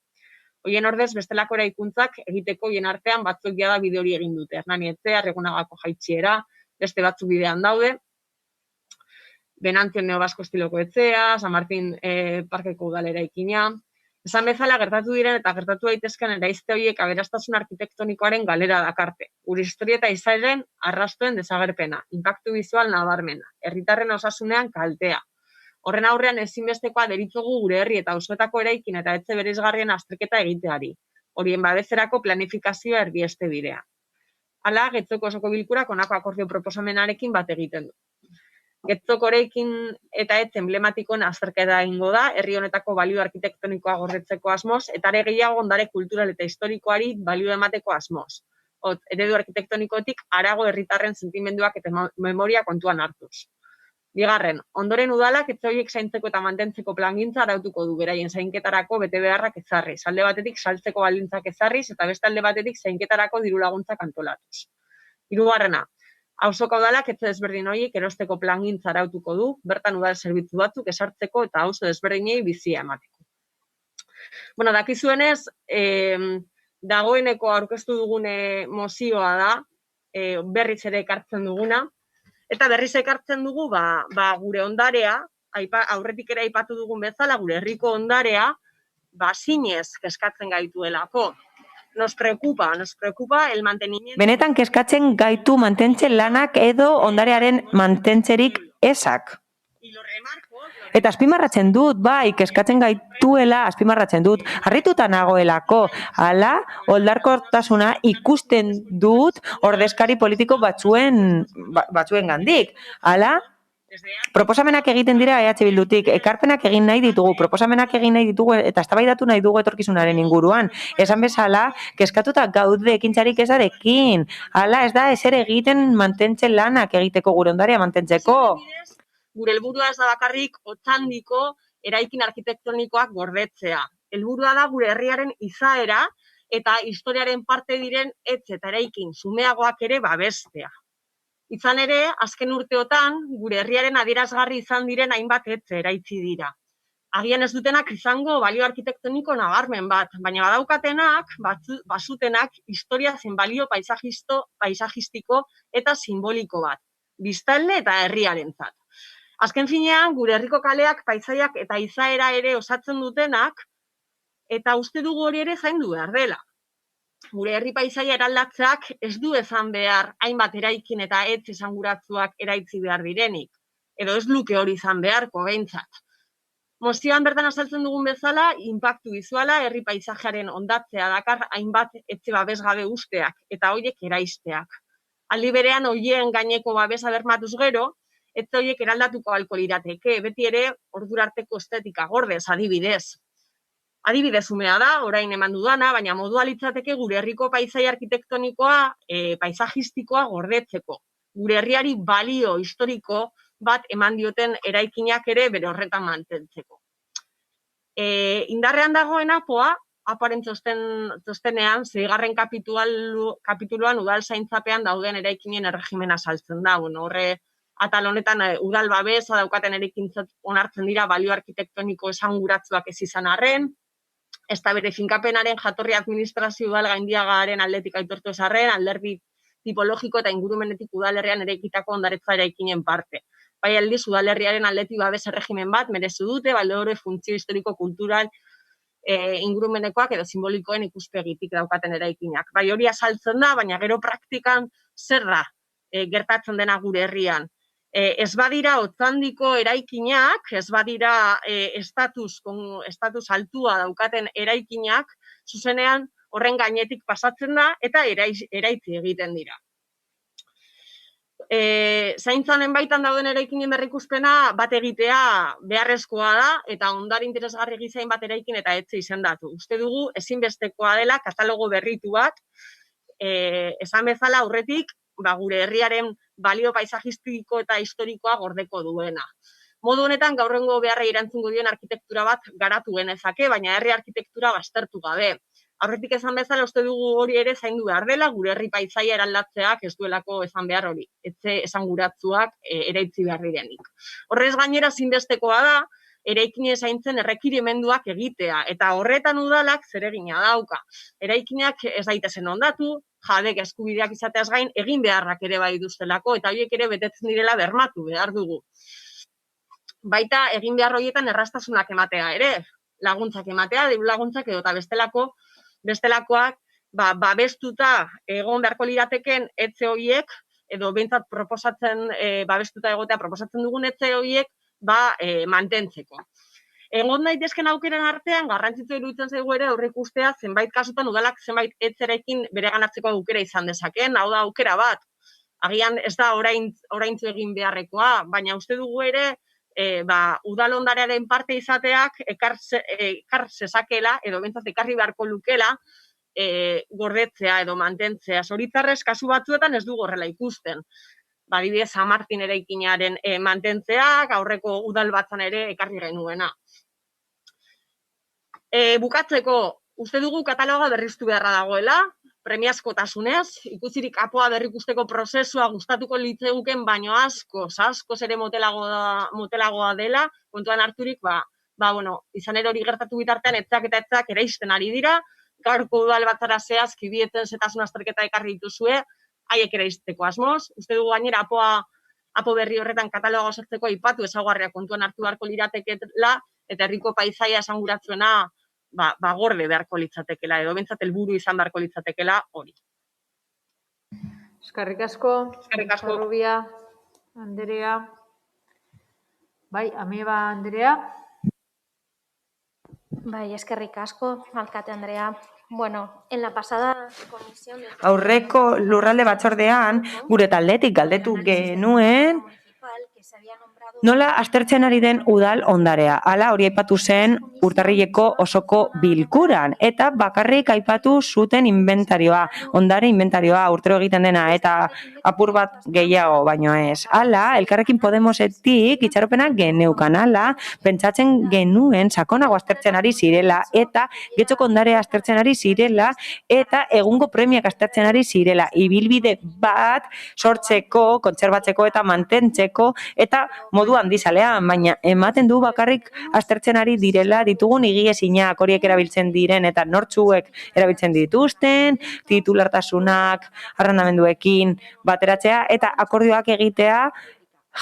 Hoien ordez, bestelako eraikuntzak egiteko hien artean batzuk jada bide hori egin dute. Hernani Etxea, Regunagako Jaitxiera, beste batzuk bidean daude. Benantzio neobasko estiloko etxea, San Martin parkeko udal eraikina. Esan bezala gertatu diren eta gertatu daitezken eraizte horiek aberastasun arkitektonikoaren galera dakarte. Gure historia eta izaeren arrastuen desagerpena, inpaktu bizual nabarmena, herritarren osasunean kaltea. Horren aurrean ezinbestekoa deritzogu gure herri eta auzoetako eraikin eta etxe bereizgarrien azterketa egiteari. Horien babeserako planifikazioa erdieste bidea. Hala, Getzoko osoko bilkurak honako akordio proposamenarekin bat egiten du. Getzoko eraikin eta etxe emblematikoen azterketa egingo da, herri honetako balio arkitektonikoa gordetzeko asmoz, eta ere gehiago ondare kultural eta historikoari balio emateko asmoz. Eredu arkitektonikotik harago herritarren sentimenduak eta memoria kontuan hartuz. Bigarren, ondoren udalak etxe horiek zaintzeko eta mantentzeko plangintza arautuko du beraien zainketarako bete beharrak ezarriz. Alde batetik saltzeko baldintzak ezarriz eta beste alde batetik zainketarako diru laguntzak antolatuz. Hirugarrena, auzoko udalak etxe desberdin horiek erosteko plangintza arautuko du, bertan udal zerbitzu batzuk esartzeko eta auzo desberdinei bizia emateko. Bueno, dakizuenez, dagoeneko aurkeztu dugune mozioa da, berriz ere ekartzen duguna, eta berriz ekartzen dugu, gure ondarea, aurretik ere aipatu dugun bezala, gure herriko ondarea, zinez kezkatzen gaituelako. Nos preocupa el mantenimiento. Benetan kezkatzen gaitu mantentze lanak edo ondarearen mantentzerik ezak. Eta azpimarratzen dut, kezkatzen gaituela azpimarratzen dut, harrituta nagoelako, hala, oldarkortasuna ikusten dut ordezkari politiko batzuen gandik, hala, proposamenak egiten dira EH Bildutik, ekarpenak egin nahi ditugu, proposamenak egin nahi ditugu eta eztabaidatu nahi dugu etorkizunaren inguruan. Esan bezala, kezkatuta gaude ekintzarik ezarekin, hala, ez da ezer egiten mantentzen lanak egiteko gure ondarea mantentzeko. Gure helburua ez da bakarrik Otsandiko eraikin arkitektonikoak gordetzea. Helburua da gure herriaren izaera eta historiaren parte diren etxe eta eraikin xumeagoak ere babestea. Izan ere, azken urteotan, gure herriaren adierazgarri izan diren hainbat etxe eraitzi dira. Agian ez dutenak izango balio arkitektoniko nabarmen bat, baina badaukatenak, basutenak, historia zen balio paisajistiko eta simboliko bat, biztanle eta herriarentzat. Azken finean, gure herriko kaleak, paisaiak eta izaera ere osatzen dutenak, eta uste dugu hori ere zaindu behar dela. Gure herri paisaia eraldatzeak ez du ezan behar hainbat eraikin eta etxe esanguratsuak eraitzi behar direnik, edo ez luke hori izan beharko behintzat. Mozioan bertan azaltzen dugun bezala, inpaktu bizuala herri paisajearen ondatzea dakar hainbat etxe babesgabe usteak eta horiek eraizteak. Aldi berean horien gaineko babesa bermatuz gero, etxe horiek eraldatuko ahalko lirateke, beti ere ordurarteko estetika gordez, adibidez. Adibidez umea da, orain eman dudana, baina modua litzateke gure herriko paisai arkitektonikoa, paisajistikoa gordetzeko. Gure herriari balio historiko bat eman dioten eraikinak ere bere horretan mantentzeko. Indarrean dagoen APOaren txostenean, 6. kapituluan udal zaintzapean dauden eraikinen erregimena saltzen da. Horre, atal honetan udal babesa daukaten eraikintzat onartzen dira balio arkitektoniko esanguratsuak ez izan arren, ez da bere finkapenaren jatorri administrazio udal gaindiagaren aldetik aitortu ez arren, alderdi tipologiko eta ingurumenetik udalerrian eraikitako ondaretza eraikinen parte. Bai aldiz, udalerriaren aldetik babes erregimen bat merezu dute, balore funtzio historiko-kultural ingurumenekoak edo simbolikoen ikuspegitik daukaten eraikinak. Bai hori azaltzen da, baina gero praktikan zer da gertatzen dena gure herrian. Ez badira Otsandiko eraikinak, ez badira estatus altua daukaten eraikinak, zuzenean horren gainetik pasatzen da eta eraitzi egiten dira. Zaintzanen baitan dauden eraikinen berrikuspena bat egitea beharrezkoa da eta ondare interesgarri gizain bat eraikin eta etxe izendatu. Uste dugu ezinbestekoa dela katalogo berritu bat, esan bezala aurretik, gure herriaren balio paisajistiko eta historikoa gordeko duena. Modu honetan gaurrengo beharrei erantzungo dion arkitektura bat garatu genezake, baina herri arkitektura baztertu gabe. Aurretik esan bezala uste dugu hori ere zaindu behar dela, gure herri paisaia eraldatzeak ez duelako esan behar hori, etxe esanguratsuak eraitzi behar direnik. Horrez gainera zinbestekoa da, eraikine zaintzen errekirimenduak egitea, eta horretan udalak zeregina dauka. Eraikinak ez daitezen ondatu, jabek eskubideak izateaz gain, egin beharrak ere bai duztelako, eta horiek ere betetzen direla bermatu behar dugu. Baita egin behar horietan erraztasunak ematea ere, laguntzak ematea, diru laguntzak edo eta bestelakoak babestuta egon beharko lirateken etxe horiek, edo behintzat babestuta egotea proposatzen dugun etxe horiek mantentzeko. Egon daitezken aukeren artean, garrantzitsu iruditzen zaigu ere aurreikustea zenbait kasutan udalak zenbait etxerekin bereganatzeko aukera izan dezakeen, hau da aukera bat. Agian ez da oraintzu egin beharrekoa, baina uste dugu ere udal ondarearen parte izateak ekar zezakela, edo behintzat ekarri beharko lukela, gordetzea edo mantentzea. Zoritxarrez, kasu batzuetan ez dugu horrela ikusten. adibidez San Martin eraikinaren mantentzeak, aurreko udalbatzan ere ekarri genuena. Bukatzeko, uste dugu kataloga berriztu beharra dagoela, premiazkotasunez, ikusirik apoa berrikusteko prozesua gustatuko litzeguken, baino askoz ere motelagoa dela, kontuan harturik, izan ere hori gertatu bitartean etzak eta etzak eraisten ari dira, gaurko udalbatzara zehazki bi etxentasun azterketa ekarri dituzue, haiek eraisteko asmoz. Uste dugu gainera apo berri horretan kataloga osatzeko aipatu ezaugarriak kontuan hartu beharko liratekeela, eta herriko paisaia esanguratsuena gorde beharko litzatekela, edo bentsat helburu izan beharko litzatekela hori. Eskerrik asko. Rubia Anderea. Bai, Ameba Anderea. Bai, eskerrik asko, alkate Andrea. Bueno, en la pasada comisión... Aurreko lurralde batzordean, gure taldetik galdetu genuen, nola aztertzen ari den udal ondarea. Hala, hori aipatu zen urtarrileko osoko bilkuran. Eta bakarrik aipatu zuten inventarioa, ondare inventarioa, urtero egiten dena, eta apur bat gehiago, baino ez. Hala, Elkarrekin Podemosetik itxaropena geneukan. Hala, pentsatzen genuen sakonago aztertzen ari zirela, eta getxoko ondarea aztertzen ari zirela, eta egungo premiak aztertzen ari zirela. Ibilbide bat sortzeko, kontserbatzeko eta mantentzeko, eta modu handizalean, baina ematen du bakarrik aztertzen ari direla ditugun higiezinak horiek erabiltzen diren eta nortzuek erabiltzen dituzten, titulartasunak, arrendamenduekin bateratzea eta akordioak egitea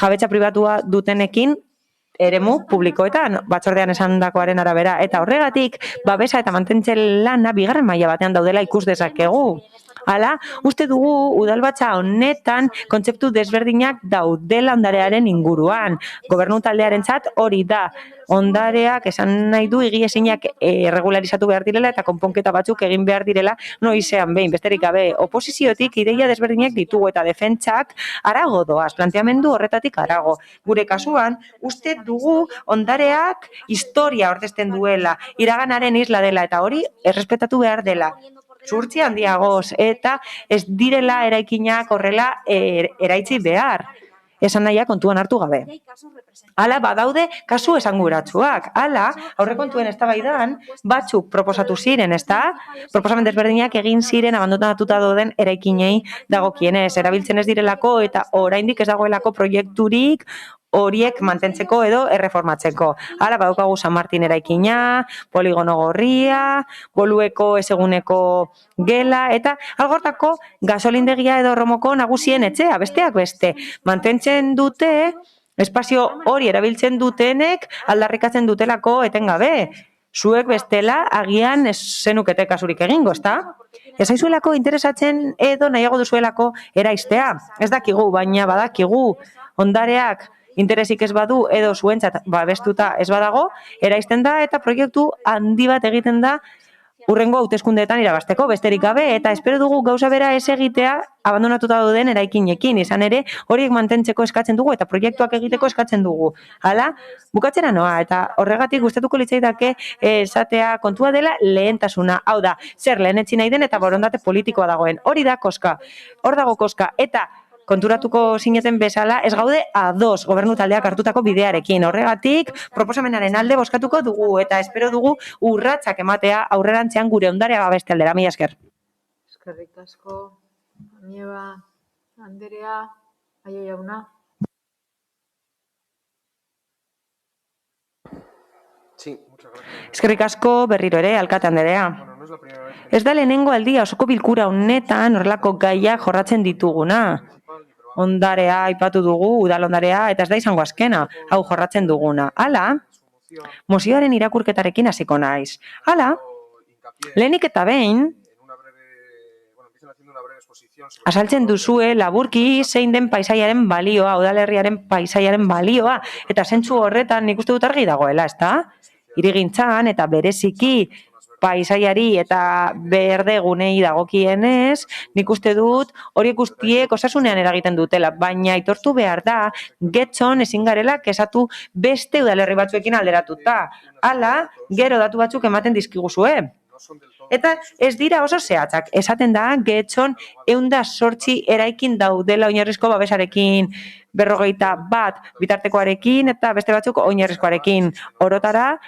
jabetza pribatua dutenekin eremu publikoetan, batzordean esandakoaren arabera, eta horregatik babesa eta mantentze lana bigarren maila batean daudela ikus dezakegu. Hala, uste dugu udalbatza honetan kontzeptu desberdinak daudela ondarearen inguruan. Gobernu taldearentzat hori da. Ondareak esan nahi du higiezinak erregularizatu behar direla eta konponketa batzuk egin behar direla noizean behin, besterik gabe. Oposiziotik ideia desberdinak ditugu eta defentsak harago doaz, planteamendu horretatik harago. Gure kasuan, uste dugu ondareak historia ordezten duela, iraganaren isla dela eta hori errespetatu behar dela. Zuhurtzia handiagoz eta ez direla eraikinak horrela eraitzi behar. Esan nahia kontuan hartu gabe. Hala, badaude kasu esanguratsuak. Hala, aurrekontuen eztabaidan batzuk proposatu ziren, ezta? Proposamen desberdinak egin ziren abandonatuta dauden eraikinei dagokienez, erabiltzen ez direlako eta oraindik ez dagoelako proiekturik horiek mantentzeko edo erreformatzeko. Hala, badaukagu San Martin eraikina, Poligono Gorria, Bolueko eseguneko gela, eta algortako gasolindegia edo Romoko nagusien etxea, besteak beste. Mantentzen dute, espazio hori erabiltzen dutenek aldarrikatzen dutelako etengabe. Zuek bestela agian ez zenukete kasurik egingo, ezta? Ez zaizuelako interesatzen edo nahiago duzuelako eraistea. Ez dakigu, baina badakigu ondareak interesik ez badu edo zuentzat babestuta ez badago, eraisten da eta proiektu handi bat egiten da urrengo hauteskundeetan irabazteko, besterik gabe, eta espero dugu gauza bera ez egitea abandonatuta dauden eraikinekin, izan ere horiek mantentzeko eskatzen dugu eta proiektuak egiteko eskatzen dugu. Hala, bukatzera noa, eta horregatik gustatuko litzaidake esatea kontua dela lehentasuna. Hau da, zer lehenetsi nahi den eta borondate politikoa dagoen. Hori da koska, hor dago koska, eta konturatuko zineten bezala, ez gaude ados gobernu taldeak hartutako bidearekin. Horregatik, proposamenaren alde bozkatuko dugu eta espero dugu urratsak ematea aurrerantzean gure ondarea babeste aldera. Mila esker. Eskerrik asko, Anieba Anderea, Aio jauna. Eskerrik asko berriro ere, alkate Anderea. Ez da lehenengo aldia osoko bilkura honetan horrelako gaiak jorratzen dituguna. Ondarea aipatu dugu, udal ondarea, eta ez da izango azkena, hau jorratzen duguna. Hala, mozioaren irakurketarekin hasiko naiz. Hala, lehenik eta behin, azaltzen duzue laburki zein den paisaiaren balioa, udalerriaren paisaiaren balioa, eta zentzu horretan nik uste dut argi dagoela, ezta? Hirigintzan eta bereziki paisaiari eta berdegunei dagokienez, nik uste dut horiek guztiek osasunean eragiten dutela, baina aitortu behar da, Getxon ezin garela kesatu beste udalerri batzuekin alderatuta. Hala, gero datu batzuk ematen dizkiguzue. Eta ez dira oso zehatzak. Esaten da, Getxon 108 eraikin daudela oinarrizko babesarekin, 51 bitartekoarekin eta beste batzuk oinarrizkoarekin. Orotara,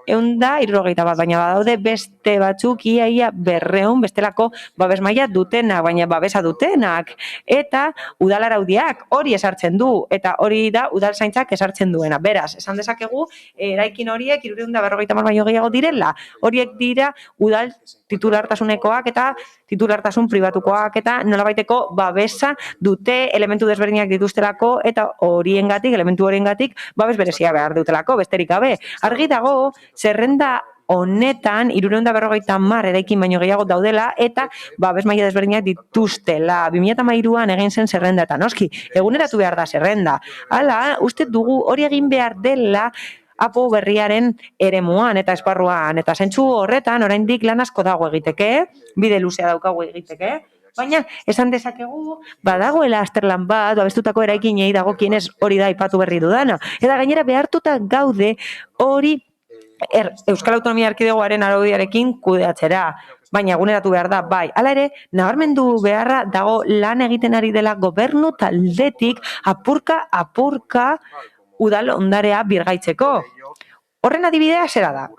171, baina badaude beste batzuk iaia 200 bestelako babes maila dutenak, baina babesa dutenak. Eta udalaraudiak hori esartzen du, eta hori da udalzaintzak esartzen duena. Beraz, esan dezakegu, eraikin horiek 350 baino gehiago direla. Horiek dira udal titulartasunekoak eta titulartasun pribatukoak eta nolabaiteko babesa dute elementu desberdinak dituztelako eta elementu horiengatik babes berezia behar dutelako, besterik gabe. Argi dago, zerrenda honetan 350 eraikin baino gehiago daudela eta babes maila desberdinak dituztela. 2013an egin zen zerrenda eta noski, eguneratu behar da zerrenda. Hala, uste dugu hori egin behar dela apo berriaren eremuan eta esparruan. Eta zentzu horretan, oraindik lan asko dago egiteke, bide luzea daukagu egiteke, baina esan dezakegu, badagoela azterlan bat, babestutako eraikinei dagokienez hori da aipatu berri dudana. Eta gainera behartuta gaude hori Euskal Autonomia Erkidegoaren araudiarekin kudeatzera. Baina eguneratu behar da, bai. Hala ere, nabarmendu beharra dago lan egiten ari dela gobernu taldetik apurka udal ondarea birgaitzeko. Horren adibidea zera da.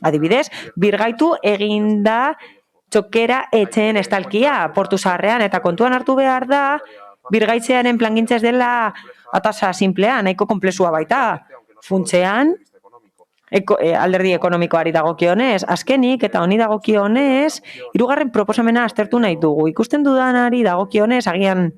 Adibidez, birgaitu eginda txokera etxeen estalkia portu zaharrean eta kontuan hartu behar da birgaitzearen plangintza ez dela atasa simplea, nahiko konplexua baita. Funtsean, alderdi ekonomikoari dagokionez, azkenik eta honi dagokionez, 3. proposamena aztertu nahi dugu. Ikusten dudanari dagokionez, agian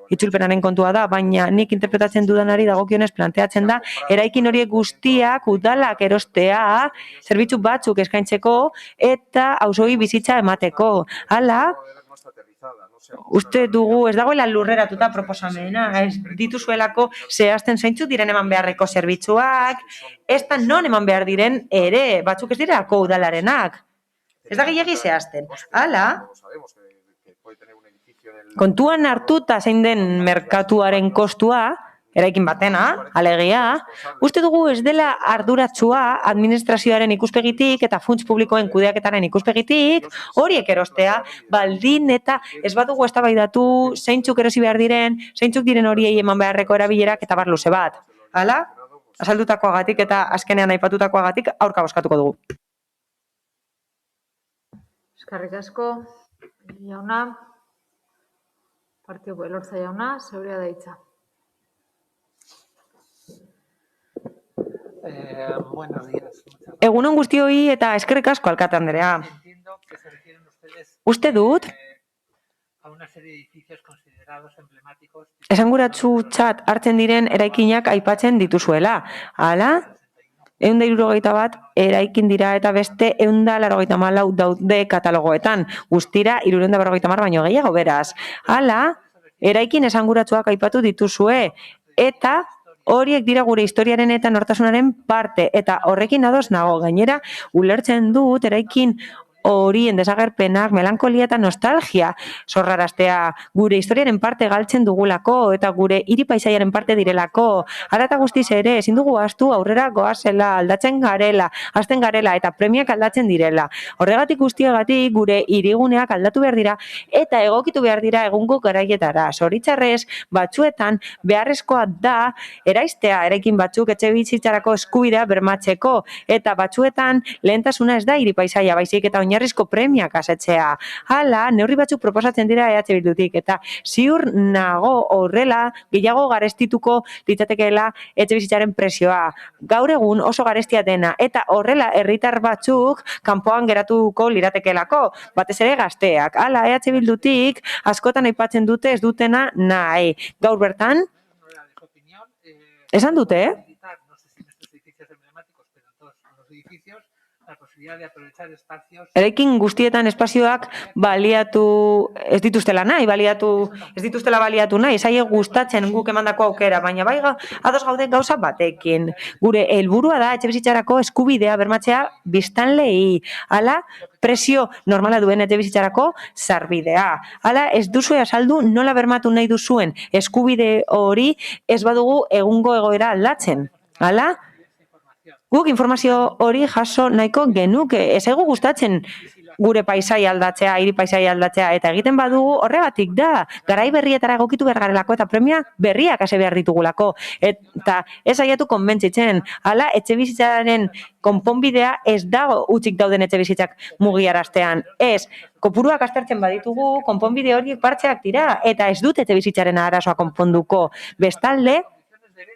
itzulpenaren kontua da, baina nik interpretatzen dudanari dagokionez planteatzen da, eraikin horiek guztiak udalak erostea, zerbitzu batzuk eskaintzeko eta auzoi bizitza emateko. Hala, uste dugu, ez dagoela lurreratuta proposamena, ez dituzuelako zehazten zeintzuk diren eman beharreko zerbitzuak, ez da non eman behar diren ere, batzuk ez direlako udalarenak. Ez da gehiagi zehazten. Hala, kontuan hartuta zein den merkatuaren kostua, eraikin batena, alegia, uste dugu ez dela arduratsua administrazioaren ikuspegitik eta funts publikoen kudeaketaren ikuspegitik, horiek erostea, baldin eta ez badugu eztabaidatu zeintzuk erosi behar diren, zeintzuk diren horiei eman beharreko erabilerak eta bar luze bat. Hala, azaldutakoagatik eta azkenean aipatutakoagatik aurka bozkatuko dugu. Eskerrik asko, jauna. Partio Elorza jauna, zeurea da hitza. Egunon guztioi eta eskerrik asko alkate Andrea. Uste dut, esanguratsutzat hartzen diren eraikinak aipatzen dituzuela. Hala, 161 eraikin dira eta beste 184 daude katalogoetan. Guztira 350 baino gehiago beraz. Hala, eraikin esanguratsuak aipatu dituzue eta horiek dira gure historiaren eta nortasunaren parte eta horrekin ados nago. Gainera, ulertzen dut eraikin horien desagerpenak, melankolia eta nostalgia sorraraztea gure historiaren parte galtzen dugulako eta gure hiri paisaiaren parte direlako. Hala eta guztiz ere, ezin dugu ahaztu aurrera goazela, aldatzen garela, hazten garela eta premiak aldatzen direla. Horregatik guztiagatik gure hiriguneak aldatu behar dira eta egokitu behar dira egungo garaietara. Zoritxarrez, batzuetan beharrezkoa da eraistea eraikin batzuk etxe bizitzarako eskubidea bermatzeko eta batzuetan lehentasuna ez da hiri paisaia baizik eta oinarrizko premiak asetzea. Hala, neurri batzuk proposatzen dira EH Bildutik eta ziur nago horrela gehiago garestituko litzatekeela etxe bizitzaren presioa. Gaur egun oso garestia dena eta horrela herritar batzuk kanpoan geratuko liratekeelako, batez ere gazteak. Hala, EH Bildutik askotan aipatzen dute ez dutena nahi. Gaur bertan, esan dute, eraikin guztietan espazioak baliatu ez dituztela nahi, ez dituztela baliatu nahi, zaie gustatzen guk emandako aukera, baina bai ados gaude gauza batekin. Gure helburua da etxe bizitzarako eskubidea bermatzea biztanleei. Hala, presio normala duen etxe bizitzarako sarbidea. Hala, ez duzue azaldu nola bermatu nahi duzuen eskubide hori ez badugu egungo egoera aldatzen. Hala, Guk informazio hori jaso nahiko genuke, ez zaigu gustatzen gure paisai aldatzea, hiri paisai aldatzea, eta egiten badugu horregatik da, garai berrietara egokitu behar garelako, eta premia berriak hase behar ditugulako, eta ez saiatu konbentzitzen, hala etxebizitzaren konponbidea ez dago utzik dauden etxebizitzak mugiaraztean, ez, kopuruak aztertzen baditugu, konponbide horiek partxeak dira, eta ez dut etxebizitzaren arazoa konponduko, bestalde,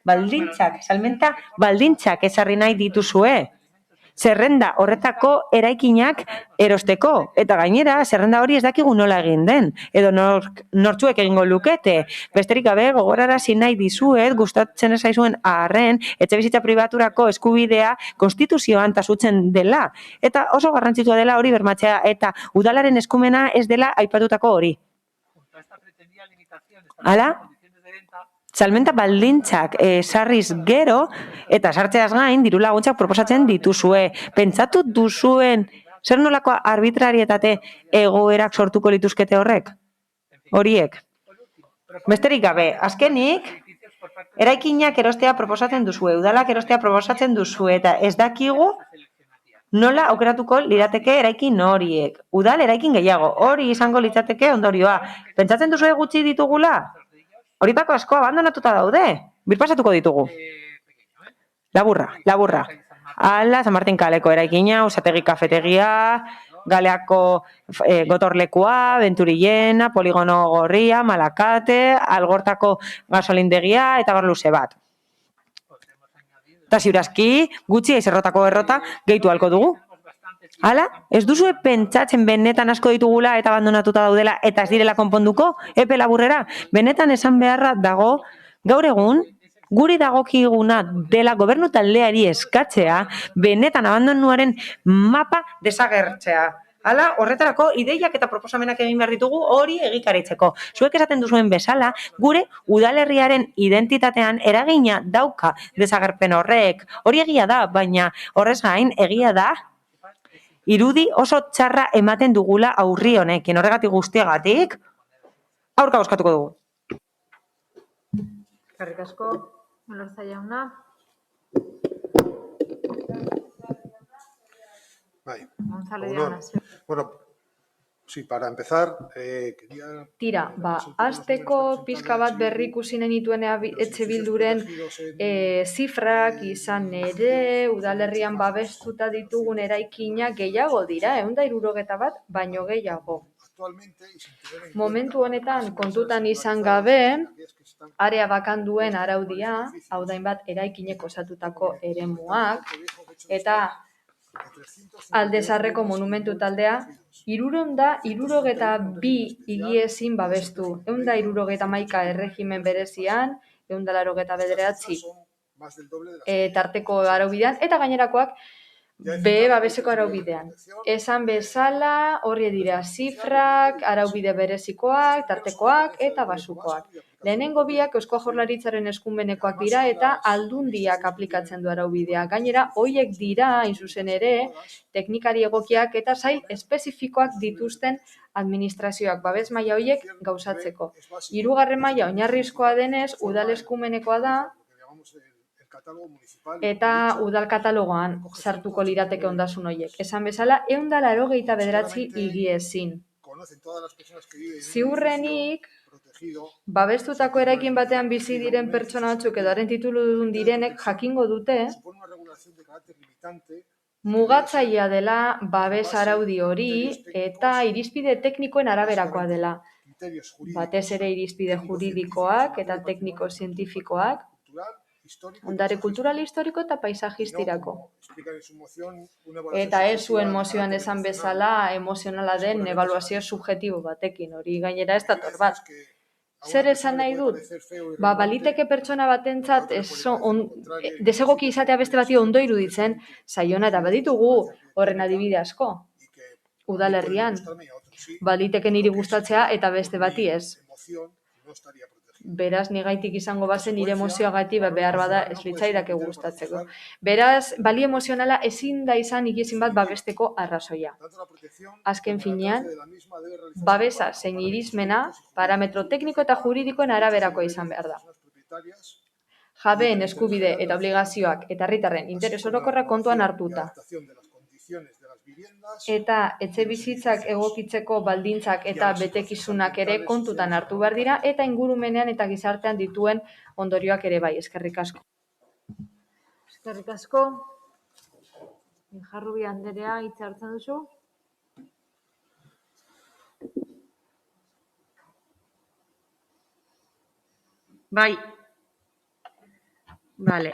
baldintzak, salmenta baldintzak ezarri nahi dituzue. Zerrenda horretako eraikinak erosteko. Eta gainera, zerrenda hori ez dakigu nola egin den. Edo nortzuek egingo lukete. Besterik gabe, gogorarazi nahi dizuet, gustatzen ez zaizuen arren, etxebizitza pribaturako eskubidea konstituzioan tasutzen dela. Eta oso garrantzitsua dela hori bermatzea, eta udalaren eskumena ez dela aipatutako hori. Hala? Salmenta baldintzak sarriz gero eta sartzeaz gain diru laguntzak proposatzen dituzue. Pentsatu duzuen zer nolako arbitrarietate egoerak sortuko lituzkete horiek? Besterik gabe, azkenik, eraikinak erostea proposatzen duzue, udalak erostea proposatzen duzue, eta ez dakigu nola aukeratuko lirateke eraikin horiek. Udal eraikin gehiago, hori izango litzateke ondorioa. Pentsatzen duzue gutxi ditugula? Horitako asko abandonatuta daude, birpasatuko ditugu. Laburra. Ala, San Martin kaleko eraikina, Usategi kafetegia, Galeako gotorlekua, Venturillena, Poligono gorria, Malakate, Algortako gasolindegia eta bar luze bat. Eta ziurazki, gutxi ezerrotako errota gehitu halko dugu. Hala, ez duzue pentsatzen benetan asko ditugula eta abandonatuta daudela eta ez direla konponduko, epe laburrera, benetan esan beharra dago, gaur egun, guri dagokiguna dela gobernu taldeari eskatzea, benetan abandonuaren mapa desagertzea. Hala, horretarako ideiak eta proposamenak egin behar ditugu hori egikaritzeko. Zuek esaten duzuen bezala, gure udalerriaren identitatean eragina dauka desagerpen horrek. Hori egia da, baina horrez gain egia da, irudi oso txarra ematen dugula aurri honekin, horregatik guztiagatik, aurka bozkatuko dugu. Eskerrik asko, Elorza jauna. González jauna. Bueno, sí, para empezar, quería... Tira, hasteko pizka bat berrikusi nenituen etxe bilduren zifrak izan ere, udalerrian babestuta ditugun eraikinak gehiago dira, 161 baino gehiago. Momentu honetan kontutan izan gabe, area bakan duen araudia, hau da hainbat eraikinek osatutako eremuak, eta Aldezarreko monumentu taldea, 362 higiezin babestu, 171 erregimen berezian, 189 tarteko araubidean, eta gainerakoak babeseko araubidean. Esan bezala, horri dira zifrak, araubide berezikoak, tartekoak eta basukoak. Lehenengo biak Eusko Jaurlaritzaren eskumenekoak dira eta aldundiak aplikatzen du araubidea. Gainera, hoiek dira, hain zuzen ere, teknikari egokiak eta sail espezifikoak dituzten administrazioak babes maila hoiek gauzatzeko. 3. maila oinarrizkoa denez, udal eskumenekoa da, eta udal katalogoan sartuko lirateke ondasun hoiek. Esan bezala, 189 higiezin. Ziurrenik, babestutako eraikin batean bizi diren pertsona batzuk edo haren tituludun direnek jakingo dute mugatzailea dela babes araudi hori eta irizpide teknikoen araberakoa dela. Batez ere irizpide juridikoak eta tekniko-zientifikoak, ondare kultural historiko eta paisajistirako. Eta ez zuen mozioan esan bezala emozionala den ebaluazio subjektibo batekin, hori gainera ez dator bat. Zer esan nahi dut? Baliteke pertsona batentzat desegoki izatea beste bati ondo iruditzen, saiona eta baditugu horren adibide asko. Udalerrian, baliteke niri gustatzea eta beste bati ez. Beraz, nigaitik izango bazen nire emozioagatik behar bada ez litzaidake gustatzeko. Beraz, bali emozionala ezin da izan higiezin bat babesteko arrazoia. Azken finean, babesa zein irizmena parametro tekniko eta juridikoen araberakoa izan behar da. jabeen eskubide eta obligazioak eta herritarren interes orokorrak kontuan hartuta. Eta etxebizitzak egokitzeko baldintzak eta betekizunak ere kontutan hartu behar dira eta ingurumenean eta gizartean dituen ondorioak ere bai. Eskerrik asko. Eskerrik asko. Jarrubi Anderea, hitza hartzen duzu. Bai. Vale.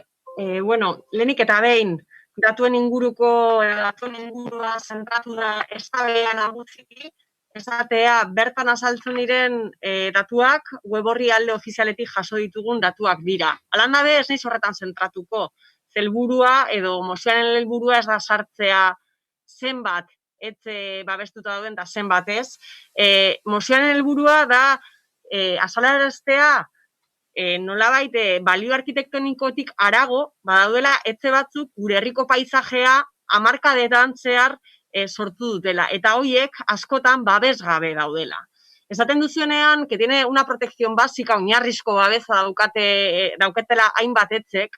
Bueno, lehenik eta behin, datuen ingurua zentratu da eztabaida nagusiki, esatea bertan azaltzen diren datuak web orrialde ofizialetik jaso ditugun datuak dira. Halan dabe ez naiz horretan zentratuko. Helburua edo mozioaren helburua ez da sartzea zenbat etxe babestuta dauden eta zenbat ez. Mozioaren helburua da azalaraztea nolabait balio arkitektonikotik harago badaudela etxe batzuk gure herriko paisajea hamarkadetan zehar sortu dutela eta horiek askotan babesgabe daudela. Esaten duzuenean que tiene una protección básica, oinarrizko babesa daukatela hainbat etxek,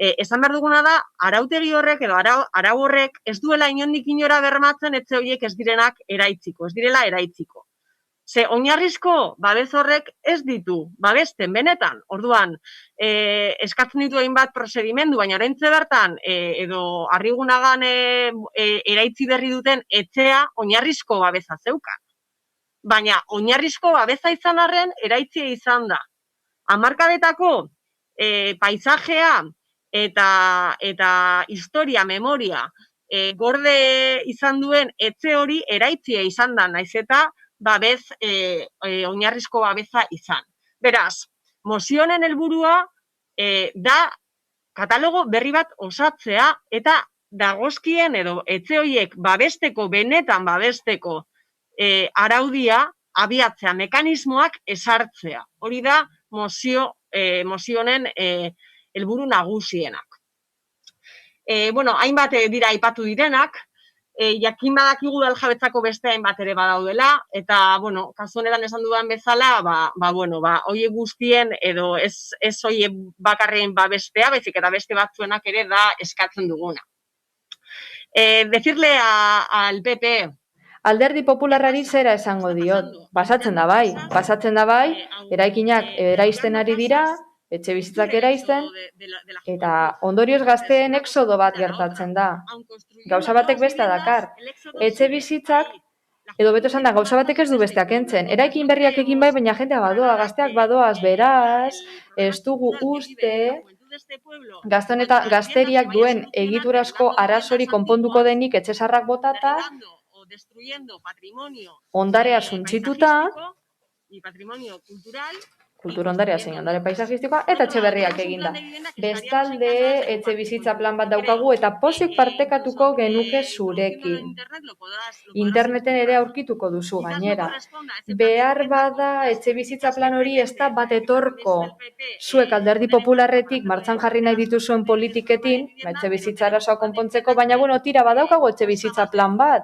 esan behar duguna da arautegi horrek edo arau horrek ez duela inondik inora bermatzen etxe horiek ez direla eraitziko. Ze oinarrizko babes horrek ez ditu babesten benetan. Orduan, eskatzen ditu hainbat prozedimendu, baina oraintxe bertan edo Arrigunagan eraitzi berri duten etxea oinarrizko babesa zeukan. Baina oinarrizko babesa izan arren eraitzia izan da. Hamarkadetako paisajea eta historia, memoria gorde izan duen etxe hori eraitzia izan da, naiz eta babez, oinarrizko babeza izan. Beraz, mozionen helburua da katalogo berri bat osatzea eta dagozkien edo etxe horiek babesteko, benetan babesteko araudia abiatzea, mekanismoak ezartzea. Hori da mozionen helburu nagusienak. Hainbat dira aipatu direnak, jakin badakigu daljabetzako beste hainbat ere badaudela, eta, kasu honetan esan dudan bezala, horiek guztien edo ez horiek bakarren babestea, baizik eta beste batzuenak ere da eskatzen duguna. Decirle al PP... Alderdi Popularrari zera esango diot. Pasatzen da bai, eraikinak eraisten ari dira, etxe bizitzak eraisten, eta ondorioz gazteen exodo bat gertatzen da. Gauza batek bestea dakar. Etxe bizitzak, edo beto esan da, gauza batek ez du besteak entzen. Eraikin berriak egin bai, baina jendea badoa, gazteak badoaz, beraz, ez dugu uste, gazteriak duen egiturazko arazori konponduko denik etxe zarrak botata, ondarea suntsituta, kultura ondarea zein ondare paisajistikoa, eta etxe berriak eginda. Bestalde, etxe bizitza plan bat daukagu eta pozik partekatuko genuke zurekin. Interneten ere aurkituko duzu gainera. Behar bada etxe bizitza plan hori ez da bat etorko zuek Alderdi Popularretik martxan jarri nahi dituzuen politiketin, etxe bizitza arazoa konpontzeko, baina tira badaukago etxe bizitza plan bat.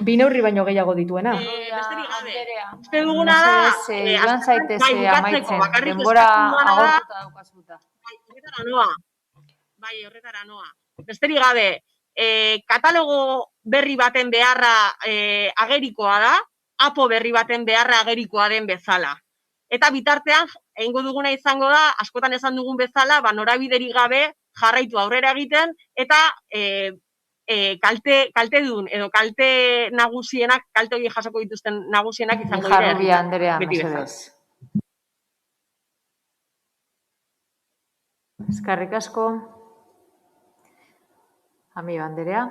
Bi neurri baino gehiago dituena. Uste duguna da, joan zaiteze amaitzen, denbora agortuta daukazuta. Horretara noa. Besterik gabe, katalogo berri baten beharra agerikoa da, apo berri baten beharra agerikoa den bezala. Eta bitartean, egingo duguna izango da, askotan esan dugun bezala, norabiderik gabe jarraitu aurrera egiten, eta kaltedun edo kalte nagusienak, kalte hori jasoko dituzten nagusienak izango dira. Jarrubi Anderea, mesedez. Eskerrik asko. Amigo Anderea.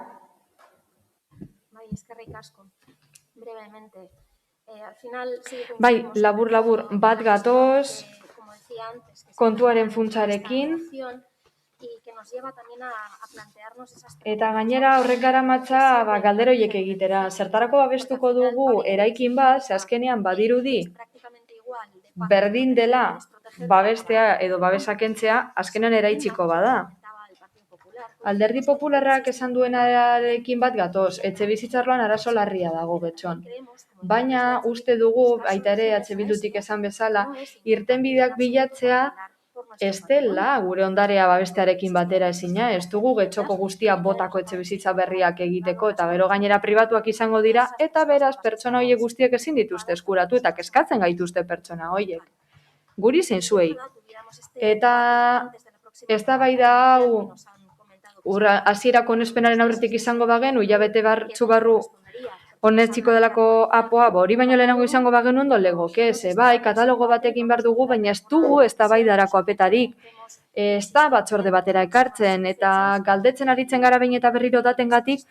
Bai, eskerrik asko. Brevemente. Al final... Bai, labur, bat gatoz, kontuaren funtsarekin, eta gainera horrek garamatza galderoiek egitera. Zertarako babestuko dugu eraikin bat, ze azkenean badirudi berdin dela babestea edo babesakentzea, azkenean eraitziko bada. Alderdi Popularrak esan duenarekin bat gatoz, etxe bizitzarloan arazo larria dago getxon. baina uste dugu, baita ere EH Bildutik esan bezala, irtenbideak bilatzea ez dela gure ondarea babestearekin batera ezina, ez dugu getxoko guztia botako etxebizitza berriak egiteko eta gero gainera pribatuak izango dira eta beraz pertsona horiek guztiek ezin dituzte eskuratu eta kezkatzen gaituzte pertsona horiek. Guri zein zuei. Eta eztabaida hau hasierako onespenaren aurretik izango bagenu, hilabete barru onetsiko delako apoa, hori baino lehenago izango bagenu ondo legoke, bai, katalogo batekin behar dugu, baina ez dugu eztabaidarako apetarik. Ez da batzorde batera ekartzen, eta galdetzen aritzen gara behin eta berriro datengatik,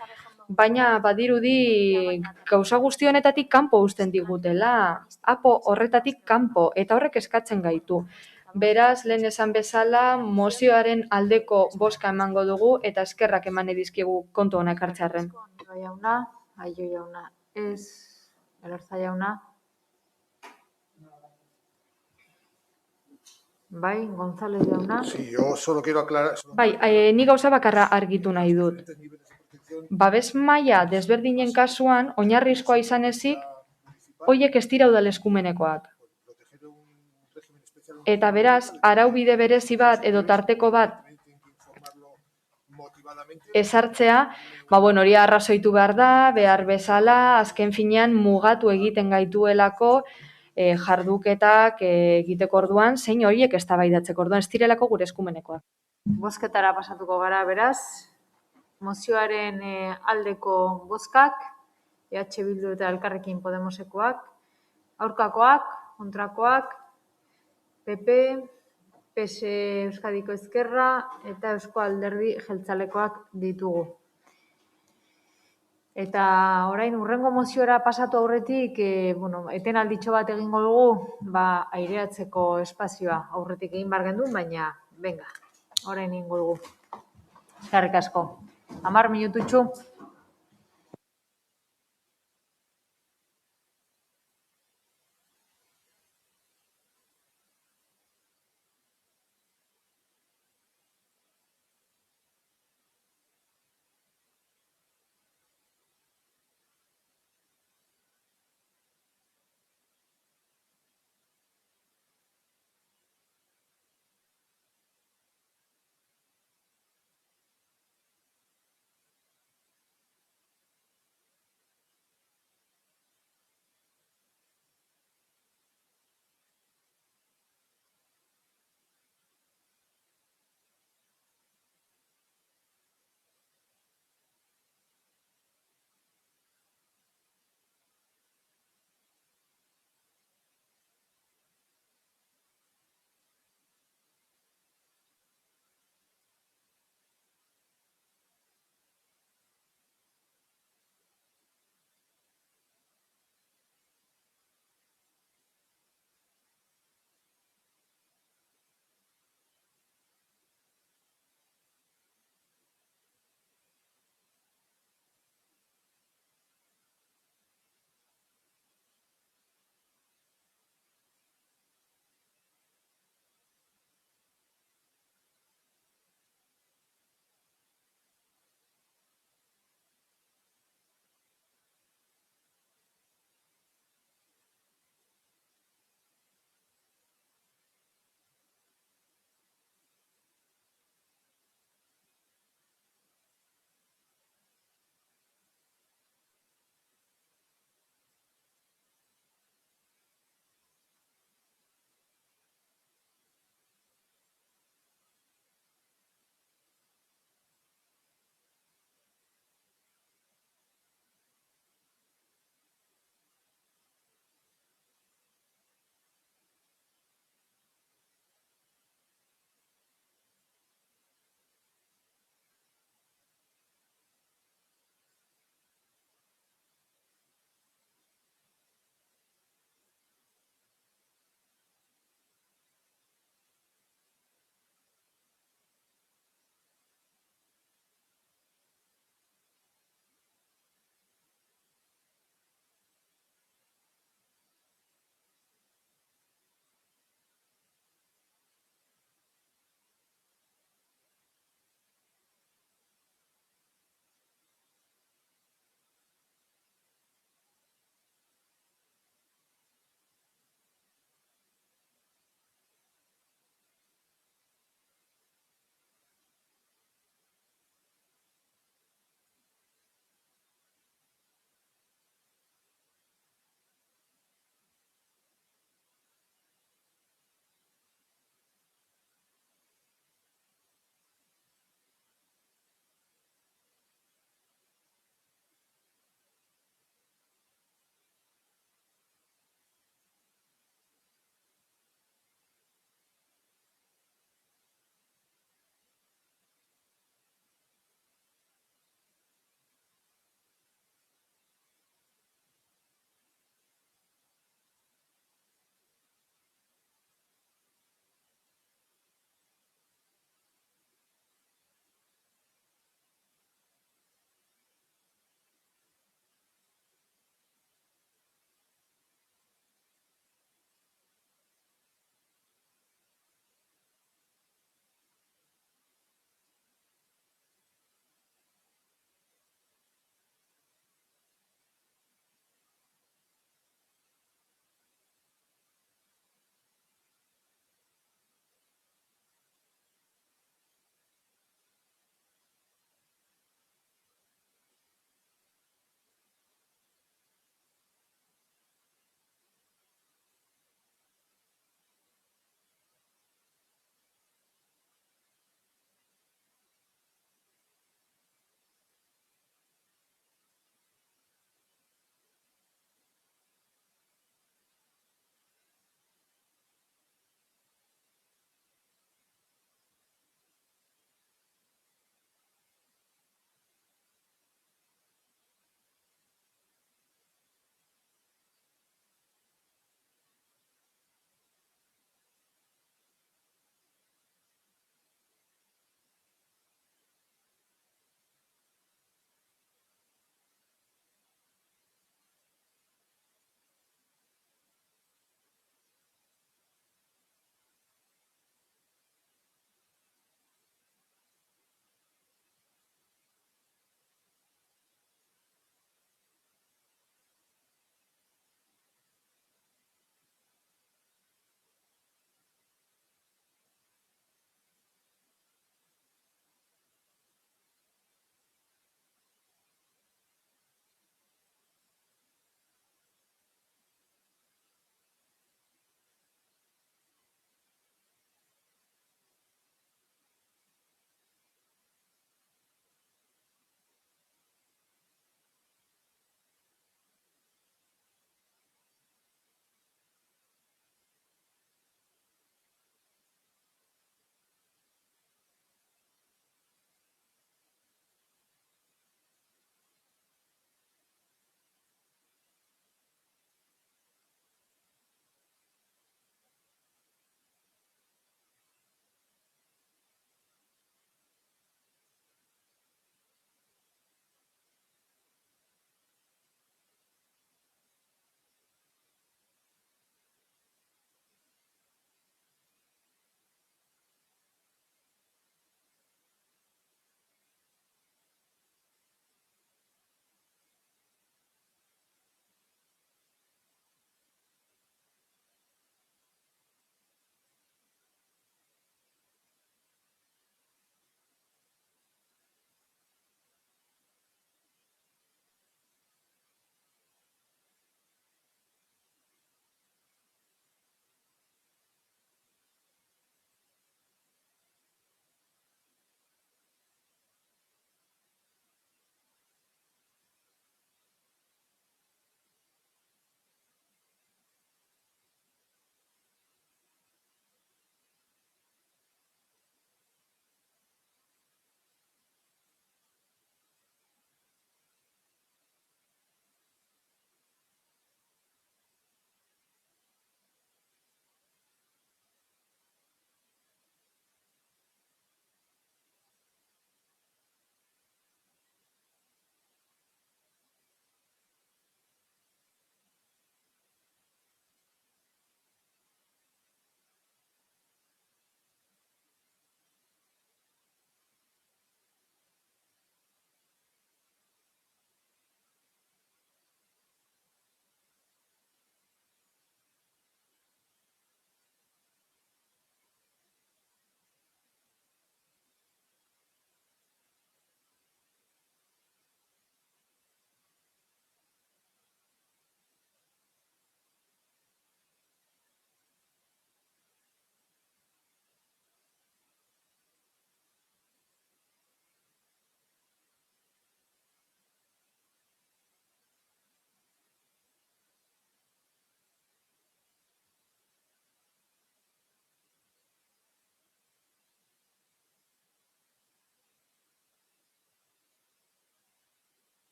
baina badirudi gauza guzti honetatik kanpo uzten digutela, apo horretatik kanpo, eta horrek eskatzen gaitu. Beraz, lehen esan bezala, mozioaren aldeko bozka emango dugu, eta eskerrak eman edizkigu kontu hona ekartzearren. Aio jauna, ez, Elarza jauna. Bai, González jauna. Sí, yo solo quiero aclarar... Bai, ni gauza bakarra argitu nahi dut. Babes maila desberdinen kasuan, oinarrizkoa izan ezik, hoiek ez dira udal eskumenekoak. Eta beraz, araubide berezi bat edo tarteko bat ezartzea, hori arrazoitu behar da, behar bezala, azken finean mugatu egiten gaituelako jarduketak egiteko orduan, zein horiek eztabaidatzeko orduan, ez direlako gure eskumenekoak. Bozketara pasatuko gara beraz, mozioaren aldeko bozkak, EH Bildu eta Elkarrekin Podemosekoak, aurkakoak, kontrakoak, PP, PS Euskadiko Ezkerra eta Eusko Alderdi Jeltzalekoak ditugu. Eta orain urrengo moziora pasatu aurretik, eten alditxo bat egingo dugu, aireatzeko espazioa aurretik egin behar gendun, baina, venga, orain egingo dugu. Eskerrik asko. 10 minututxu.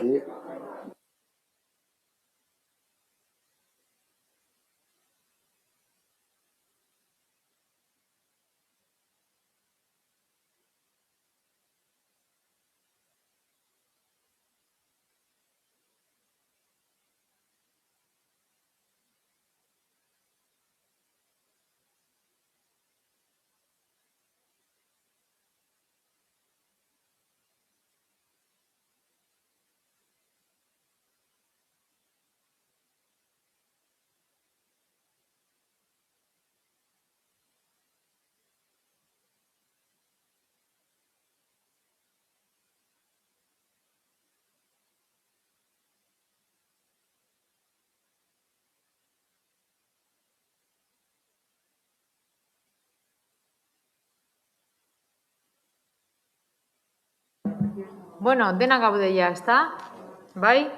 que Bueno, dena gaude ja, ezta? Bai?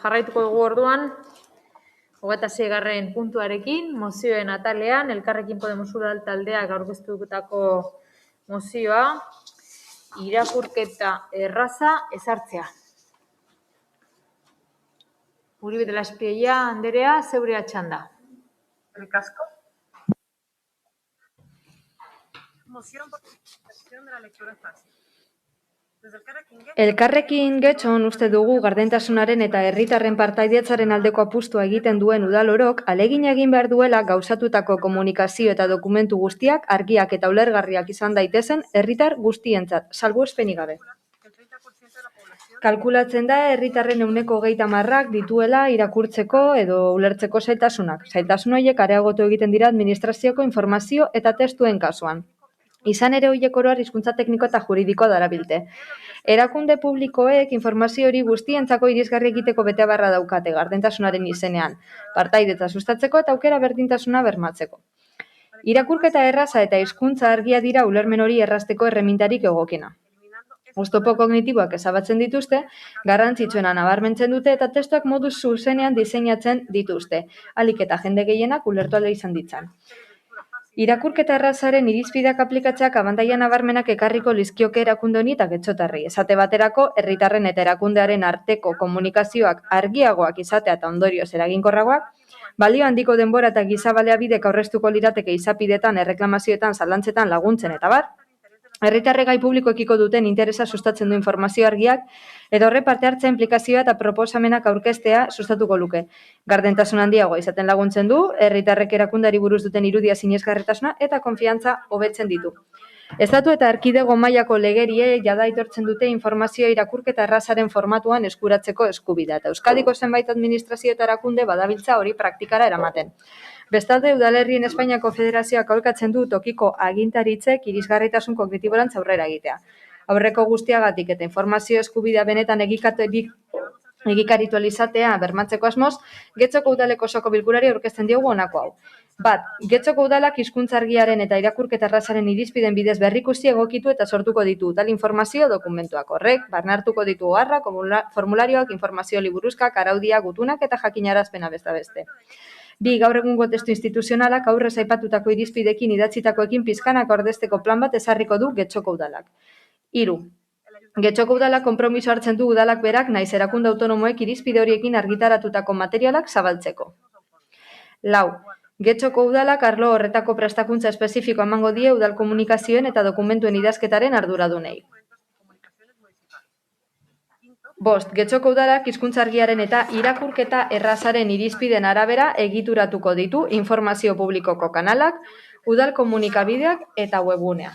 Jarraituko dugu orduan, 26. puntuarekin, mozioen atalean, Elkarrekin Podemos Udal taldeak aurkeztutako mozioa, irakurketa erraza ezartzea. Uribe de la Espiella Anderea, zeurea txanda. Eskerrik asko. Moción por participación de la lectura fácil. Elkarrekin Getxon uste dugu gardentasunaren eta herritarren partaidetzaren aldeko apustua egiten duen udal orok alegin egin behar duela gauzatutako komunikazio eta dokumentu guztiak argiak eta ulergarriak izan daitezen herritar guztientzat, salbuespenik gabe. Kalkulatzen da herritarren 30% dituela irakurtzeko edo ulertzeko zailtasunak. Zailtasun horiek areagotu egiten dira administrazioko informazio eta testuen kasuan. Izan ere horiek oro har hizkuntza tekniko eta juridikoa darabilte. Erakunde publikoek informazio hori guztientzako irisgarri egiteko betebeharra daukate gardentasunaren izenean, partaidetza sustatzeko eta aukera berdintasuna bermatzeko. Irakurketa erraza eta hizkuntza argia dira ulermen hori errazteko erremintarik egokiena. Oztopo kognitiboak ezabatzen dituzte, garrantzitsuena nabarmentzen dute eta testuak modu zuzenean diseinatzen dituzte, ahalik eta jende gehienak ulertu ahal izan ditzan. Irakurketa errazaren irizpideak aplikatzeak abantaila nabarmenak ekarriko lizkioke erakunde honi eta getxotarri. Esate baterako, herritarren eta erakundearen arteko komunikazioak argiagoak izatea eta ondorioz eraginkorragoak, balio handiko denbora eta giza baliabidek aurreztuko lirateke izapidetan, erreklamazioetan, zalantzetan laguntzen eta bar, herritarrek gai publikoekiko duten interesa sustatzen du informazio argiak, edo horre parte hartzea inplikazioa eta proposamenak aurkeztea sustatuko luke. Gardentasun handiagoa izaten laguntzen du, herritarrek erakundari buruz duten irudia sinesgarritasuna eta konfiantza hobetzen ditu. Estatu eta erkidego mailako legerie jada aitortzen dute informazioa irakurketa errazaren formatuan eskuratzeko eskubidea, eta Euskadiko zenbait administrazio eta erakunde badabiltza hori praktikara eramaten. Bestalde, Udalerrien Espainiako Federazioak aholkatzen du tokiko agintaritzek irisgarritasun kognitiborantz aurrera egitea. Aurreko guztiagatik eta informazio eskubidea benetan egikaritu izatea bermatzeko asmoz, Getxoko udaleko osoko bilkurari aurkezten diogu honako hau. Bat, Getxoko udalak hizkuntza argiaren eta irakurketa errazaren irizpiden bidez berrikusi egokitu eta sortuko ditu udal informazio dokumentuak. Horrek, barnartuko ditu oharrak, formularioak, informazio liburuzkak, araudiak, gutunak eta jakinarazpena beste. Bi, gaur egungo testu instituzionalak aurrez aipatutako irizpidekin idatzitakoekin pizkanak ordezteko plan bat ezarriko du Getxoko udalak. 3. Getxoko udalak konpromiso hartzen du udalak berak naiz erakunde autonomoek irizpide horiekin argitaratutako materialak zabaltzeko. 4. Getxoko udalak arlo horretako prestakuntza espezifiko emango die udal komunikazioen eta dokumentuen idazketaren arduradunei. 5. Getxoko udalak hizkuntza argiaren eta irakurketa errazaren irizpiden arabera egituratuko ditu informazio publikoko kanalak, udal komunikabideak eta webgunea.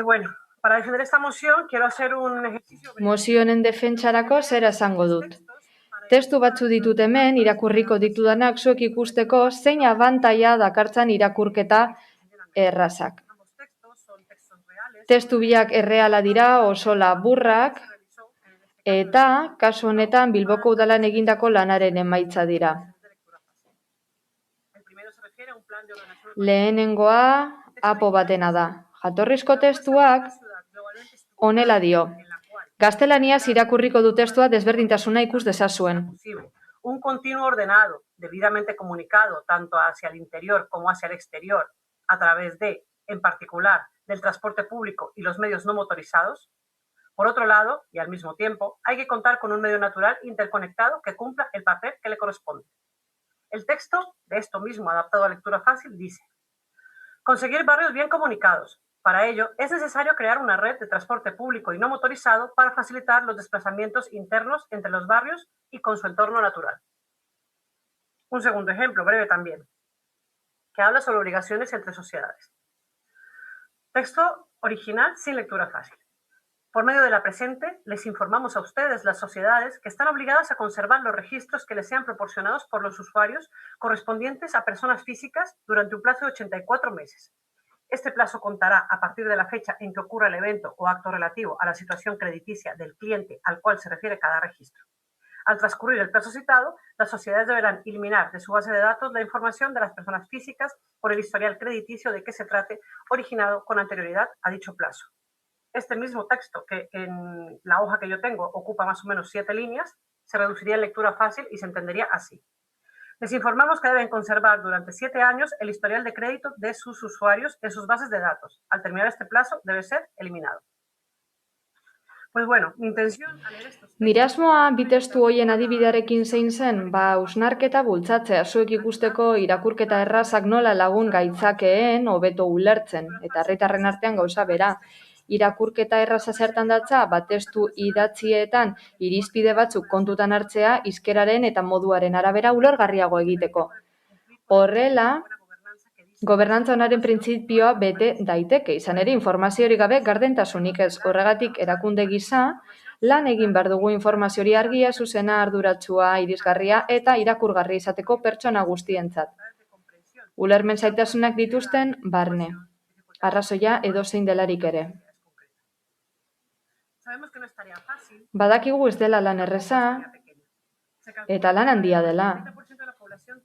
Bueno, para defender esta moción quiero hacer un ejercicio. Mozionen defentsarako zera esango dut. Testu batzu ditut hemen, irakurriko ditudanak zuek ikusteko zein abantaila dakartzan irakurketa errazak. Testu biak erreala dira, oso laburrak, eta kasu honetan Bilboko udalan egindako lanaren emaitza dira. Lehenengoa apo batena da. Jatorrizko testuak honela dio. Gaztelaniaz irakurriko du testua desberdintasuna ikus dezazuen. Un continuo ordenado, debidamente comunicado tanto hacia el interior como hacia el exterior, a través de, en particular, del transporte público y los medios no motorizados, Por otro lado, y al mismo tiempo, hay que contar con un medio natural interconectado que cumpla el papel que le corresponde. El texto de esto mismo, adaptado a lectura fácil, dice: conseguir barrios bien comunicados. Para ello, es necesario crear una red de transporte público y no motorizado para facilitar los desplazamientos internos entre los barrios y con su entorno natural. Un segundo ejemplo, breve también, que habla sobre obligaciones entre sociedades. Texto original sin lectura fácil. Por medio de la presente, les informamos a ustedes, las sociedades, que están obligadas a conservar los registros que les sean proporcionados por los usuarios correspondientes a personas físicas durante un plazo de 84 meses. Este plazo contará a partir de la fecha en que ocurra el evento o acto relativo a la situación crediticia del cliente al cual se refiere cada registro. Al transcurrir el plazo citado, las sociedades deberán eliminar de su base de datos la información de las personas físicas por el historial crediticio de que se trate, originado con anterioridad a dicho plazo. Este mismo texto, que en la hoja que yo tengo ocupa más o menos 7 líneas, se reduciría en lectura fácil y se entendería así. Les informamos que deben conservar durante 7 años el historial de crédito de sus usuarios en sus bases de datos. Al terminar este plazo, debe ser eliminado. Pues bueno, mi intención al leer estos... Nire asmoa bi testu hoien adibidearekin zein zen, hausnarketa bultzatzea zuek ikusteko irakurketa errazak nola lagun gaitzakeen hobeto ulertzen, eta herritarren artean gauza bera. Irakurketa erraza zertan datza, testu idatzietan irizpide batzuk kontutan hartzea hizkeraren eta moduaren arabera ulergarriago egiteko. Horrela, gobernantza onaren printzipioa bete daiteke, izan ere informaziorik gabe gardentasunik ez. Horregatik erakunde gisa, lan egin behar dugu informazio hori argia, zuzena, arduratsua, irisgarria eta irakurgarri izateko pertsona guztientzat. Ulermen zailtasunak dituzten barne. Arrazoia edozein delarik ere. Badakigu ez dela lan erreza, eta lan handia dela.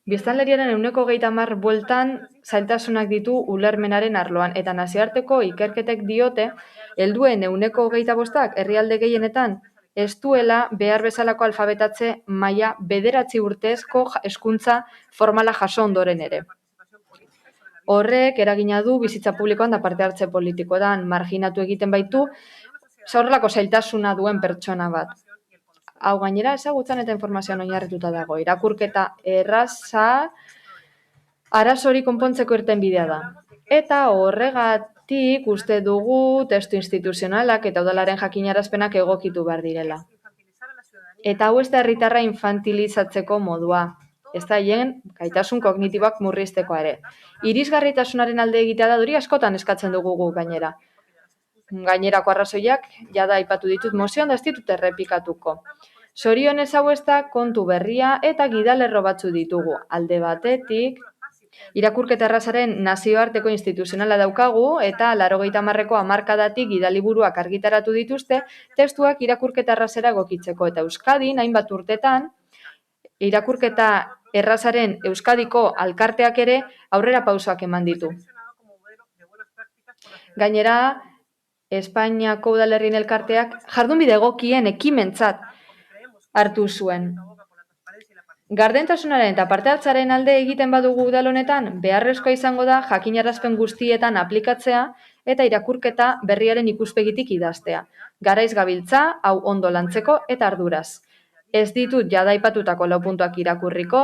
Biztanleriaren 130 bueltan zailtasunak ditu ulermenaren arloan, eta nazioarteko ikerketek diote, helduen 125 herrialde gehienetan, ez duela behar bezalako alfabetatze maila 9 urtezko hezkuntza formala jaso ondoren ere. Horrek eragina du bizitza publikoan da parte hartze politikoan, marginatu egiten baitu, horrelako zailtasuna duen pertsona bat. Hau gainera ezagutzan eta informazioan oinarrituta dago. Irakurketa erraza arazori konpontzeko irtenbidea da. Eta horregatik uste dugu testu instituzionalak eta udalaren jakinarazpenak egokitu behar direla. Eta hau ez da herritarra infantilizatzeko modua. Ez da hien gaitasun kognitiboak murriztekoa ere. Irisgarritasunaren alde egitea da hori askotan eskatzen dugu gainera. Gainerako arrazoiak jada aipatu ditut mozioan da ez ditut errepikatuko. Zorionez hau ez da kontu berria eta gidalerro batzu ditugu. Alde batetik, irakurketa errazaren nazioarteko instituzionala daukagu eta 80ko hamarkadatik gidaliburuak argitaratu dituzte testuak irakurketa errazera egokitzeko. Eta Euskadin, hainbat urtetan, irakurketa errazaren Euskadiko alkarteak ere aurrera pausoak eman ditu. Gainera, Espainiako udalerrien elkarteak jardunbide egokien ekimentzat hartu zuen. Gardentasunaren eta parte hartzearen alde egiten badugu udal honetan, beharrezkoa izango da jakinarazpen guztietan aplikatzea eta irakurketa berriaren ikuspegitik idaztea. Garaiz gabiltza, hau ondo lantzeko eta arduraz. Ez ditut jada aipatutako 4 puntuak irakurriko,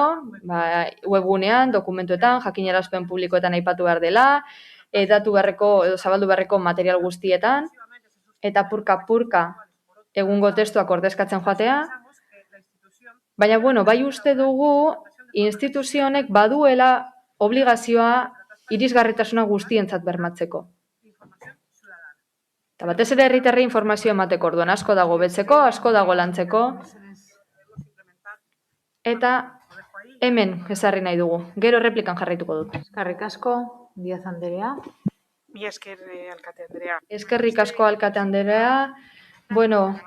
webgunean, dokumentuetan, jakinarazpen publikoetan aipatu behar dela, edatu beharreko edo zabaldu beharreko material guztietan, eta purka-purka egungo testuak ordezkatzen joatea. Baina, bai uste dugu instituzionek baduela obligazioa irisgarritasuna guztientzat bermatzeko. Eta batez ere herritarrei informazioa emateko orduan asko dago betzeko, asko dago lantzeko, eta hemen ezarri nahi dugu. Gero replikan jarraituko dut. Eskerrik asko. Díaz Andrea. Mi esker, alkate Andrea. Eskerrik asko, alkate Andrea.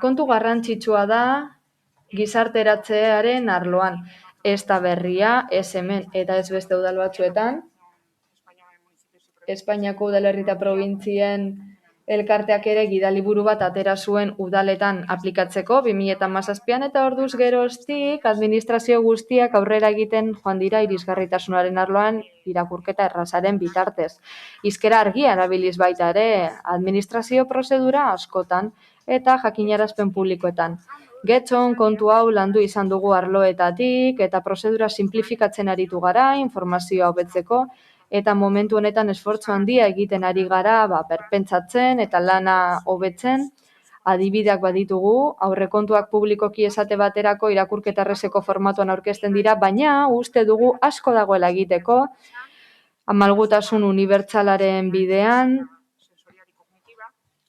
Kontu garrantzitsua da gizarteratzearen arloan. Ez da berria, ez hemen eta ez beste udal batzuetan. Espainiako udalerri eta provintzien elkarteak ere gidaliburu bat atera zuen udaletan aplikatzeko 2017an eta orduz geroztik administrazio guztiak aurrera egiten joan dira irisgarritasunaren arloan irakurketa errazaren bitartez. Hizkera argia erabiliz baita ere administrazio prozedura askotan eta jakinarazpen publikoetan. Getxon, kontu hau landu izan dugu arloetatik eta prozedura simplifikatzen aritu gara, informazioa hobetzeko, eta momentu honetan esfortzu handia egiten ari gara, berpentsatzen eta lana hobetzen, adibideak baditugu, aurrekontuak publikoki esate baterako irakurketa errezeko formatuan aurkezten dira, baina uste dugu asko dagoela egiteko, malgutasun unibertsalaren bidean,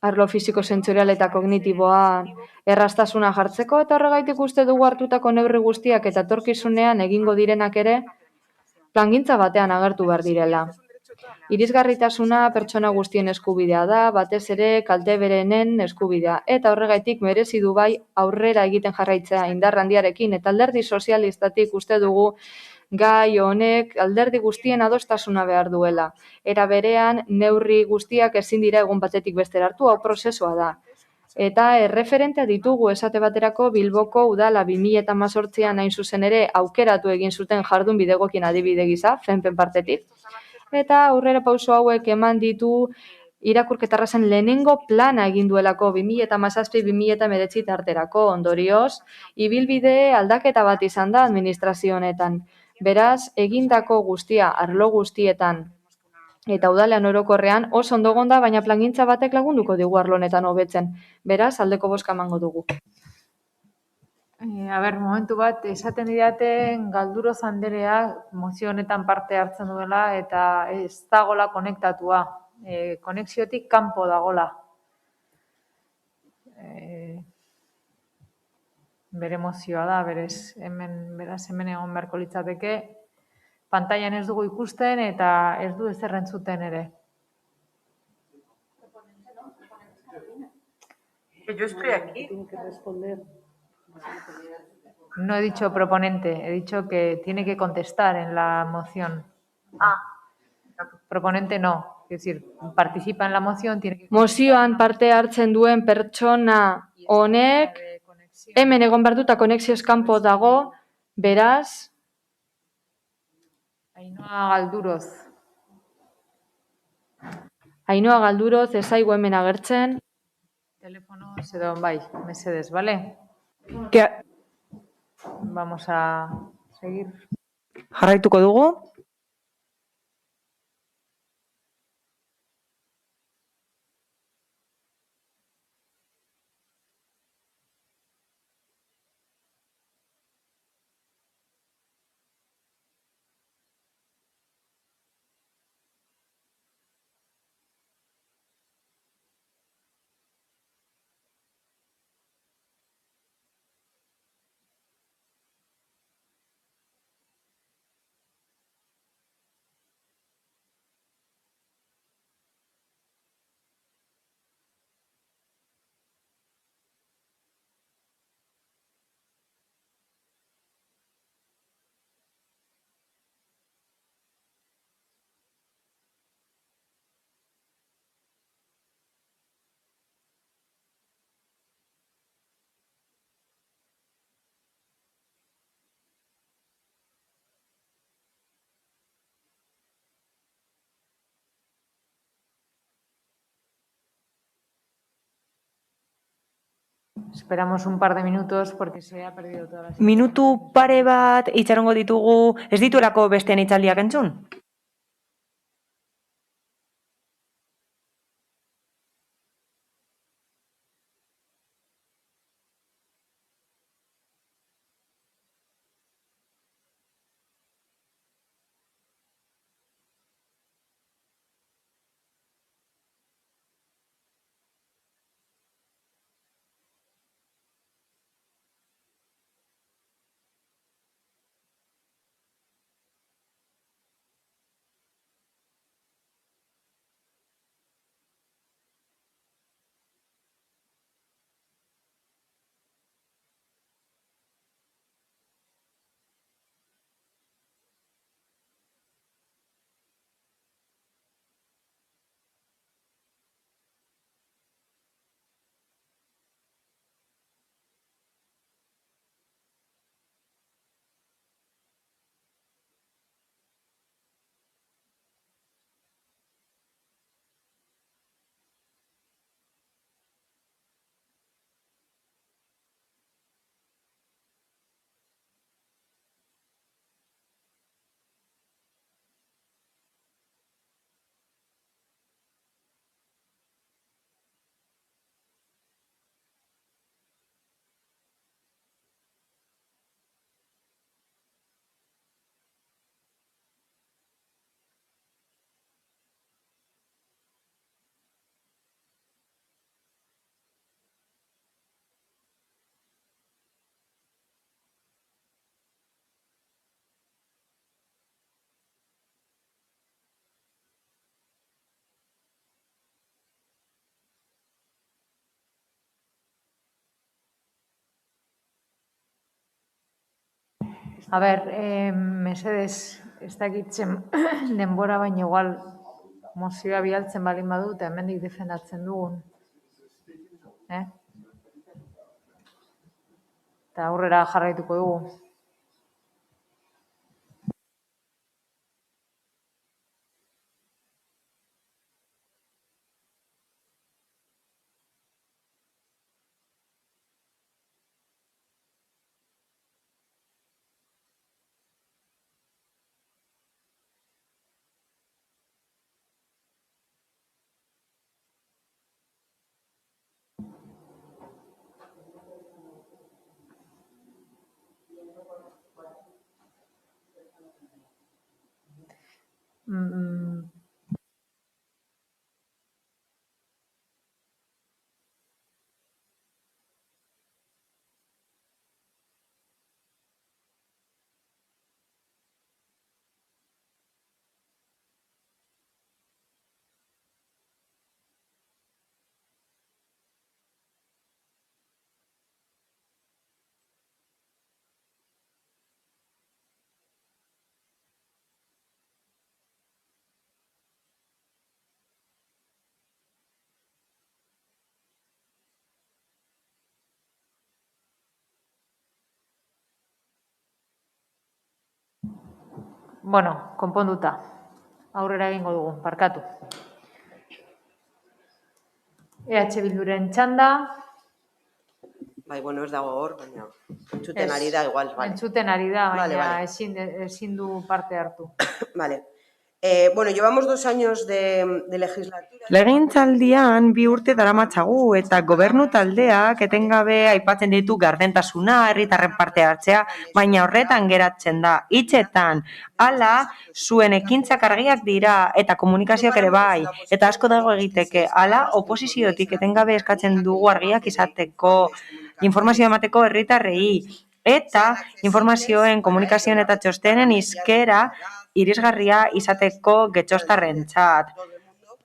arlo fisiko, sentsorial eta kognitiboa erraztasuna jartzeko, eta horregaitik uste dugu hartutako neurri guztiak eta etorkizunean egingo direnak ere plangintza batean agertu behar direla. Irisgarritasuna pertsona guztien eskubidea da, batez ere kalte berenen eskubidea, eta horregaitik merezi du bai aurrera egiten jarraitzea indar handiarekin, eta alderdi sozialistatik uste dugu gai honek alderdi guztien adostasuna behar duela. Era berean, neurri guztiak ezin dira egun batetik bestera hartu, hau prozesua da. Eta erreferentea ditugu esate baterako Bilboko udala 2018an hain zuzen ere aukeratu egin zuten jardun bidegokien adibide gisa, FENPen partetik. Eta aurrera pauso hauek eman ditu irakurketarrazen lehenengo plana egin duelako 2017-2019 tarterako ondorioz, ibilbide aldaketa bat izan da administrazio honetan. Beraz, egindako guztia arlo guztietan eta udalean orokorrean oso ondo egon da, baina plangintza batek lagunduko digu arlo honetan hobetzen. Beraz, aldeko bozka emango dugu. Momentu bat, esaten didaten Galduroz Anderea mozio honetan parte hartzen duela eta ez dagola konektatua. Konexiotik kanpo dagola. Bere mozioa da, beraz hemen egon beharko litzateke. Pantailan ez dugu ikusten eta ez du ezer entzuten ere. Yo estoy aquí. No he dicho proponente, he dicho que tiene que contestar en la moción. Proponente no, es decir, participa en la moción, tiene que... Mozioan parte hartzen duen pertsona honek, hemen egon behar duta konexioz kanpo dago, beraz... Ainhoa Galduroz, ez zaigu hemen agertzen. Telefono edo bai, mesedez, ¿vale? Vamos a seguir. Jarraituko dugu. Esperamos un par de minutos porque se ha perdido toda la... Minutu pare bat itxarongo ditugu, ez dituelako besteen hitzaldiak entzun? A ber, mesedez, ez dakitzen denbora baina igual mozioa bialtzen balin badu eta hemendik defendatzen dugun. Eta aurrera jarraituko dugu. Bueno, konponduta. Aurrera egingo dugu, barkatu. EH Bilduren txanda. Bai, bueno, ez dago hor, baina entzuten ari da igual. Entzuten ari da, baina ezin du parte hartu. Vale. Bueno, llevamos 2 años de legislatura. Legegintzaldian 2 urte daramatzagu eta gobernu taldeak etengabe aipatzen ditu gardentasuna, herritarren parte hartzea, baina horretan geratzen da. Hitzetan, hala zuen ekintzak argiak dira eta komunikazioak ere bai, eta asko dago egiteke. Hala oposiziotik etengabe eskatzen dugu argiak izateko, informazioa emateko herritarrei eta informazioen, komunikazioen eta txostenen hizkera irisgarria izateko getxostarrentzat.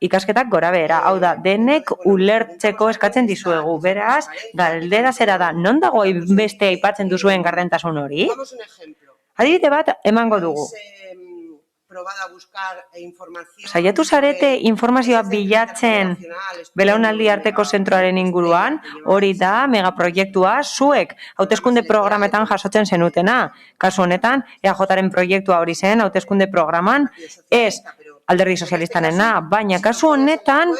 Ikasketak gora behera, hau da, denek ulertzeko eskatzen dizuegu. Beraz, galdera zera da, non dago beste aipatzen duzuen gardentasun hori? Adibide bat emango dugu. Saiatu zarete informazioa bilatzen belaunaldi arteko zentroaren inguruan, hori da megaproiektua zuek hauteskunde programetan jasotzen zenutena. Kasu honetan, EAJaren proiektua hori zen hauteskunde programan, ez Alderdi Sozialistanena, baina kasu honetan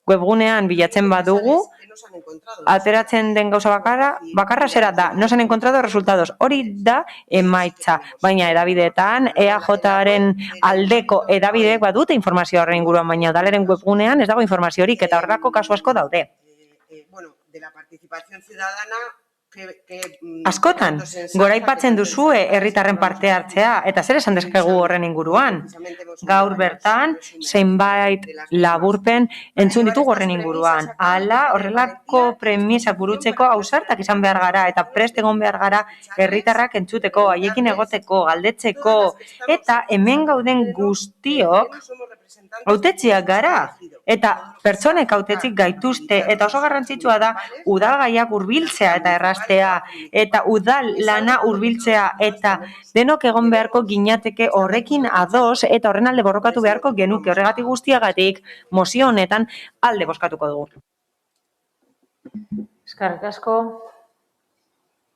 webgunean bilatzen badugu, ateratzen den gauza bakarra zera da, no se han encontrado resultados, hori da emaitza, baina edabideetan, EAJaren aldeko edabideek badute informazio horren inguruan, baina udaleren webgunean ez dago informaziorik, eta horrelako kasu asko daude. Askotan, goraipatzen duzue herritarren parte hartzea, eta zer esan dezakegu horren inguruan. Gaur bertan, zenbait laburpen entzun ditugu horren inguruan. Hala, horrelako premisak burutzeko ausartak izan behar gara, eta prest egon behar gara herritarrak entzuteko, haiekin egoteko, galdetzeko, eta hemen gauden guztiok hautetsiak gara. Eta pertsonek hautetzik gaituzte, eta oso garrantzitsua da udalgaiak hurbiltzea eta erraztea, eta udal lana hurbiltzea, eta denok egon beharko ginateke horrekin ados, eta horren alde borrokatu beharko genuke, horregatik guztiagatik mozio honetan alde bozkatuko dugu. Eskerrik asko,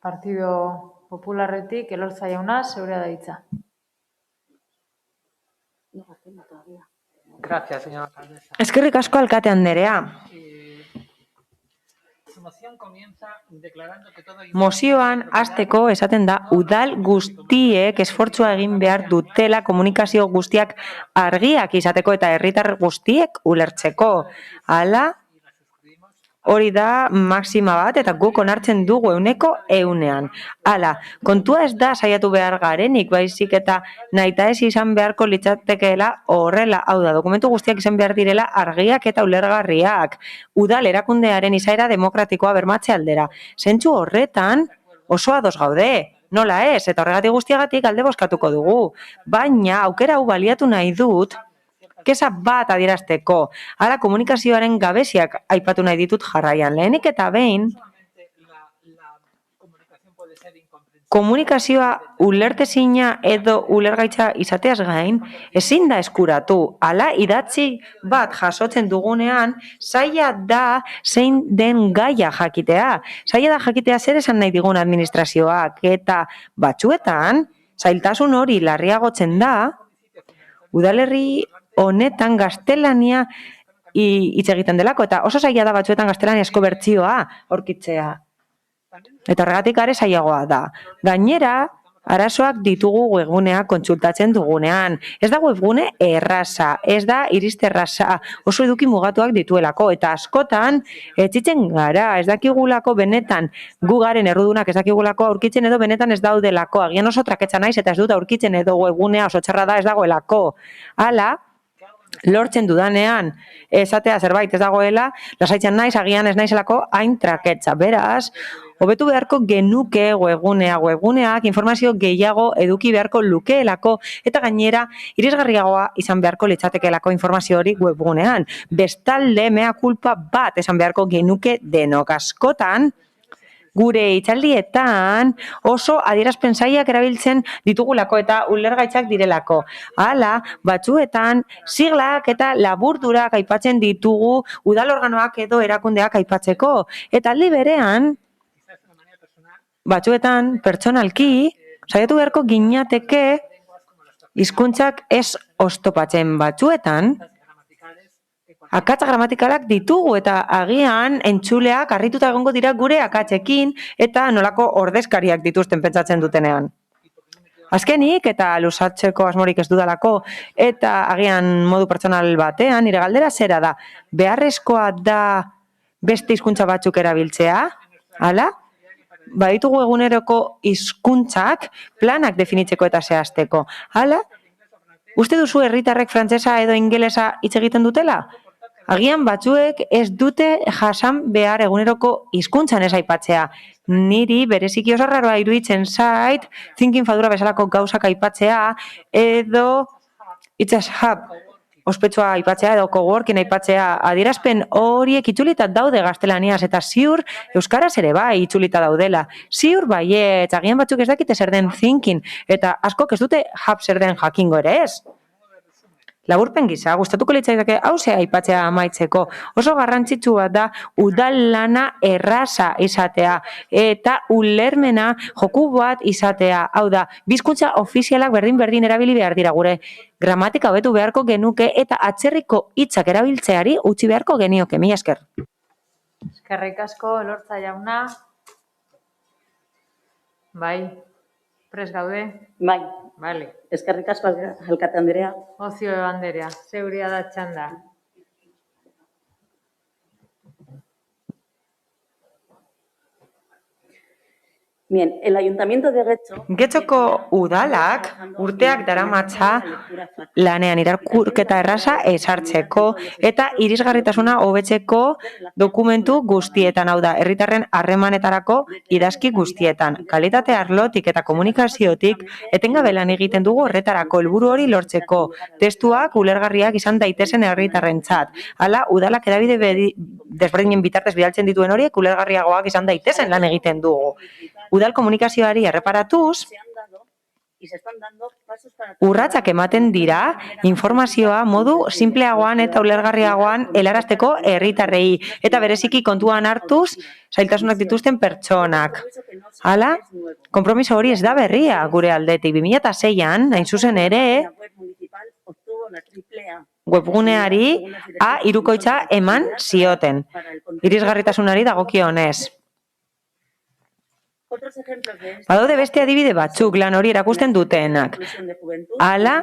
Partido Popularretik, Elorza jauna, zeurea da hitza. Gracias, señora alcaldesa. Eskerrik asko alkate anderea. Mozioan hasteko esaten da udal guztiek esfortzua egin behar dutela komunikazio guztiak argiak izateko eta herritar guztiek ulertzeko. Hala, hori da maxima bat eta guk onartzen dugu 100%. Hala, kontua ez da saiatu behar garenik, baizik eta nahita ez izan beharko litzatekeela horrela, hau da, dokumentu guztiak izan behar direla argiak eta ulergarriak. Udal erakundearen izaera demokratikoa bermatze aldera. Zentzu horretan oso ados gaude. Nola ez, eta horregatik guztiagatik alde bozkatuko dugu. Baina aukera hau baliatu nahi dut, kesa bat adierazteko. Hala, komunikazioaren gabeziak aipatu nahi ditut jarraian. Lehenik eta behin, komunikazioa ulertezina edo ulergaitza izateaz gain, ezin da eskuratu. Hala, idatzi bat jasotzen dugunean, zaila da zein den gaia jakitea. Zaila da jakitea zer esan nahi digun administrazioak, eta batzuetan, zailtasun hori larriagotzen da, udalerri honetan gaztelania hitz egiten delako, eta oso zaila da batzuetan gaztelaniazko bertsioa aurkitzea. Eta horregatik are zailagoa da. Gainera, arazoak ditugu webguneak kontsultatzen dugunean. Ez da webgune erraza, ez da iriste erraza, oso eduki mugatuak dituelako, eta askotan etxitzen gara, ez dakigulako benetan, gu garen errudunak ez dakigulako aurkitzen edo benetan ez daudelako, agian oso traketsa naiz eta ez dut aurkitzen edo webgunea oso txarra da ez dagoelako. Hala, lortzen dudanean esatea zerbait ez dagoela, lasaitzen naiz, agian ez naizelako hain traketsa. Beraz, hobetu beharko genuke webguneak informazio gehiago eduki beharko lukeelako eta gainera irisgarriagoa izan beharko litzatekeelako informazio hori webgunean. Bestalde, mea kulpa bat esan beharko genuke denok. Askotan, gure hitzaldietan oso adierazpen zailak erabiltzen ditugulako eta ulergaitzak direlako. Hala, batzuetan siglak eta laburdurak aipatzen ditugu udal organoak edo erakundeak aipatzeko. Eta aldi berean, batzuetan, pertsonalki, saiatu beharko ginateke hizkuntzak ez oztopatzen. Batzuetan, akatsa gramatikalak ditugu eta agian entzuleak harrituta egongo dira gure akatsekin eta nolako ordezkariak dituzten pentsatzen dutenean. Azkenik, eta luzatzeko asmorik ez dudalako, eta agian modu pertsonal batean, nire galdera zera da, beharrezkoa da beste hizkuntza batzuk erabiltzea? Hala? Baditugu eguneroko hizkuntzak planak definitzeko eta zehazteko. Hala, uste duzu herritarrek frantsesa edo ingelesa hitz egiten dutela? Agian batzuek ez dute jasan behar eguneroko hizkuntzan ez aipatzea. Niri bereziki oso raroa iruditzen zait, thinking fadura bezalako gauzak aipatzea, edo itzaz ospetsua aipatzea edo coworking aipatzea, adierazpen horiek itzulita daude gaztelaniaz eta ziur euskaraz ere bai itzulita daudela. Ziur baiet, agian batzuk ez dakite zer den thinking eta askok ez dute zer den jakingo ere ez. Laburpen gisa, gustatuko litzaidake hauze aipatzea amaitzeko. Oso garrantzitsua da udal lana erraza izatea eta ulermena joku bat izatea. Hau da, bizkuntza ofizialak berdin erabili behar dira gure. Gramatika hobetu beharko genuke eta atzerriko hitzak erabiltzeari utzi beharko genioke. Mila esker. Eskerrik asko, Elortza jauna. Bai, prest gaude? Bai. Vale. Eskerrik asko, alkate Andrea. Ozio Andrea, zeuria da txanda. Bien, el Ayuntamiento de Getxo... Getxoko udalak urteak daramatza lanean irakurketa erraza ezartzeko eta irisgarritasuna hobetzeko dokumentu guztietan, hau da, herritarren harremanetarako idazki guztietan. Kalitate arlotik eta komunikaziotik etengabe lan egiten dugu horretarako helburu hori lortzeko. Testuak ulergarriak izan daitezen herritarrentzat. Hala, udalak hedabide desberdinen bitartez bidaltzen dituen horiek ulergarriagoak izan daitezen lan egiten dugu. Udal komunikazioari erreparatuz, urratsak ematen dira informazioa modu sinpleagoan eta ulergarriagoan helarazteko herritarrei eta bereziki kontuan hartuz zailtasunak dituzten pertsonak. Hala, konpromiso hori ez da berria gure aldetik. 2006an, hain zuzen ere, webguneari A3 eman zioten, irisgarritasunari dagokionez. Badaude beste adibide batzuk lan hori erakusten dutenak. Hala,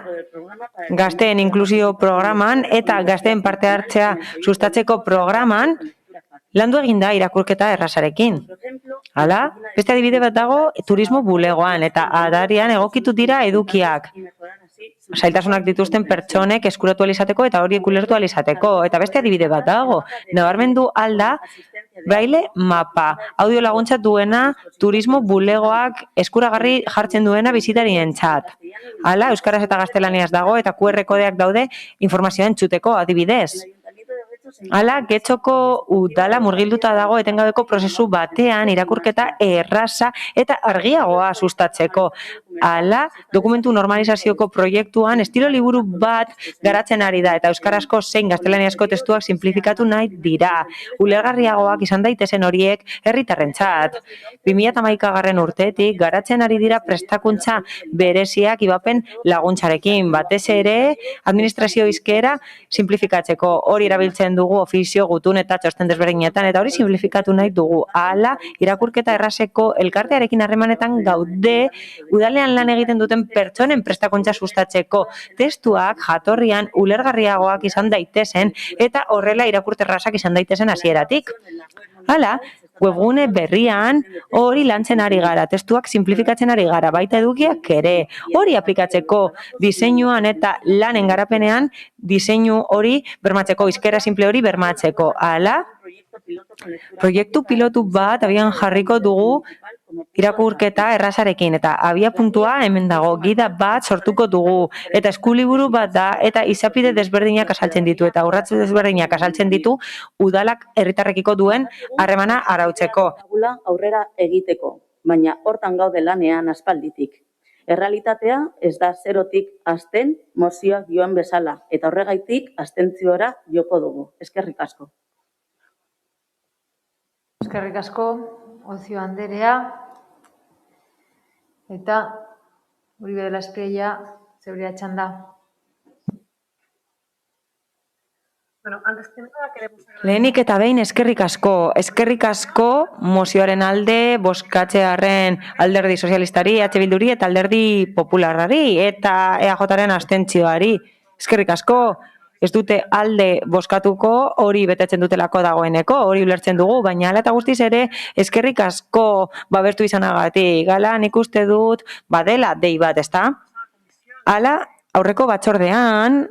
gazteen inklusio programan eta gazteen parte hartzea sustatzeko programan landu egin da irakurketa errazarekin. Hala, beste adibide bat dago turismo bulegoan eta adarian egokitu dira edukiak. Zailtasunak dituzten pertsonek eskuratu alizateko eta horiek ulertu alizateko. Eta beste adibide bat dago, nabarmendu alda braille mapa, audio laguntza duena turismo bulegoak eskuragarri jartzen duena bisitarientzat. Hala, euskaraz eta gaztelaniaz dago eta QR kodeak daude informazioa entzuteko adibidez. Hala, Getxoko udala murgilduta dago etengabeko prozesu batean irakurketa erraza eta argiagoa sustatzeko. Hala, dokumentu normalizazioko proiektuan estilo liburu bat garatzen ari da eta euskarazko zein gaztelaniazko testuak simplifikatu nahi dira. Ulergarriagoak izan daitezen horiek herritarrentzat. 2011 urtetik garatzen ari dira prestakuntza bereziak ibapen laguntzarekin, batez ere administrazio hizkera simplifikatzeko. Hori erabiltzen dugu ofizio, gutun eta txosten desberdinetan eta hori simplifikatu nahi dugu. Hala, irakurketa errazeko elkartearekin harremanetan gaude udalean lan egiten duten pertsonen prestakuntza sustatzeko. Testuak jatorrian ulergarriagoak izan daitezen eta horrela irakurte errazak izan daitezen hasieratik. Hala, webgune berrian hori lantzen ari gara, testuak simplifikatzen ari gara, baita edukiak ere. Hori aplikatzeko diseinuan eta lanen garapenean diseinu hori bermatzeko, hizkera simple hori bermatzeko. Hala, proiektu pilotu bat abian jarriko dugu irakurketa errazarekin eta abia puntua hemen dago, gida bat sortuko dugu eta eskuliburu bat da eta izapide desberdinak azaltzen ditu eta urratze desberdinak azaltzen ditu udalak herritarrekiko duen harremana arautzeko. Aurrera egiteko, baina hortan gaude lanean aspalditik. Errealitatea ez da zerotik hasten mozioak joan bezala eta horregaitik abstentziora joko dugu. Eskerrik asko. Eskerrik asko, Ocio Anderea. Eta Uribe de la Espriella, zeurea txanda. Lehenik eta behin eskerrik asko mozioaren alde, boskatzearen Alderdi Sozialistari, Bilduri eta Alderdi Popularrari eta EAJaren abstentzioari. Eskerrik asko. Ez dute alde boskatuko, hori betetzen dutelako dagoeneko, hori ulertzen dugu, baina hala eta guztiz ere eskerrik asko babertu izanagatik. Hala, nik uste dut badela dei bat, ezta? Hala, aurreko batzordean,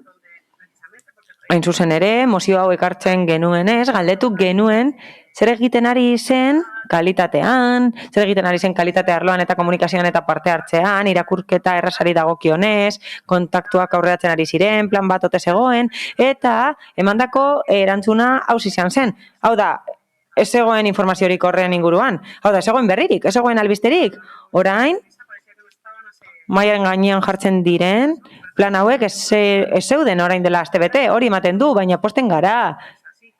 hain zuzen ere, mozio hau ekartzen genuenez, galdetu genuen zer egiten ari zen kalitatean, zer egiten ari zen kalitate arloan eta komunikazioan eta parte hartzean, irakurketa errazari dagokionez, kontaktuak aurreratzen ari ziren, plan bat ote zegoen, eta emandako erantzuna hau izan zen. Hau da, ez zegoen informaziorik horren inguruan, hau da, ez zegoen berririk, ez zegoen albisterik. Orain, mahaiaren gainean jartzen diren, plan hauek ez zeuden orain dela astebete, hori ematen du, baina posten gara.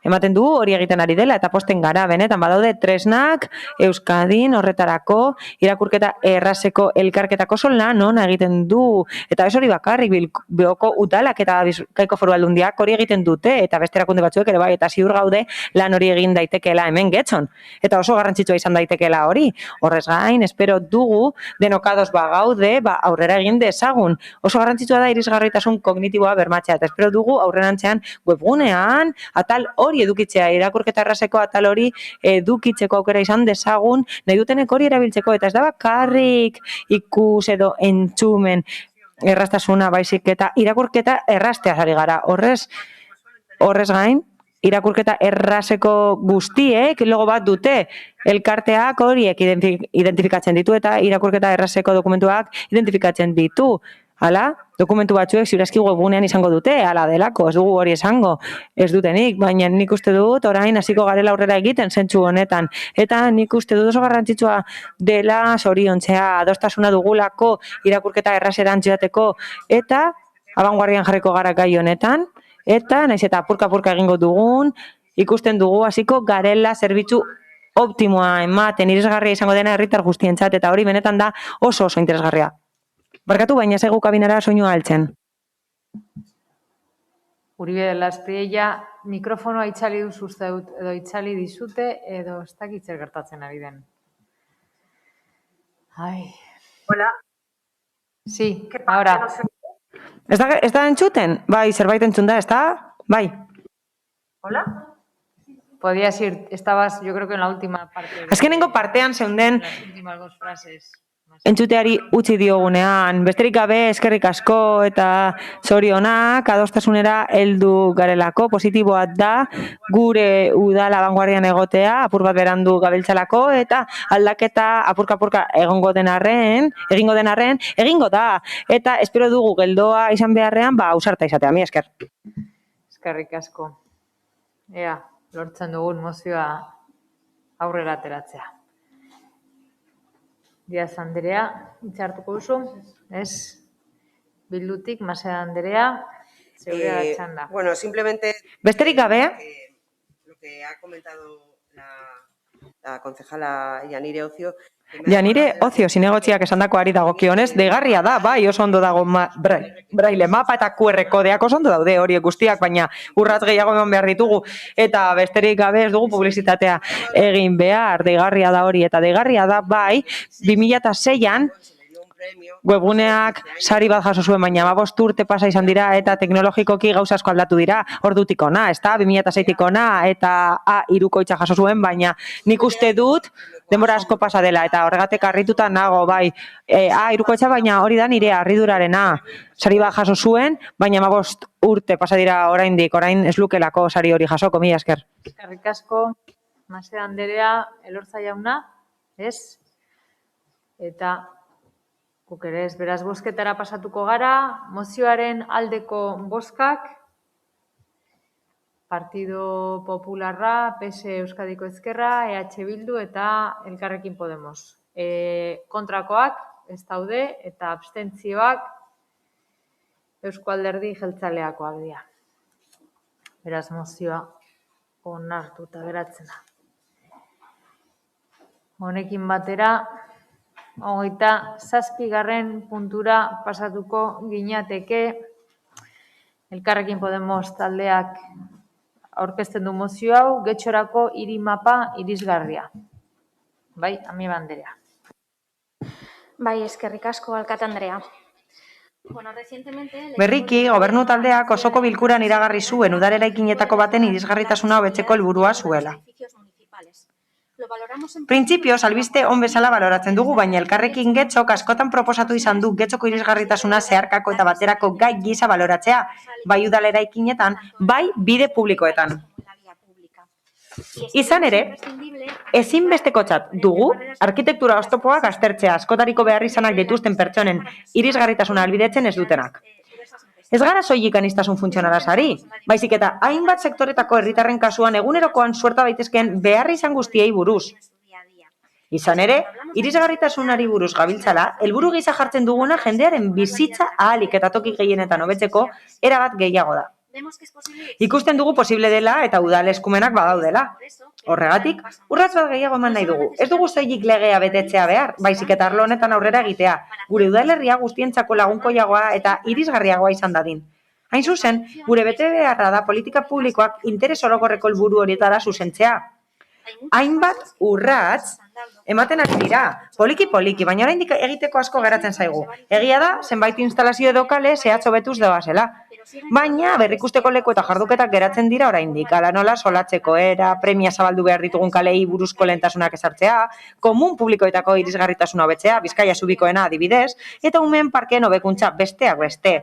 Ematen du hori egiten ari dela eta posten gara, benetan badaude tresnak Euskadin horretarako irakurketa errazeko elkarketako lan ona egiten du. Eta ez hori bakarrik, Bilboko udalak eta Bizkaiko Foru Aldundiak hori egiten dute eta beste erakunde batzuek ere bai, eta ziur gaude lan hori egin daitekeela hemen Getxon. Eta oso garrantzitsua izan daitekeela hori. Horrez gain, espero dugu denokados bagaude, aurrera egin dezagun. Oso garrantzitsua da irisgarritasun kognitiboa bermatzea eta espero dugu aurrerantzean webgunean atal hori edukitzea, irakurketa errazeko atal hori edukitzeko aukera izan dezagun, nahi dutenek hori erabiltzeko, eta ez da bakarrik ikus edo entzumen erraztasuna baizik eta irakurketa erraztea zari gara. Horrez gain, irakurketa errazeko guztiek logo bat dute, elkarteak horiek identifikatzen ditu eta irakurketa errazeko dokumentuak identifikatzen ditu. Hala, dokumentu batzuek ziurazki webgunean izango dute, hala delako, ez dugu hori esango, ez dutenik, baina nik uste dut orain hasiko garela aurrera egiten zentzu honetan. Eta nik uste dut oso garrantzitsua dela zoriontzea, adostasuna dugulako irakurketa errazeran joateko, eta abanguardian jarriko gara gai honetan, eta naiz eta apurka egingo dugun, ikusten dugu hasiko garela zerbitzu optimoa ematen, irisgarria izango dena herritar guztientzat, eta hori benetan da oso interesgarria. Barkatu, baina zegu kabinara soinua altzen. Uribe de la Espriella, mikrofonoa itzali duzu uste dut, edo itzali dizute, edo ez dakit zer gertatzen ari den. Ai. Hola. Sí, ahora. Ez da entzuten? Bai, zerbait entzun da, ez da? Bai. Hola. Podías ir, estabas, yo creo que en la última parte. Azkenengo partean zeunden las últimas dos frases. entzuteari utzi diogunean. Besterik gabe eskerrik asko eta zorionak adostasunera heldu garelako, positiboa da gure udala abanguardian egotea, apur bat berandu gabiltzalako eta aldaketa apurka egingo denarren, egingo da. Eta espero dugu geldoa izan beharrean, ausarta izatea. Mi esker. Eskerrik asko. ea, lortzen dugun mozioa aurrera ateratzea. Diaz Andrea, itxartuko duzu, ez? Bildutik, Maseda Andrea, zeurea da txanda. Bueno, simplemente... Besterik gabe? Lo que ha comentado la concejala Yanire Ocio... Yanire Ocio zinegotziak esandakoari dagokionez, deigarria da, bai, oso ondo dago braille mapa eta QR kodeak oso ondo daude horiek guztiak, baina urratz gehiago eman behar ditugu, eta besterik gabe ez dugu publizitatea egin behar, deigarria da hori, eta deigarria da, bai, 2006an, webguneak sari bat jaso zuen, baina 15 urte pasa izan dira eta teknologikoki gauza asko aldatu dira, ordutik ona, ezta, 2006tik ona eta A3koitza jaso zuen, baina nik uste dut denbora asko pasa dela eta horregatik harrituta nago, bai, A3koitza, baina hori da nire harridurarena, sari bat jaso zuen, baina 15 urte pasa dira oraindik, orain ez lukelako sari hori jasoko, mila esker. Eskerrik asko, Maseda Andrea, Elorza jauna, ez? Eta guk ere ez, beraz bozketara pasatuko gara, mozioaren aldeko bozkak, Partido Popularra, PS Euskadiko Ezkerra, EH Bildu eta Elkarrekin Podemos. Kontrakoak ez daude eta abstentzioak Eusko Alderdi Jeltzaleakoak dira. Beraz mozioa onartuta geratzen da. Honekin batera, 27. puntura pasatuko ginateke, Elkarrekin Podemos taldeak aurkezten du mozio hau, Getxorako hiri mapa irisgarria. Bai, Amiba Andrea. Bai, eskerrik asko, alkate Andrea. Berriki, gobernu taldeak osoko bilkuran iragarri zuen udal eraikinetako baten irisgarritasuna hobetzeko helburua zuela. Printzipioz, albiste on bezala baloratzen dugu, baina Elkarrekin Getxok askotan proposatu izan du Getxoko irisgarritasuna zeharkako eta baterako gai gisa baloratzea, bai udal eraikinetan, bai bide publikoetan. Izan ere, ezinbestekotzat dugu arkitektura oztopoak aztertzea askotariko beharrizanak dituzten pertsonen irisgarritasuna ahalbidetzen ez dutenak. Ez gara soilik aniztasun funtzionalaz ari, baizik eta hainbat sektoretako herritarren kasuan egunerokoan suerta daitezkeen beharrizan guztiei buruz. Izan ere, irisgarritasunari buruz gabiltzala, helburu gisa jartzen duguna jendearen bizitza ahalik eta toki gehienetan hobetzeko erabat gehiago da. Ikusten dugu posible dela eta udal eskumenak badaudela. Horregatik, urrats bat gehiago eman nahi dugu. Ez dugu soilik legea betetzea behar, baizik eta arlo honetan aurrera egitea. Gure udalerria guztientzako lagunkoiagoa eta irisgarriagoa izan dadin. Hain zuzen, gure betebeharra da politika publikoak interes orokorreko helburu horietara zuzentzea. Hainbat urrats ematen ari dira, poliki-poliki, baina oraindik egiteko asko geratzen zaigu. Egia da, zenbait instalazio edo kale zehatz hobetuz doazela. Baina berrikusteko leku eta jarduketak geratzen dira oraindik, hala nola solatzeko era, premia zabaldu behar ditugun kalei buruzko lehentasunak ezartzea, komun publikoetako irisgarritasuna hobetzea, Bizkaia zubikoena adibidez, eta umeen parkeen hobekuntza besteak beste.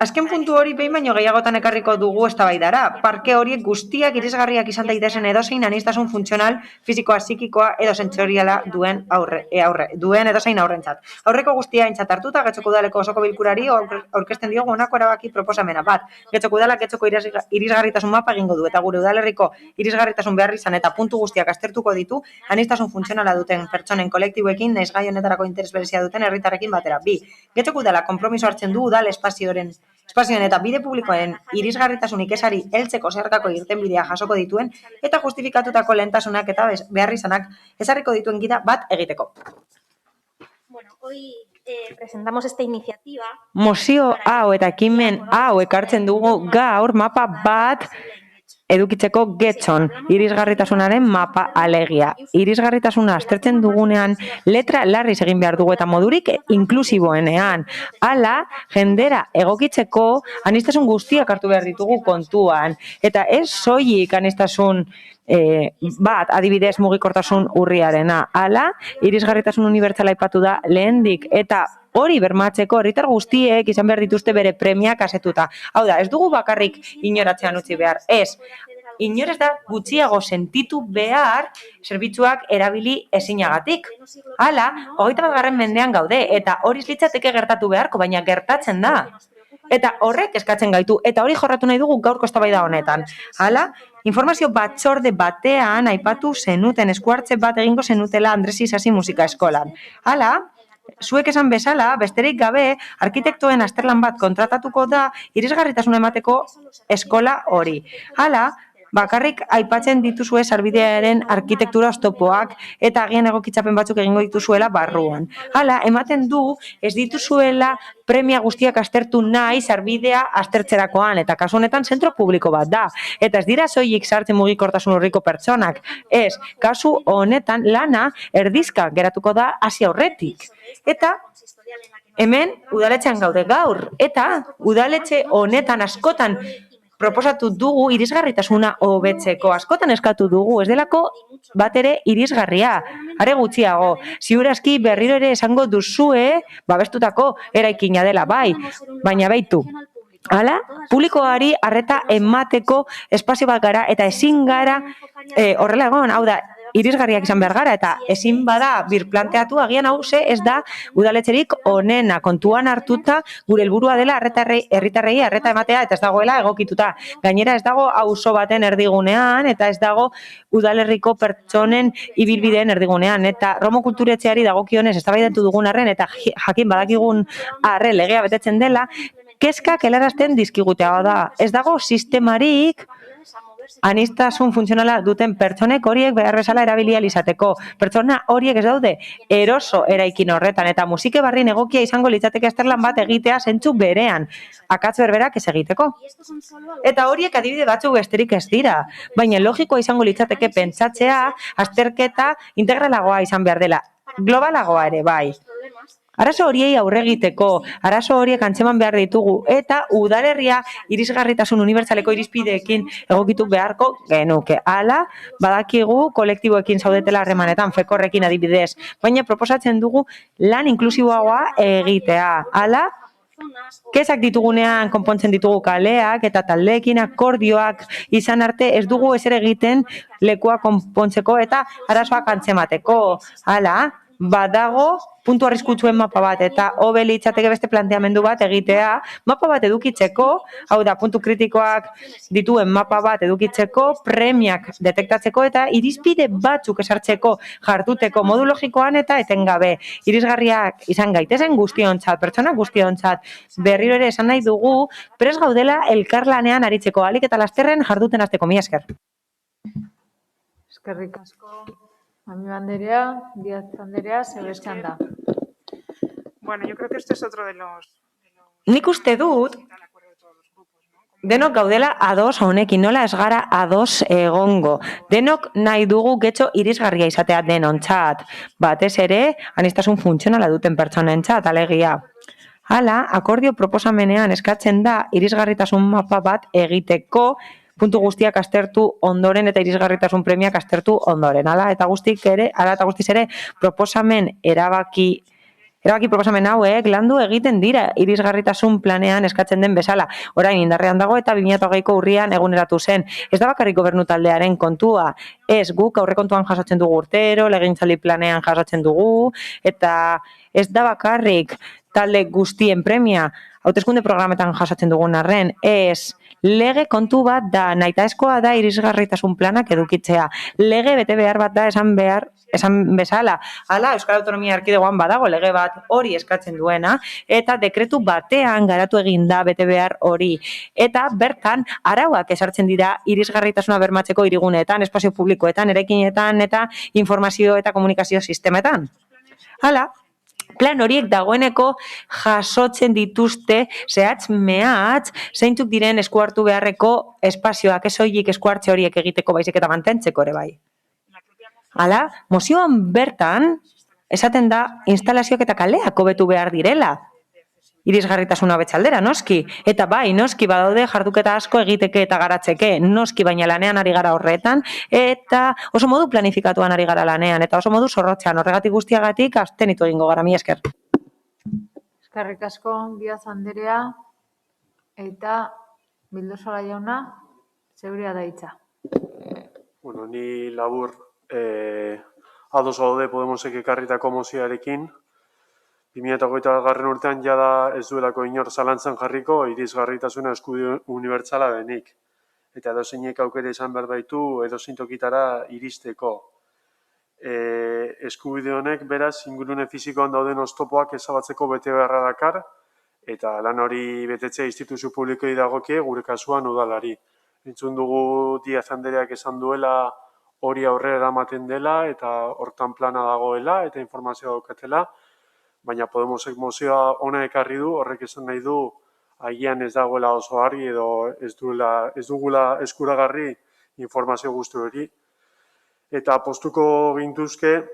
Azken puntu hori behin baino gehiagotan ekarriko dugu eztabaidara. Parke horiek guztiak irisgarriak izan daitezen edozein aniztasun funtzional, fisikoa, psikikoa edo sentsoriala duen edozein aurrentzat. Aurreko guztia aintzat hartuta Getxoko udaleko osoko bilkurari aurkezten diogu honako erabaki proposamena bat. Getxoko udalak Getxoko irisgarritasun mapa egingo du eta gure udalerriko irisgarritasun beharrizan eta puntu guztiak aztertuko ditu aniztasun funtzionala duten pertsonen kolektiboekin nahiz gai honetarako interes berezia duten herritarrekin batera. 2. Getxoko udalak konpromiso hartzen du udal espazioen eta bide publikoen irisgarritasunik esari heltzeko zeharkako irtenbidea jasoko dituen eta justifikatutako lehentasunak eta beharrizanak ezarriko dituen gida bat egiteko. Hoy presentamos esta iniciativa. Mozio hau eta ekimen hau ekartzen dugu gaur mapa bat edukitzeko Getxon, irisgarritasunaren mapa alegia. Irisgarritasuna aztertzen dugunean letra larriz egin behar dugu eta modurik inklusiboenean. Hala, jendera egokitzeko aniztasun guztiak hartu behar ditugu kontuan. Eta ez soilik aniztasun bat, adibidez mugikortasun urriarena. Hala, irisgarritasun unibertsala aipatu da lehendik eta hori bermatzeko herritar guztiek izan behar dituzte bere premiak asetuta. Hau da, ez dugu bakarrik inoratzean utzi behar. Ez, inorez da gutxiago sentitu behar zerbitzuak erabili ezinagatik. Hala, 21. mendean gaude eta hori litzateke gertatu beharko, baina gertatzen da. Eta horrek eskatzen gaitu, eta hori jorratu nahi dugu gaurko eztabaida honetan. Hala, informazio batzorde batean aipatu zenuten eskuartze bat egingo zenutela Andres Isasi musika eskolan. Hala, zuek esan bezala, besterik gabe, arkitektuen azterlan bat kontratatuko da irisgarritasuna emateko eskola hori. Hala, bakarrik aipatzen dituzue sarbidearen arkitektura oztopoak eta agian egokitzapen batzuk egingo dituzuela barruan. Hala, ematen du ez dituzuela premia guztiak aztertu nahi sarbidea aztertzerakoan, eta kasu honetan zentro publiko bat da. Eta ez dira soilik sartzen mugikortasun urriko pertsonak. Ez, kasu honetan lana erdizka geratuko da hasi aurretik. Eta hemen udaletxean gaude gaur, eta udaletxe honetan askotan proposatu dugu irisgarritasuna hobetzeko. Askotan eskatu dugu, ez delako bat ere irisgarria. Are gutxiago, ziurazki berriro ere esango duzue babestutako eraikina dela, bai, baina baitu. Hala, publikoari arreta emateko espazio bat gara eta ezin gara horrela egon, hau da, irisgarriak izan behar gara, eta ezin bada birplanteatu agian hau ez da udaletxerik onena, kontuan hartuta gure helburua dela herritarrei arreta ematea eta ez dagoela egokituta. Gainera ez dago auzo baten erdigunean eta ez dago udalerriko pertsonen ibilbideen erdigunean, eta Romo kulturetxeari dagokionez eztabaidatu dugun arren eta jakin badakigun arren legea betetzen dela, kezkak helarazten dizkigutea da. Ez dago sistemarik aniztasun funtzionala duten pertsonek horiek behar bezala erabili ahal izateko. Pertsona horiek ez daude eroso eraikin horretan, eta musike barrin egokia izango litzateke azterlan bat egitea zentzu berean, akats berberak ez egiteko. Eta horiek adibide batzuk besterik ez dira, baina logikoa izango litzateke pentsatzea azterketa integralagoa izan behar dela, globalagoa ere bai. Arazo horiei aurre egiteko, arazo horiek antzeman behar ditugu, eta udalerria irisgarritasun unibertsaleko irizpideekin egokitu beharko genuke. Hala, badakigu kolektiboekin zaudetela harremanetan, fekorrekin adibidez, baina proposatzen dugu lan inklusiboagoa egitea. Hala, kezak ditugunean konpontzen ditugu kaleak eta taldeekin akordioak izan arte ez dugu ezer egiten lekua konpontzeko eta arazoak antzemateko. Hala, badago puntu arriskutsuen mapa bat eta hobe litzateke beste planteamendu bat egitea, mapa bat edukitzeko, hau da puntu kritikoak dituen mapa bat edukitzeko, premiak detektatzeko eta irizpide batzuk esartzeko jarduteko modu logikoan eta etengabe. Irisgarriak izan gaitezen guztiontzat, pertsona guztiontzat. Berriro ere esan nahi dugu, prest gaudela elkarlanean aritzeko alik eta lasterren jarduten hasteko. Mila esker. Eskerrik asko. Ami Banderea, Díaz Anderea, Sebeskan da. Bueno, yo creo que este es otro de los... Nik uste dut, denok gaudela ados honekin, nola ez gara ados egongo. Denok nahi dugu getxo irisgarria izatea denontzat. Batez ere, aniztasun funtzionala duten pertsonentzat, alegia. Hala, akordio proposamenean eskatzen da irisgarritasun mapa bat egiteko, puntu guztiak aztertu ondoren eta irisgarritasun premiak aztertu ondoren. Hala eta guztiz ere proposamen erabaki proposamen hauek landu egiten dira irisgarritasun planean eskatzen den bezala. Orain indarrean dago eta 2020ko urrian eguneratu zen. Ez da bakarrik gobernu taldearen kontua. Ez, guk aurrekontuan jasotzen dugu urtero, legegintzaldi planean jasotzen dugu, eta ez da bakarrik talde guztien premia, hauteskunde programetan jasotzen dugun arren, ez, lege kontu bat da, nahitaezkoa da irisgarritasun planak edukitzea. Lege bete behar bat da esan bezala. Hala, Euskal Autonomia Erkidegoan badago lege bat hori eskatzen duena, eta dekretu batean garatu egin da bete behar hori. Eta bertan, arauak esartzen dira irisgarritasuna bermatzeko hiriguneetan, espazio publikoetan, eraikinetan eta informazio eta komunikazio sistemetan. Hala, plan horiek dagoeneko jasotzen dituzte zehatz mehatz zeintzuk diren esku hartu beharreko espazioak, ez soilik esku hartze horiek egiteko baizik eta mantentzeko ere bai. Hala, mozioan bertan esaten da instalazioak eta kaleak hobetu behar direla. Irisgarritasuna betzaldera, noski. Eta bai, noski badaude jarduketa asko egiteke eta garatzeke, noski baina lanean ari gara horretan, eta oso modu planifikatuan ari gara lanean, eta oso modu zorrotzean, horregatik guztiagatik abstenitu egingo gara, mila esker. Eskerrik asko, Díaz Anderea, eta Bildosola jauna, zeurea da hitza. Bueno, ni labur ados gaude Podemosek ekarritako mozioarekin. 2021 urtean jada ez duelako inor zalantzan jarriko irisgarritasuna eskubide unibertsala denik. Eta edozeinek aukera izan behar baitu edozein tokitara iristeko. Eskubide honek beraz ingurune fisikoan dauden oztopoak ezabatzeko bete beharra dakar, eta lan hori betetzea instituzio publikoi dagokie gure kasuan udalari. Entzun dugu Diaz Andereak esan duela hori aurrera eramaten dela eta hortan plana dagoela eta informazioa daukatela, baina Podemosek mozioa ona ekarri du, horrek esan nahi du agian ez dagoela oso argi edo ez dugula eskuragarri informazio guzti hori. Eta postuko gintuzke,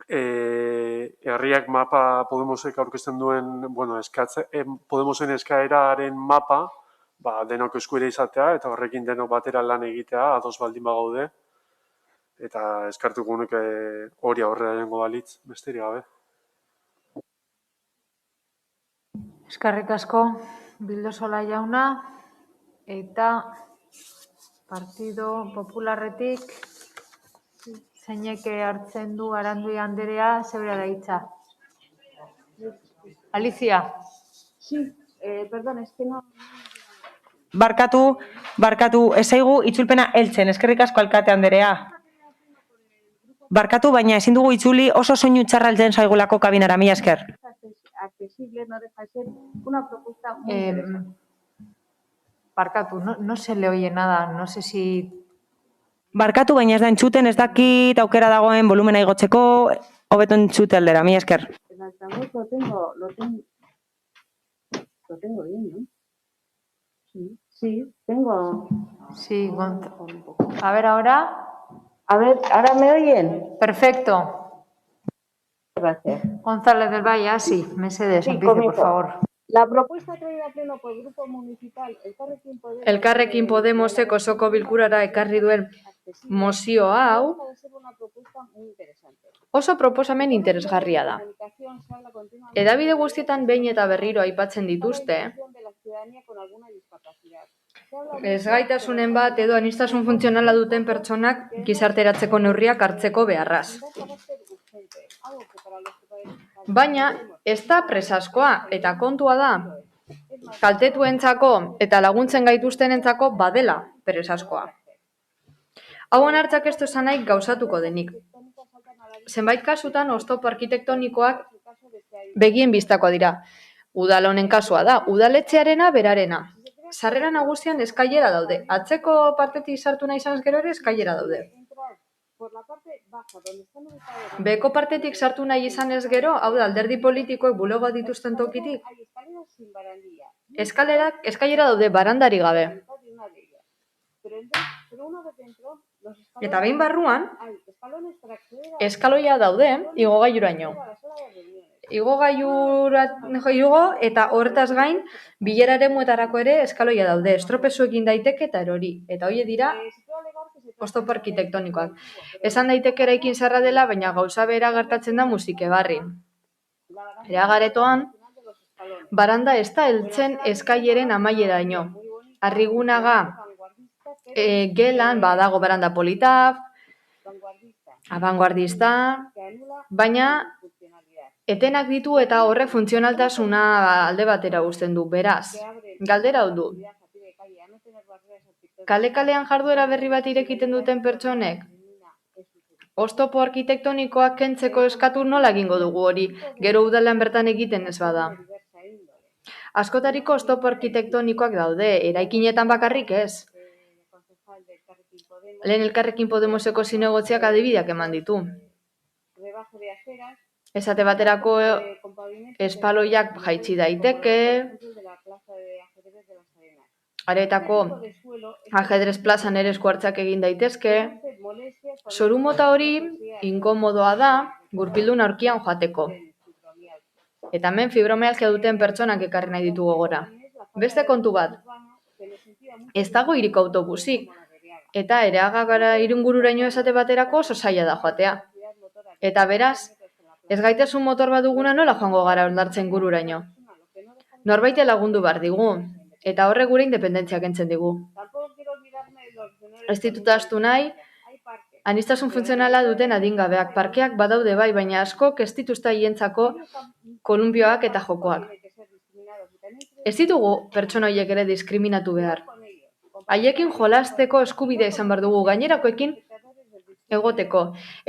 herriak mapa Podemosek aurkezten duen, Podemosen eskaeraren mapa, denok eskuera izatea eta horrekin denok batera lan egitea, ados baldin bagaude. Eta eskartuko nuke hori aurrera dengo balitz, besterik gabe. Eskerrik asko, Bildosola jauna, eta Partido Popularretik zeinek hartzen du Arandui Anderea, zeurea da hitza. Alicia. Sí, perdón, es que no... Barkatu, ez zaigu itzulpena heltzen, eskerrik asko alkate Anderea. Barkatu, baina ezin dugu itzuli oso soinu txarra heltzen zaigulako kabinara, mila esker. accesible, no deja de ser una propuesta muy interesante. Barkatu, no se le oye nada, no sé si... Barkatu, baina ez da entzuten, ez dakit aukera dagoen volumena igotzeko, hobeto entzute aldera, mila esker. El altavoz lo tengo bien, ¿no? Sí, tengo... Sí, a ver ahora. A ver, ¿ahora me oyen? Perfecto. Gracias. González del Valle, sí, mesedez, empiece, por favor. La propuesta traída a pleno por el Grupo Municipal Elkarrekin Podemosek osoko bilkurara ekarri duen mozio hau oso proposamen interesgarria da. Hedabide guztietan behin eta berriro aipatzen dituzte, ezgaitasunen bat edo aniztasun funtzionala duten pertsonak gizarteratzeko neurriak hartzeko beharraz. Baina ez da presazkoa eta kontua da kaltetuentzako eta laguntzen gaituztenentzako badela presazkoa. Hau onartzak ez du esan nahi gauzatuko denik. Zenbait kasutan oztopo arkitektonikoak begien bistakoa dira. Udal honen kasua da, udaletxearena berarena. Sarrera nagusian eskailera daude. Atzeko partetik sartu nahi izanez gero ere eskailera daude. Beko partetik sartu nahi izanez gero, hau da alderdi politikoek bulegoa dituzten tokitik, eskailera daude barandari gabe. Eta behin barruan, eskaloia daude igogailuraino. Igo eta horretaz gain, bilera eremuetarako ere eskaloia daude. Estropezu egin daiteke eta erori. Eta horiek dira oztopo arkitektonikoak. Esan daiteke eraikin zarra dela, baina gauza bera gertatzen da musikebarri. Eragaretoan, baranda ez da heltzen eskaileren amaieraino. Arrigunaga gelan badago baranda polita, abanguardista, baina etenak ditu eta horrek funtzionaltasuna alde batera uzten du. Beraz, galdera hau du. Kale-kalean jarduera berri bat irekiten duten pertsonek, oztopo arkitektonikoak kentzeko eskatu nola egingo dugu hori, gero udalan bertan egiten ez bada. Askotariko oztopo arkitektonikoak daude, eraikinetan bakarrik ez. Lehen Elkarrekin Podemoseko zinegotziak adibideak eman ditu. Esate baterako espaloiak jaitsi daiteke, aretako ajedrez plazan ere eskuartzak egin daitezke. Zoru mota hori inkomodoa da gurpildun aurkian joateko. Eta hemen fibromialgia duten pertsonak ekarri nahi ditu gogora. Beste kontu bat, ez dago hiriko autobusik, eta Ereagara Irungururaino esate baterako oso zaila da joatea. Eta beraz, ez gaitasun motor bat duguna nola joango gara ondartzen gururaino. Norbaite lagundu behar digu, eta horrek gure independentzia kentzen digu. Ez ditut ahaztu nahi, aniztasun funtzionala duten adingabeak, parkeak badaude bai, baina askok ez dituzte haientzako kolumpioak eta jokoak. Ez ditugu pertsona horiek ere diskriminatu behar. Haiekin jolasteko eskubidea izan behar dugu, gainerakoekin egoteko.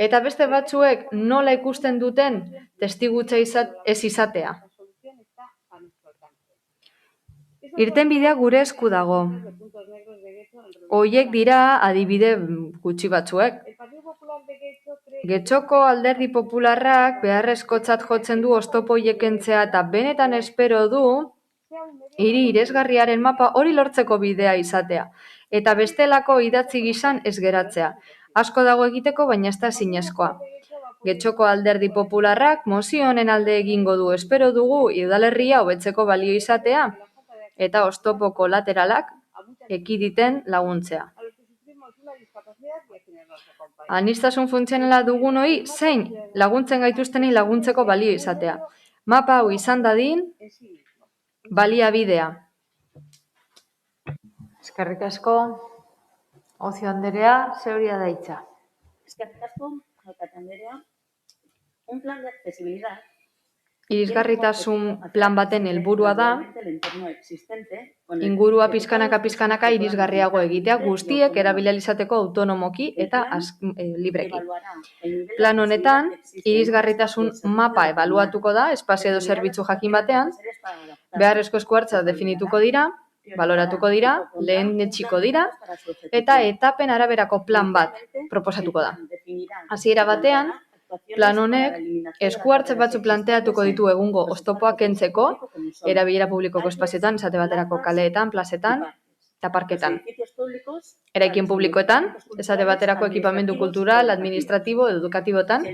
Eta beste batzuek nola ikusten duten testigutza ez izatea. Irtenbidea gure esku dago. Horiek dira adibide gutxi batzuek. Getxoko Alderdi Popularrak beharrezkotzat jotzen du oztopo horiek kentzea eta benetan espero du hiri irisgarriaren mapa hori lortzeko bidea izatea. Eta bestelako idatzi gizan ez geratzea. Asko dago egiteko, baina ez da zinezkoa. Getxoko Alderdi Popularrak mozio honen alde egingo du. Espero dugu udalerria hobetzeko balio izatea eta oztopo kolateralak ekiditen laguntzea. Aniztasun funtzionala dugunoi zein laguntzen gaituztenei laguntzeko balio izatea. Mapa hau izan dadin baliabidea. Eskerrik asko, Ocio Anderea, zeuria da hitza. Eskerrik asko, alkate Anderea. Un plan de accesibilidad. Irisgarritasun plan baten helburua da ingurua pizkanaka irisgarriago egitea guztiek erabili ahal izateko autonomoki eta libreki. Plan honetan, irisgarritasun mapa ebaluatuko da, espazio edo zerbitzu jakin batean, beharrezko esku hartza definituko dira, baloratuko dira, lehenetsiko dira, eta etapen araberako plan bat proposatuko da. Hasiera batean, plan honek esku hartze batzu planteatuko ditu egungo oztopoak kentzeko, erabilera publikoko espazioetan, esate baterako kaleetan, plazetan eta parketan. Eraikin publikoetan, esate baterako ekipamendu kultural, administratibo edo edukatibotan.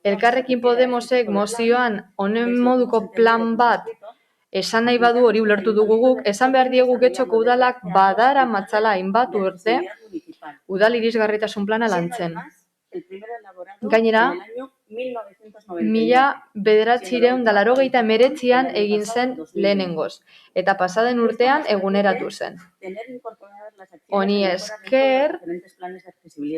Elkarrekin Podemosek mozioan honen moduko plan bat esan nahi badu hori ulertu dugu guk, esan behar diegu Getxoko udalak badara matzala hainbat urte udal irisgarritasun plana lantzen. Gainera, 1989an egin zen lehenengoz, eta pasaden urtean eguneratu zen. Honi esker,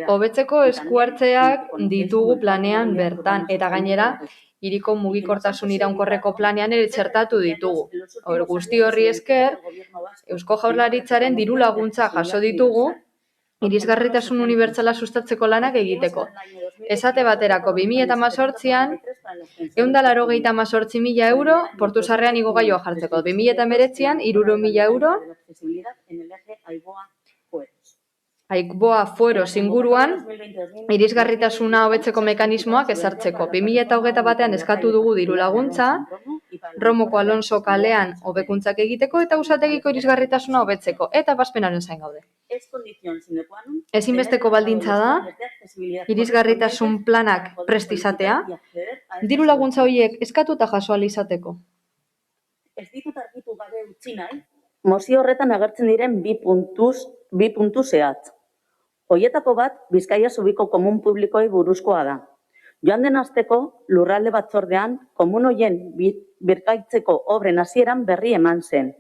hobetzeko esku hartzeak ditugu planean bertan, eta gainera, hiriko mugikortasun iraunkorreko planean ere txertatu ditugu. Guzti horri esker, Eusko Jaurlaritzaren diru laguntza jaso ditugu, irisgarritasun unibertsala sustatzeko lanak egiteko. Esate baterako 2018an 188.000 euro portu sarrean igogailoa jartzeko. 2019an 300.000 euro Aiboa Fueros inguruan irisgarritasuna hobetzeko mekanismoak ezartzeko. 2021an eskatu dugu diru laguntza, Romoko Alonso kalean hobekuntzak egiteko eta usategiko irisgarritasuna hobetzeko, eta ebazpenaren zain gaude. Ezinbesteko baldintza da, irisgarritasun planak prest izatea, diru laguntza horiek eskatu eta jaso ahal izateko. Ez ditut argitu gabe utzi nahi, mozio horretan agertzen diren bi puntu zehatz. Hoietako bat, Bizkaia Zubiko komun publikoei buruzkoa da. Joan den asteko lurralde batzordean, komun hoien birkaitzeko obren hasieran berri eman zen.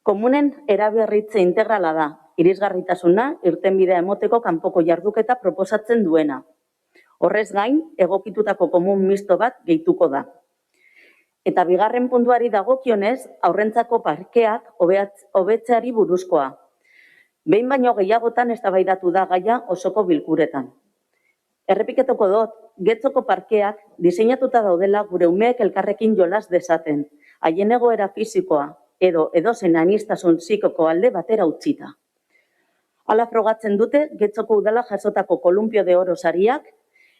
Komunen eraberritze integrala da, irisgarritasuna irtenbidea emoteko kanpoko jarduketa proposatzen duena. Horrez gain, egokitutako komun misto bat gehituko da. Eta bigarren puntuari dagokionez, aurrentzako parkeak hobetzeari buruzkoa. Behin baino gehiagotan eztabaidatu da gaia osoko bilkuretan. Errepikatuko dut, Getxoko parkeak diseinatuta daudela gure umeek elkarrekin jolas dezaten, haien egoera fisikoa edo edozein aniztasun psikoko alde batera utzita. Hala frogatzen dute Getxoko udala jasotako Kolumpio de Oro sariak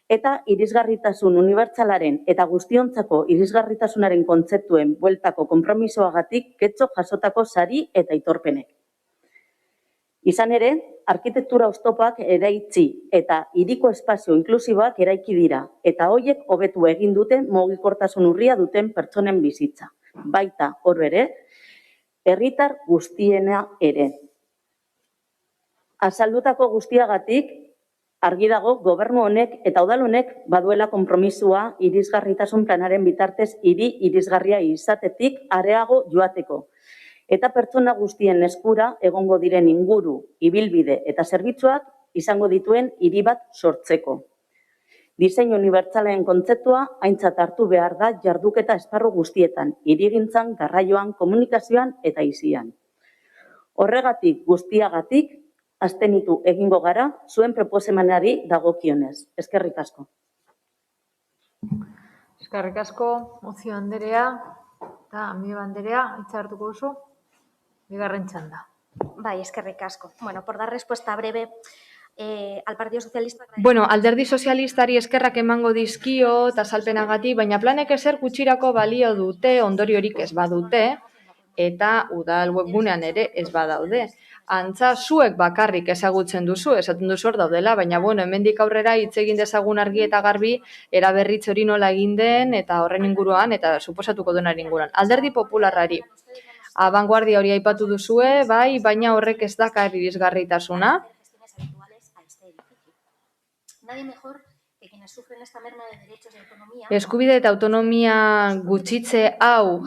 eta irisgarritasun unibertsalaren eta guztiontzako irisgarritasunaren kontzeptuen bueltako konpromisoagatik Getxo jasotako sari eta aitorpenek. Izan ere, arkitektura oztopoak eraitzi eta hiriko espazio inklusiboak eraiki dira, eta horiek hobetu egin dute mugikortasun urria duten pertsonen bizitza. Baita, hor ere, herritar guztiena ere. Azaldutako guztiagatik, argi dago gobernu honek eta udal honek baduela konpromisua irisgarritasun planaren bitartez hiri irisgarria izatetik areago joateko. Eta pertsona guztien eskura egongo diren inguru, ibilbide eta zerbitzuak izango dituen hiri bat sortzeko. Diseinu unibertsalen kontzeptua aintzat hartu behar da jarduketa esparru guztietan, hirigintzan, garraioan, komunikazioan eta aisian. Horregatik guztiagatik, abstenitu egingo gara zuen proposamenari dagokionez. Eskerrik asko. Eskerrik asko, Mozio Anderea eta Amiba Anderea, hitza hartuko duzu, bigarren txanda. Bai, eskerrik asko. Bueno, por dar respuesta breve al Partido Socialista... Bueno, alderdi sozialistari eskerrak emango dizkio eta azalpenagatik, baina planek ezer gutxirako balio dute, ondoriorik ez badute, eta udal webgunean ere ez badaude. Antza zuek bakarrik ezagutzen duzu, esaten duzu hor daudela, baina bueno, hemendik aurrera hitz egin dezagun argi eta garbi eraberritze hori nola egin den eta horren inguruan eta suposatuko denaren inguruan. Alderdi popularrari abanguardia hori aipatu duzue, bai, baina horrek ez dakar irisgarritasuna. Eskubide eta autonomia gutxitze hau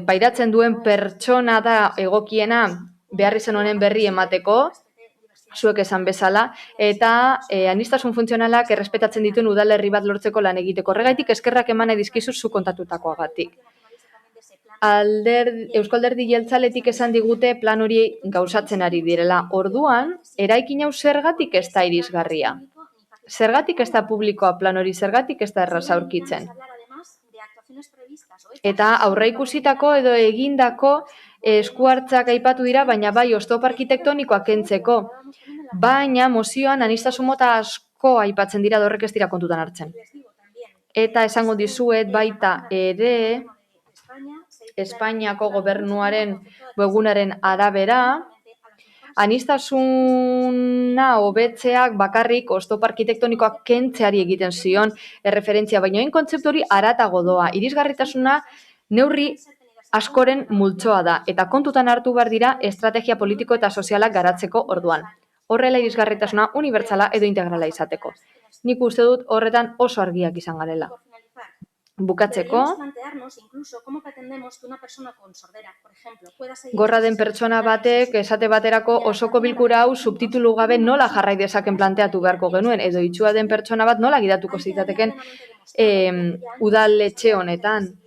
pairatzen duen pertsona da egokiena behar izan honen berri emateko, zuek esan bezala, eta aniztasun funtzionalak errespetatzen dituen udalerri bat lortzeko lan egiteko. Horregaitik eskerrak eman dizkizu zu kontatutakoagatik. Eusko Alderdi Jeltzaletik esan digute plan hori gauzatzen ari direla. Orduan, eraikin hau zergatik ez da irisgarria. Zergatik ez da publikoa plan hori, zergatik ez da erraza aurkitzen. Eta aurreikusitako edo egindako eskuhartzak aipatu dira, baina bai oztopo arkitektonikoak kentzeko. Baina mozioan aniztasun mota asko aipatzen dira, horrek ez dira kontutan hartzen. Eta esango dizuet baita ere Espainiako gobernuaren webgunaren arabera, aniztasuna hobetzeak bakarrik oztopo arkitektonikoak kentzeari egiten zion erreferentzia, baina hain kontzeptu hori haratago doa. Irisgarritasuna neurri askoren multzoa da, eta kontutan hartu behar dira estrategia politiko eta sozialak garatzeko orduan. Horrela irisgarritasuna unibertsala edo integrala izateko. Nik uste dut horretan oso argiak izan garela. Bukatzeko, gorra den pertsona batek esate baterako osoko bilkura hau subtitulu gabe nola jarrai dezaken planteatu beharko genuen, edo itxua den pertsona bat nola gidatuko zitateken udaletxe honetan.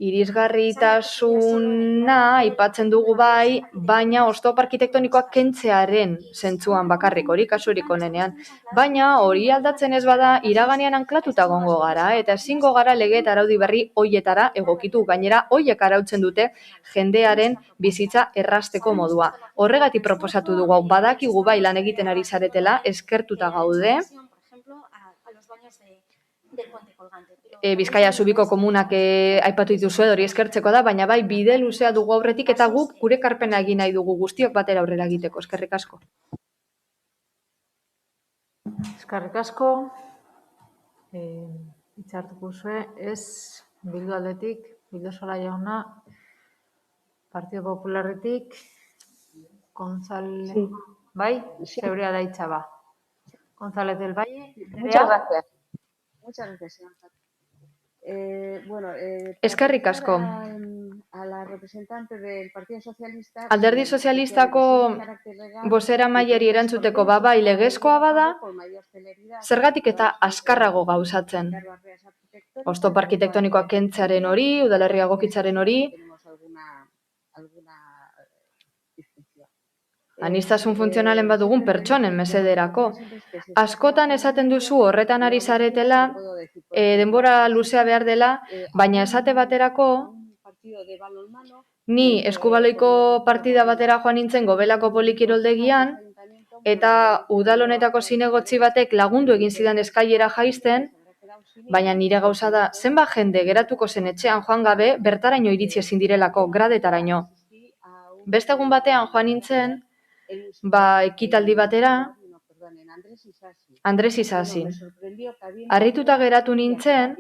Irisgarritasuna aipatzen dugu bai, baina oztopo arkitektonikoak kentzearen zentzuan bakarrik, hori kasurik onenean. Baina hori aldatzen ez bada iraganean anklatuta egongo gara, eta ezingo gara lege eta araudi berri hoietara egokitu. Gainera, hoiek arautzen dute jendearen bizitza errazteko modua. Horregatik proposatu dugu, badakigu bai lan egiten ari zaretela, eskertuta gaude. Bizkaia Zubiko komunak aipatu dituzu hori eskertzeko da, baina bai bide luzea dugu aurretik eta guk gure ekarpena egin nahi dugu guztiok batera aurrera egiteko. Eskerrik asko. Eskerrik asko. Hitzartuko zue, ez Bildu aldetik, Bildosola jauna, Partido Popularretik, González, bai? Zeurea da hitza ba. González del Valle. Muchas gracias. Muchas gracias, señor. Eskerrik asko. A la representante del Partido Socialista. Alderdi Sozialistako bozeramaileri erantzuteko bai legezkoa bada, zergatik eta azkarrago gauzatzen. Oztopo arkitektonikoak kentzearen hori, udalerria egokitzaren hori, aniztasun funtzionalen badugun pertsonen mesederako. Askotan esaten duzu horretan ari zaretela, denbora luzea behar dela, baina esate baterako, ni eskubaloiko partida batera joan nintzen Gobelako polikiroldegian, eta udal honetako zinegotzi batek lagundu egin zidan eskailera jaisten, baina nire gauza da, zenbat jende geratuko zen etxean joan gabe, bertaraino iritsi ezin direlako, gradetaraino. Beste egun batean joan nintzen, ekitaldi batera, Andres Isasi. Harrituta geratu nintzen,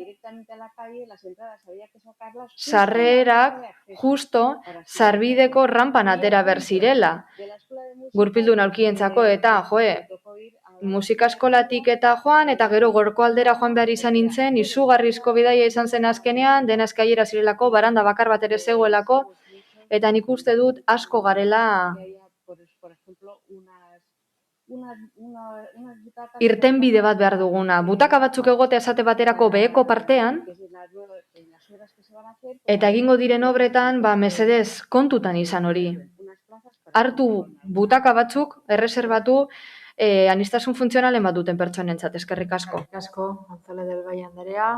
sarrerak justo sarbideko rampan atera berzirela. Gurpildun aurkientzako eta, musika eskolatik eta joan, eta gero gorko aldera joan behar izan nintzen, izugarrizko bidaia izan zen azkenean, dena eskailera zirelako, baranda bakar bat ere zegoelako, eta nik uste dut asko garela irtenbide bat behar duguna. Butaka batzuk egote esate baterako beheko partean, eta egingo diren obretan, mesedez kontutan izan hori. Hartu butaka batzuk, erreserbatu, aniztasun funtzionalen bat duten pertsonentzat, eskerrik asko. Eskerrik asko, González del Valle Andrea,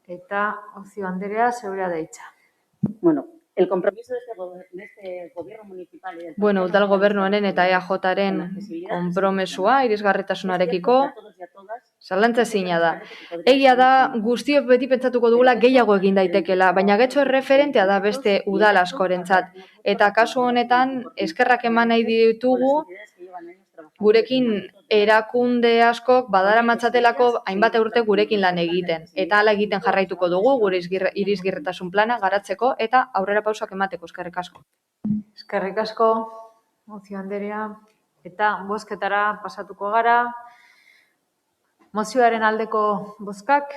eta Ocio Andrea, zeurea da hitza. Bueno, el compromiso de este gobierno municipal... Udal gobernuaren eta EAJaren konpromesua, irisgarritasunarekiko, zalantzezina da. Egia da, guztiok beti pentsatuko dugula gehiago egin daitekela, baina getxo erreferentea da beste udal askorentzat. Eta kasu honetan, eskerrak eman nahi ditugu, gurekin erakunde askok badara matzatelako hainbat urte gurekin lan egiten. Eta hala egiten jarraituko dugu, gure irisgarritasun plana garatzeko eta aurrera pausak emateko, eskerrik asko. Eskerrik asko, Ocio Andrea, eta bozketara pasatuko gara. Mozioaren aldeko bozkak,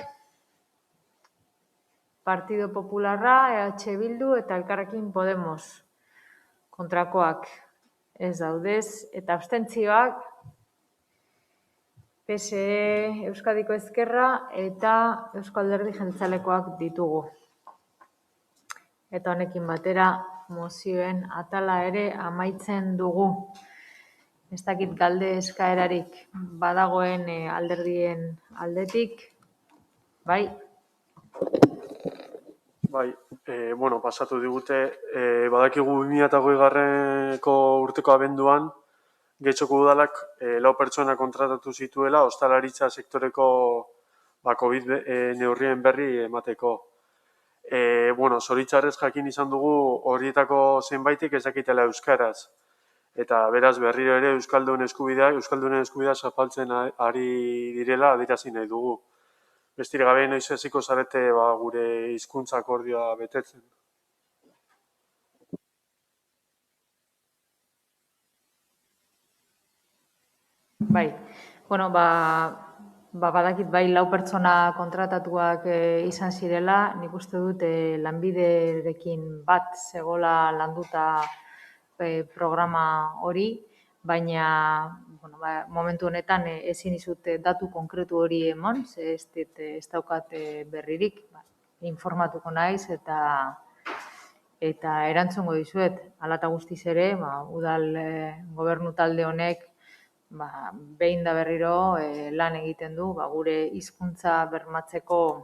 Partido Popularra, EH Bildu eta Elkarrekin Podemos. Kontrakoak ez daudez, eta abstentzioak PSE, Euskadiko Ezkerra eta Eusko Alderdi Jeltzalekoak ditugu. Eta honekin batera mozioen atala ere amaitzen dugu. Ez dakit galde eskaerarik badagoen alderdien aldetik, bai? Bai, pasatu digute, badakigu 2020ko urteko abenduan, Getxoko udalak 4 pertsona kontratatu zituela ostalaritza sektoreko COVID neurrien berri emateko. Zoritxarrez jakin izan dugu horietako zenbaitik ez dakitela euskaraz. Eta beraz berriro ere Euskaldunen eskubidea zapaltzen ari direla adierazi nahi dugu. Besterik gabe noiz hasiko zarete gure hizkuntza akordioa betetzen. Bai, badakit 4 pertsona kontratatuak izan zirela, nik uste dut lanbiderekin bat zegoela landuta programa hori, baina momentu honetan ezin dizut datu konkretu hori eman, ez daukat berririk, informatuko naiz eta erantzungo dizuet. Hala eta guztiz ere, udal gobernu talde honek behin da berriro lan egiten du gure hizkuntza bermatzeko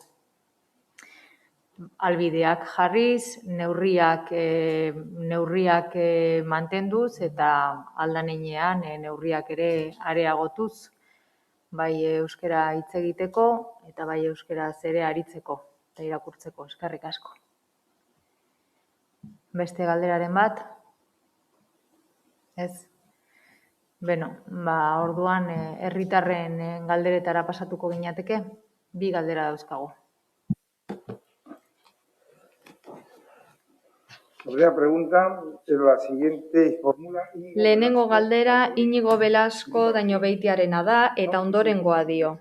albideak jarriz, neurriak mantenduz eta aldan heinean neurriak ere areagotuz, bai euskara hitz egiteko eta bai euskaraz ere aritzeko eta irakurtzeko. Eskerrik asko. Beste galderaren bat? Ez? Orduan herritarren galderetara pasatuko ginateke, 2 galdera dauzkagu. Primera pregunta, la siguiente formula... Lehenengo galdera Inigo Velasco Dañobeitiarena da eta ondorengoa dio.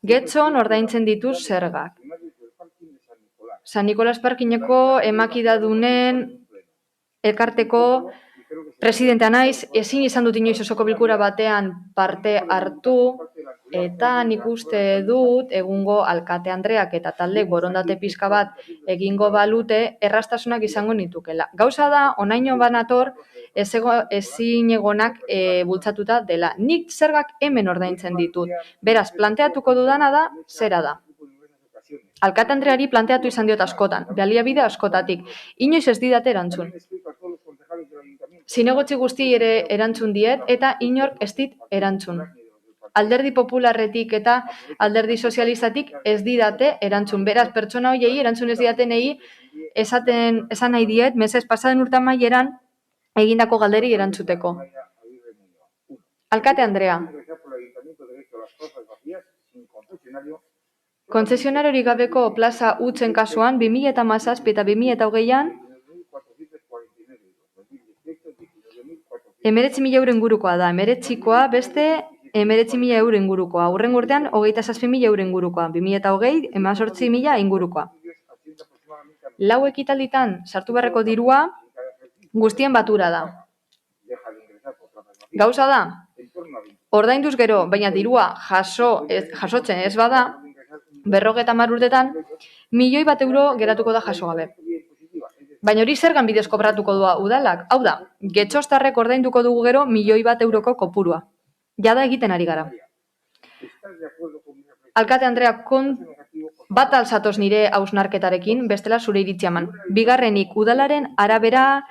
Getxon ordaintzen dituz zergak. San Nikolas Parkineko emakidadunen elkarteko presidentea naiz, ezin izan dut inoiz osoko bilkura batean parte hartu, eta nik uste dut egungo alkate Andreak eta talde borondate pixka bat egingo balute errastasunak izango nitukela. Gauza da, onaino banator ezin egonak bultzatuta dela. Nik zergak hemen ordaintzen ditut. Beraz, planteatuko dudana da, zera da. Alkate Andreari planteatu izan diot askotan, baliabide askotatik. Inoiz ez didate erantzun. Zinegotzi guzti ere erantzun diet eta inork ez dit erantzun. Alderdi Popularretik eta Alderdi Sozialistatik ez didate erantzun. Beraz, pertsona horiei erantzun ez didatenei esan nahi diet, mesez pasaden urte amaieran egindako galderi erantzuteko. Alkate Andrea. Kontzesionariorik gabeko plaza hutzen kasuan 2017 eta 2020an 19.000 euro ingurukoa da. 19koa beste 19.000 euro ingurukoa. Hurrengo urtean 27.000 euro ingurukoa. 2020 18.000 ingurukoa. 4 ekitalditan sartu beharreko dirua guztien batura da. Gauza da, ordainduz gero, baina dirua jasotzen ez bada, 50 urtetan, 1.000.000 euro geratuko da jaso gabe. Baina hori zergan bidez kobratuko du udalak? Hau da, getxostarrek ordainduko dugu gero 1.000.000 euroko kopurua. Jada egiten ari gara. Alkate Andrea, bat alzatoz nire hausnarketarekin, bestela zure iritzia eman. Bigarrenik, udalaren arabera,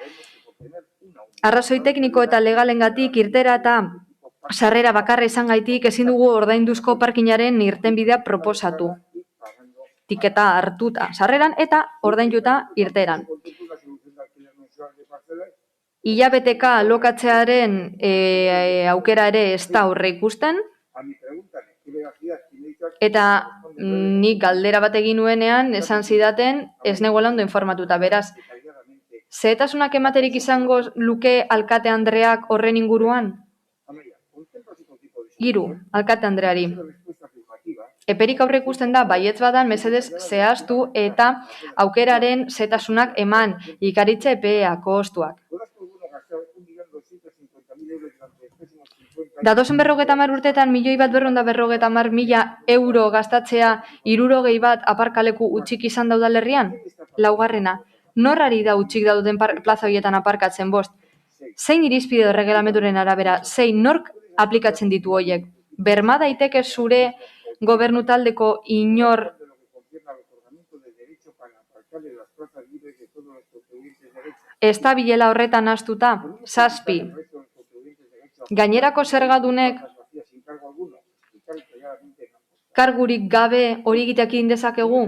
arrazoi tekniko eta legalengatik irtera eta sarrera bakarra izan gaitik ezin dugu ordainduzko parkinaren irtenbidea proposatu. Tiketa hartuta sarreran eta ordainduta irteran. Hilabeteka alokatzearen aukera ere ez da aurre ikusten, eta nik galdera bat egin nuenean esan zidaten ez negoela ondo informatuta. Beraz, zehetasunak ematerik izango luke Alkate Andreak horren inguruan? 3. Alkate Andreari. Eperik aurre ikusten da, baietz badan, mesedez zehaztu eta aukeraren zehetasunak eman, ikaritza epea, kostuak. Datozen 50 urtetan 1.250.000 euro gastatzea 60 bat aparkaleku utxik izan da udalerrian? Laugarrena, norrari da utxik dauden plaza horietan aparkatzen bost? Zein irizpide erregelamenduren arabera, zein nork aplikatzen ditu horiek? Berma daiteke zure gobernu taldeko inor ez da bilela horretan hastuta? 7. Gainerako zergadunek kargurik gabe hori egiteak egin dezakegu?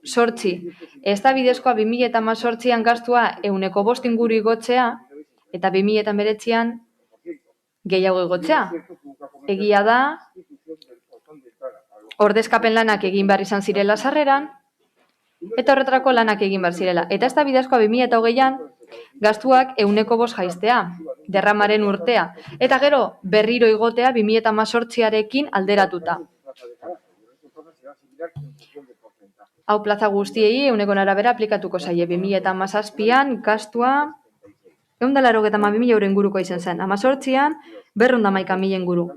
8. Ez da bidezkoa 2018an gastua 5% inguru igotzea eta 2019an gehiago igotzea. Egia da, ordezkapen lanak egin behar izan zirela sarreran, eta horretarako lanak egin behar zirela. Eta ez da bidezkoa 2020an gastuak 5% jaistea, derramaren urtea, eta gero berriro igotea 2018arekin alderatuta. Hau plaza guztiei 100 arabera aplikatuko zaie. 2017an gastua 182.000 euro inguruko izan zen. 18an 211.000 inguru.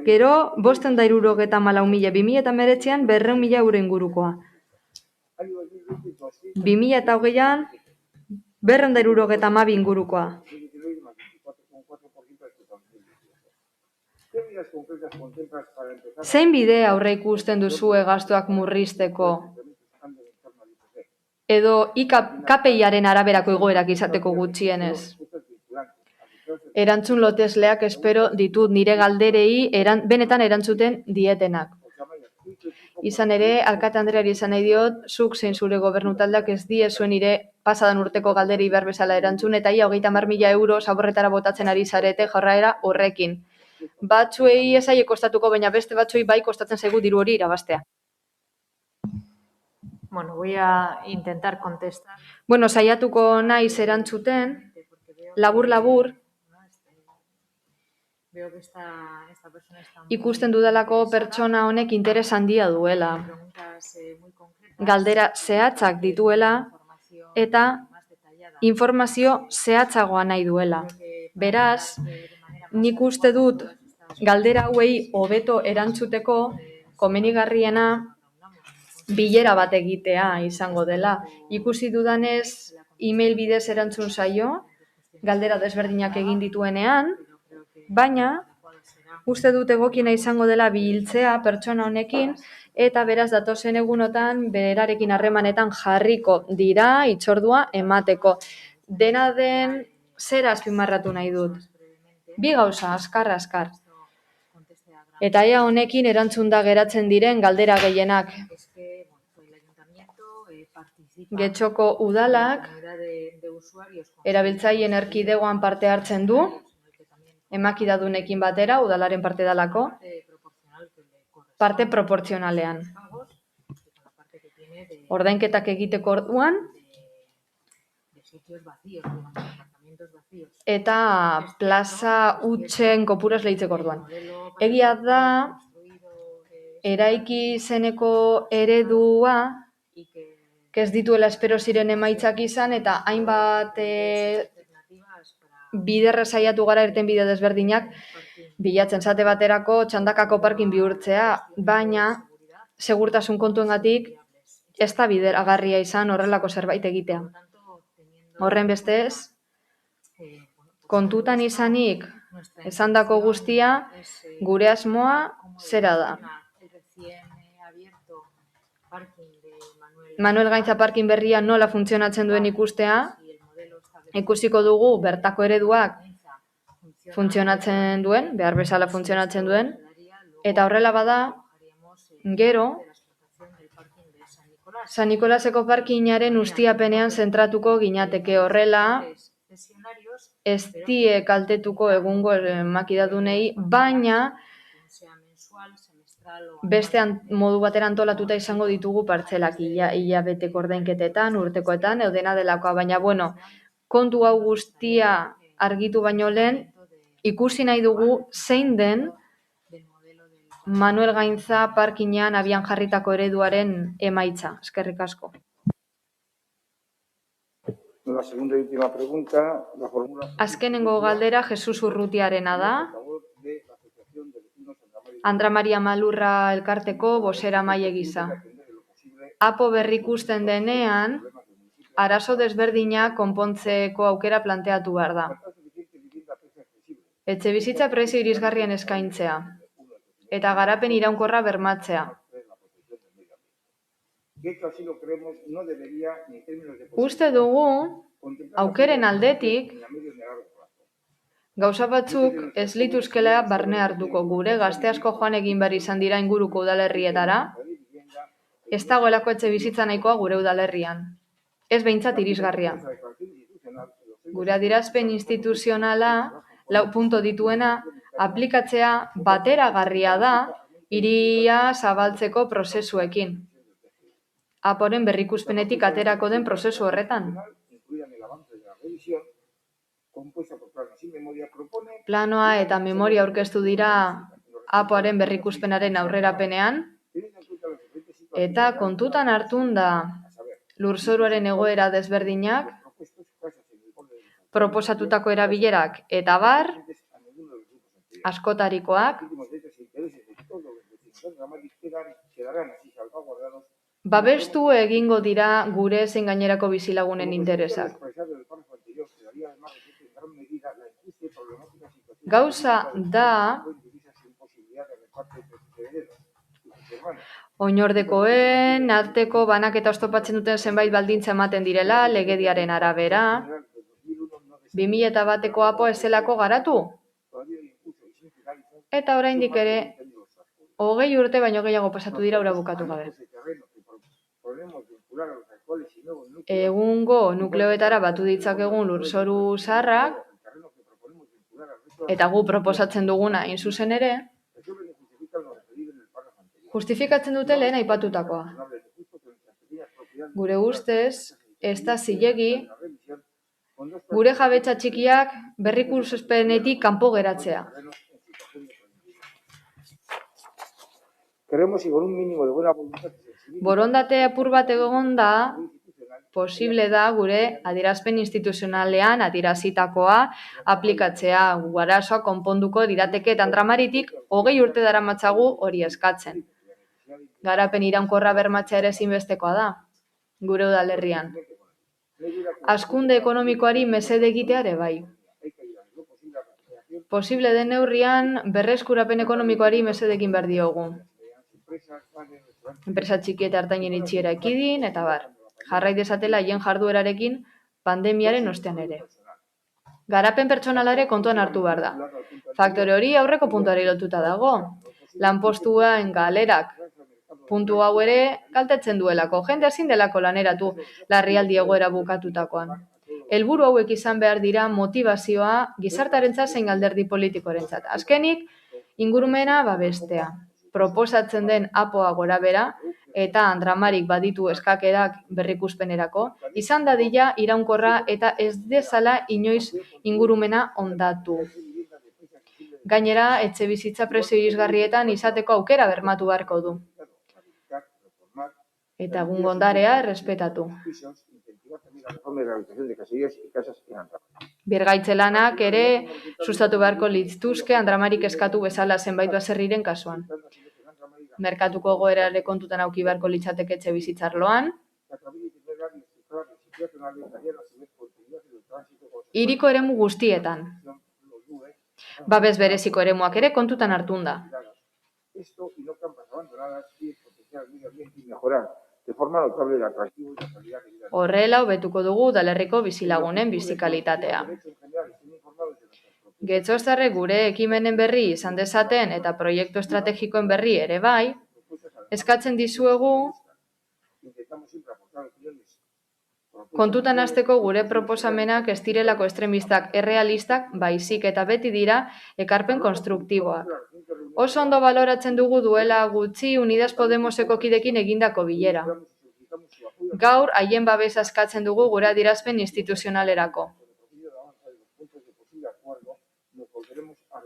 Gero 564.000, 2019an 200.000 euro ingurukoa. 2020an 262.000 ingurukoa. Zein bide aurre ikusten duzue gastuak murrizteko? Edo KPIaren araberako igoerak izateko gutxienez? Erantzun lotesleak espero ditut nire galderei benetan erantzuten dietenak. Izan ere, Alkate Andreari izan nahi diot, zuk zein zure gobernu taldeak ez die zuen nire pasadan urteko galderei behar bezala erantzun, eta ia 30.000 euro zaborretara botatzen ari zarete jarraera horrekin. Batzuei ez zaie kostatuko, baina beste batzuei bai kostatzen zaigu diru hori irabaztea. Bueno, voy a intentar contestar. Bueno, saiatuko naiz erantzuten, labur-labur, ikusten dudalako pertsona honek interes handia duela. Galdera zehatzak dituela eta informazio zehatzagoa nahi duela. Beraz, nik uste dut galdera hauei hobeto erantzuteko komenigarriena bilera bat egitea izango dela. Ikusi dudanez, e-mail bidez erantzun zaio, galdera desberdinak egin dituenean, baina uste dut egokiena izango dela biltzea pertsona honekin eta beraz datozen egunotan berarekin harremanetan jarriko dira hitzordua emateko. Dena den zera azpimarratu nahi dut. 2 gauza, azkar. Eta ea honekin erantzunda geratzen diren galdera gehienak. Getxoko udalak erabiltzaileen erkidegoan parte hartzen du, emakidadunekin batera, udalaren parte dalako, parte proportzionalean. Ordainketak egiteko orduan, eta plaza hutsen kopuru esleitzeko orduan. Egia da, eraiki zeneko eredua, ez dituela espero ziren emaitzak izan, eta hainbat biderra saiatu gara irtenbide desberdinak bilatzen zate baterako txandakako parkin bihurtzea, baina segurtasun kontuengatik ez da bideragarria izan horrelako zerbait egitea. Horren bestez, kontutan izanik esandako guztia, gure asmoa zera da. Manuel Gaintza parkin berria nola funtzionatzen duen ikustea, ikusiko dugu bertako ereduak funtzionatzen duen, behar bezala funtzionatzen duen, eta horrela bada, gero, San Nikolaseko parkinaren ustiapenean zentratuko ginateke horrela, ez die kaltetuko egungo makidadunei, baina beste modu batera antolatuta izango ditugu partzelak hilabeteko ordainketetan, urtekoetan, edo dena delakoa, baina kontu hau guztia argitu baino lehen, ikusi nahi dugu zein den Manuel Gaintza parkinean abian jarritako ereduaren emaitza. Eskerrik asko. La segunda y última pregunta, la formula... Azkenengo galdera Jesus Urrutiarena da. Andra Maria Malurra elkarteko bosera maile gisa. Apo berrikusten denean, arazo desberdinak konpontzeko aukera planteatu behar da. Etxebizitza prezio irisgarrien eskaintzea. Eta garapen iraunkorra bermatzea. Uste dugu, aukeren aldetik, gauza batzuk ez lituzkela barne hartuko gure gazte asko joan egin behar izan dira inguruko udalerrietara, ez dagoelako etxebizitza nahikoa gure udalerrian. Ez behintzat irisgarria. Gure adierazpen instituzionala, 4 puntu dituena, aplikatzea bateragarria da hiria zabaltzeko prozesuekin. Aporen berrikuspenetik aterako den prozesu horretan. Planoa eta memoria aurkeztu dira Apoaren berrikuspenaren aurrerapenean, eta kontutan hartun da lurzoruaren egoera desberdinak, proposatutako erabilerak eta bar, askotarikoak, babestu egingo dira gure zein gainerako bizilagunen interesak. Gauza da, oinordekoen arteko banaketa oztopatzen duten zenbait baldintza ematen direla, legediaren arabera, 2001ko Apoa ez zelako garatu. Eta oraindik ere, 20 urte baino gehiago pasatu dira hura bukatu gabe. Egungo nukleoetara batu ditzakegun lurzoru zaharrak, eta gu proposatzen duguna hain zuzen ere, justifikatzen dute lehen aipatutakoa. Gure ustez, ez da zilegi, gure jabetza txikiak berrikuspenetik kanpo geratzea. Borondate apur bat egon da, posible da gure adierazpen instituzionalean adierazitakoa aplikatzea. Arazoa konponduko lirateke eta Andramaritik 20 urte daramatzagu hori eskatzen. Garapen iraunkorra bermatzea ere ezinbestekoa da, gure udalerrian. Hazkunde ekonomikoari mesede egitea ere bai. Posible den neurrian berreskurapen ekonomikoari mesede egin behar diogu. Enpresa txiki eta ertainen itxiera ekidin, eta bar. Jarrai dezatela haien jarduerarekin pandemiaren ostean ere. Garapen pertsonala ere kontuan hartu behar da. Faktore hori aurreko puntuari lotuta dago. Lanpostuen galerak. Puntu hau ere kaltetzen duelako. Jende ezin delako laneratu larrialdi egoera bukatutakoan. Helburu hauek izan behar dira motivazioa gizartarentzat zein alderdi politikoarentzat. Azkenik, ingurumena babestea. Proposatzen den Apoa gorabera eta Andramarik baditu eskakerak berrikuspenerako, izan dadila iraunkorra eta ez dezala inoiz ingurumena ondatu. Gainera, etxebizitza prezio irisgarrietan izateko aukera bermatu beharko du. Eta egungo ondarea errespetatu. Birgaitze lanak ere sustatu beharko lituzke Andramarik eskatu bezala zenbait baserriren kasuan. Merkatuko egoerare kontutan auki beharko litzateke etxebizitza arloan. Hiriko eremu guztietan. Babes bereziko eremuak ere kontutan hartun da. Horrela hobetuko dugu udalerriko bizilagunen bizikalitatea. Getxoztarrek gure ekimenen berri izan dezaten eta proiektu estrategikoen berri ere bai, eskatzen dizuegu kontutan hasteko gure proposamenak ez direlako estremistak errealistak, baizik eta beti dira ekarpen konstruktiboak. Oso ondo baloratzen dugu duela gutxi Unidas Podemoseko kidekin egindako bilera. Gaur haien babesa eskatzen dugu gure adierazpen instituzionalerako.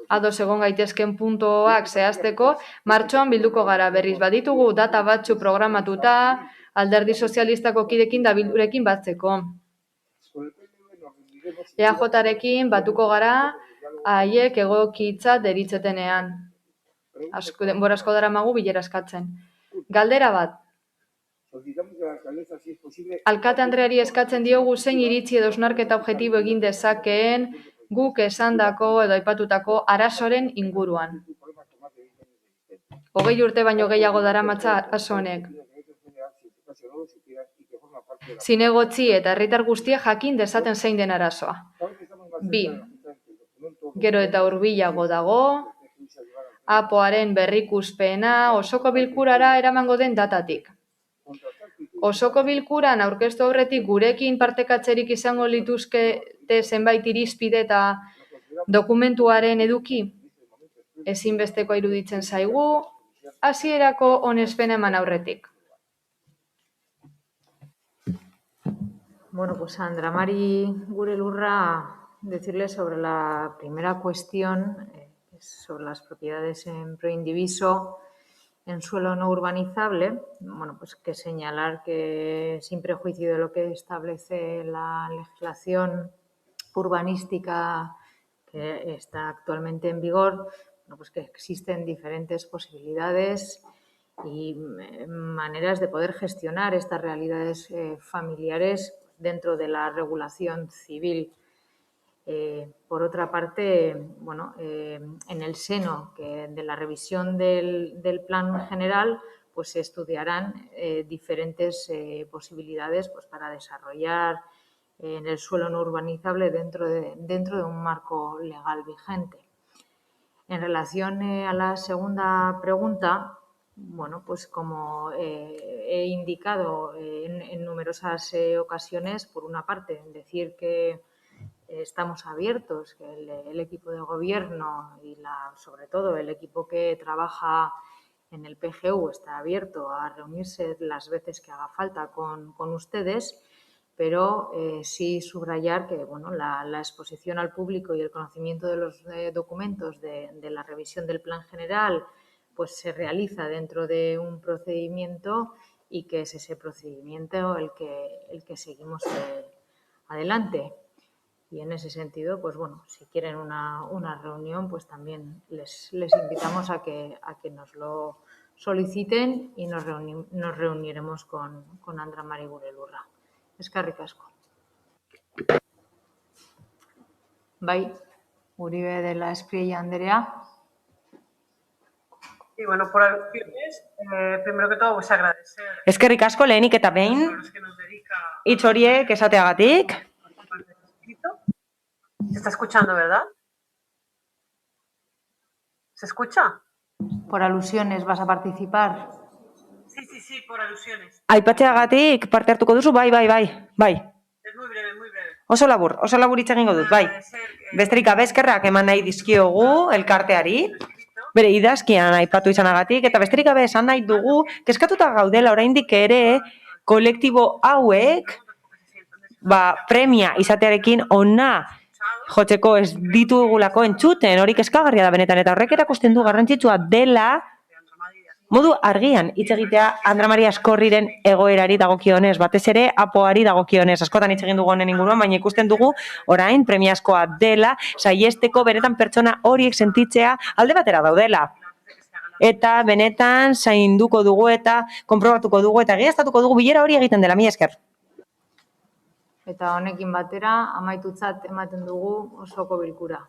Ados egon gaitezken puntuak zehazteko, martxoan bilduko gara berriz baditugu data batzu programatuta, Alderdi Sozialistako kidekin dabildurekin batzeko. EAJarekin batuko gara haiek egokitzat deritzetenean. Denbora asko daramagu bilera eskatzen. Galdera bat. Alkate Andreari eskatzen diogu zein iritzi edo hausnarketa objektibo egin dezakeen guk esandako edo aipatutako arazoren inguruan. 20 urte baino gehiago daramatza arazo honek. Zinegotzi eta herritar guztiek jakin dezaten zein den arazoa. 2. Gero eta hurbilago dago, APOaren berrikuspena osoko bilkurara eramango den datatik. Osoko bilkuran aurkeztu aurretik gurekin partekatzerik izango lituzkete zenbait irizpide eta dokumentuaren eduki? Ezinbestekoa iruditzen zaigu, hasierako onespena eman aurretik. Bueno, pues Sandra Mari Gurelurra, decirle sobre la primera cuestión, sobre las propiedades en proindiviso en suelo no urbanizable, bueno, pues que señalar que sin prejuicio de lo que establece la legislación urbanística que está actualmente en vigor, bueno, pues que existen diferentes posibilidades y maneras de poder gestionar estas realidades familiares dentro de la regulación civil. Por otra parte, bueno, en el seno de la revisión del plan general, pues se estudiarán diferentes posibilidades pues, para desarrollar en el suelo no urbanizable dentro de un marco legal vigente. En relación a la segunda pregunta, bueno, pues como he indicado en numerosas ocasiones, por una parte, decir que estamos abiertos, que el equipo de gobierno y sobre todo el equipo que trabaja en el PGU está abierto a reunirse las veces que haga falta con ustedes, pero sí subrayar que bueno, la exposición al público y el conocimiento de los documentos de la revisión del plan general pues se realiza dentro de un procedimiento y que es ese procedimiento el que seguimos adelante. Y en ese sentido, pues bueno, si quieren una reunión, pues también les invitamos a que nos lo soliciten y nos reuniremos con Andra Mari Gurelurra. Eskerrik asko. Bai, Uribe de la Espriella Andrea. Y bueno, por alusiones, primero que todo, pues agradecer. Eskerrik asko lehenik eta behin, hitz horiek esateagatik. Se está escuchando, ¿verdad? ¿Se escucha? Por alusiones, ¿vas a participar? Sí, por alusiones. Aipatzeagatik parte hartuko duzu, bai. Es muy breve. Oso labur hitz egingo dut, bai. Besterik gabe eskerrak eman nahi dizkiogu elkarteari, bere idazkian aipatu izanagatik, eta besterik gabe esan nahi dugu, kezkatuta gaudela oraindik ere kolektibo hauek, premia izatearekin ona jotzeko ez ditugulako entzuten, hori kezkagarria da benetan, eta horrek erakusten du garrantzitsua dela modu argian hitz egitea Andra Maria Askorriren egoerari dagokionez, batez ere apoari dagokionez. Askotan hitz egin dugu honen inguruan, baina ikusten dugu orain premiazkoa dela, saiesteko benetan pertsona horiek sentitzea alde batera daudela. Eta benetan zainduko dugu eta konprobatuko dugu eta egiaztatuko dugu bilera hori egiten dela. Mila esker. Eta honekin batera amaitutzat ematen dugu osoko bilkura.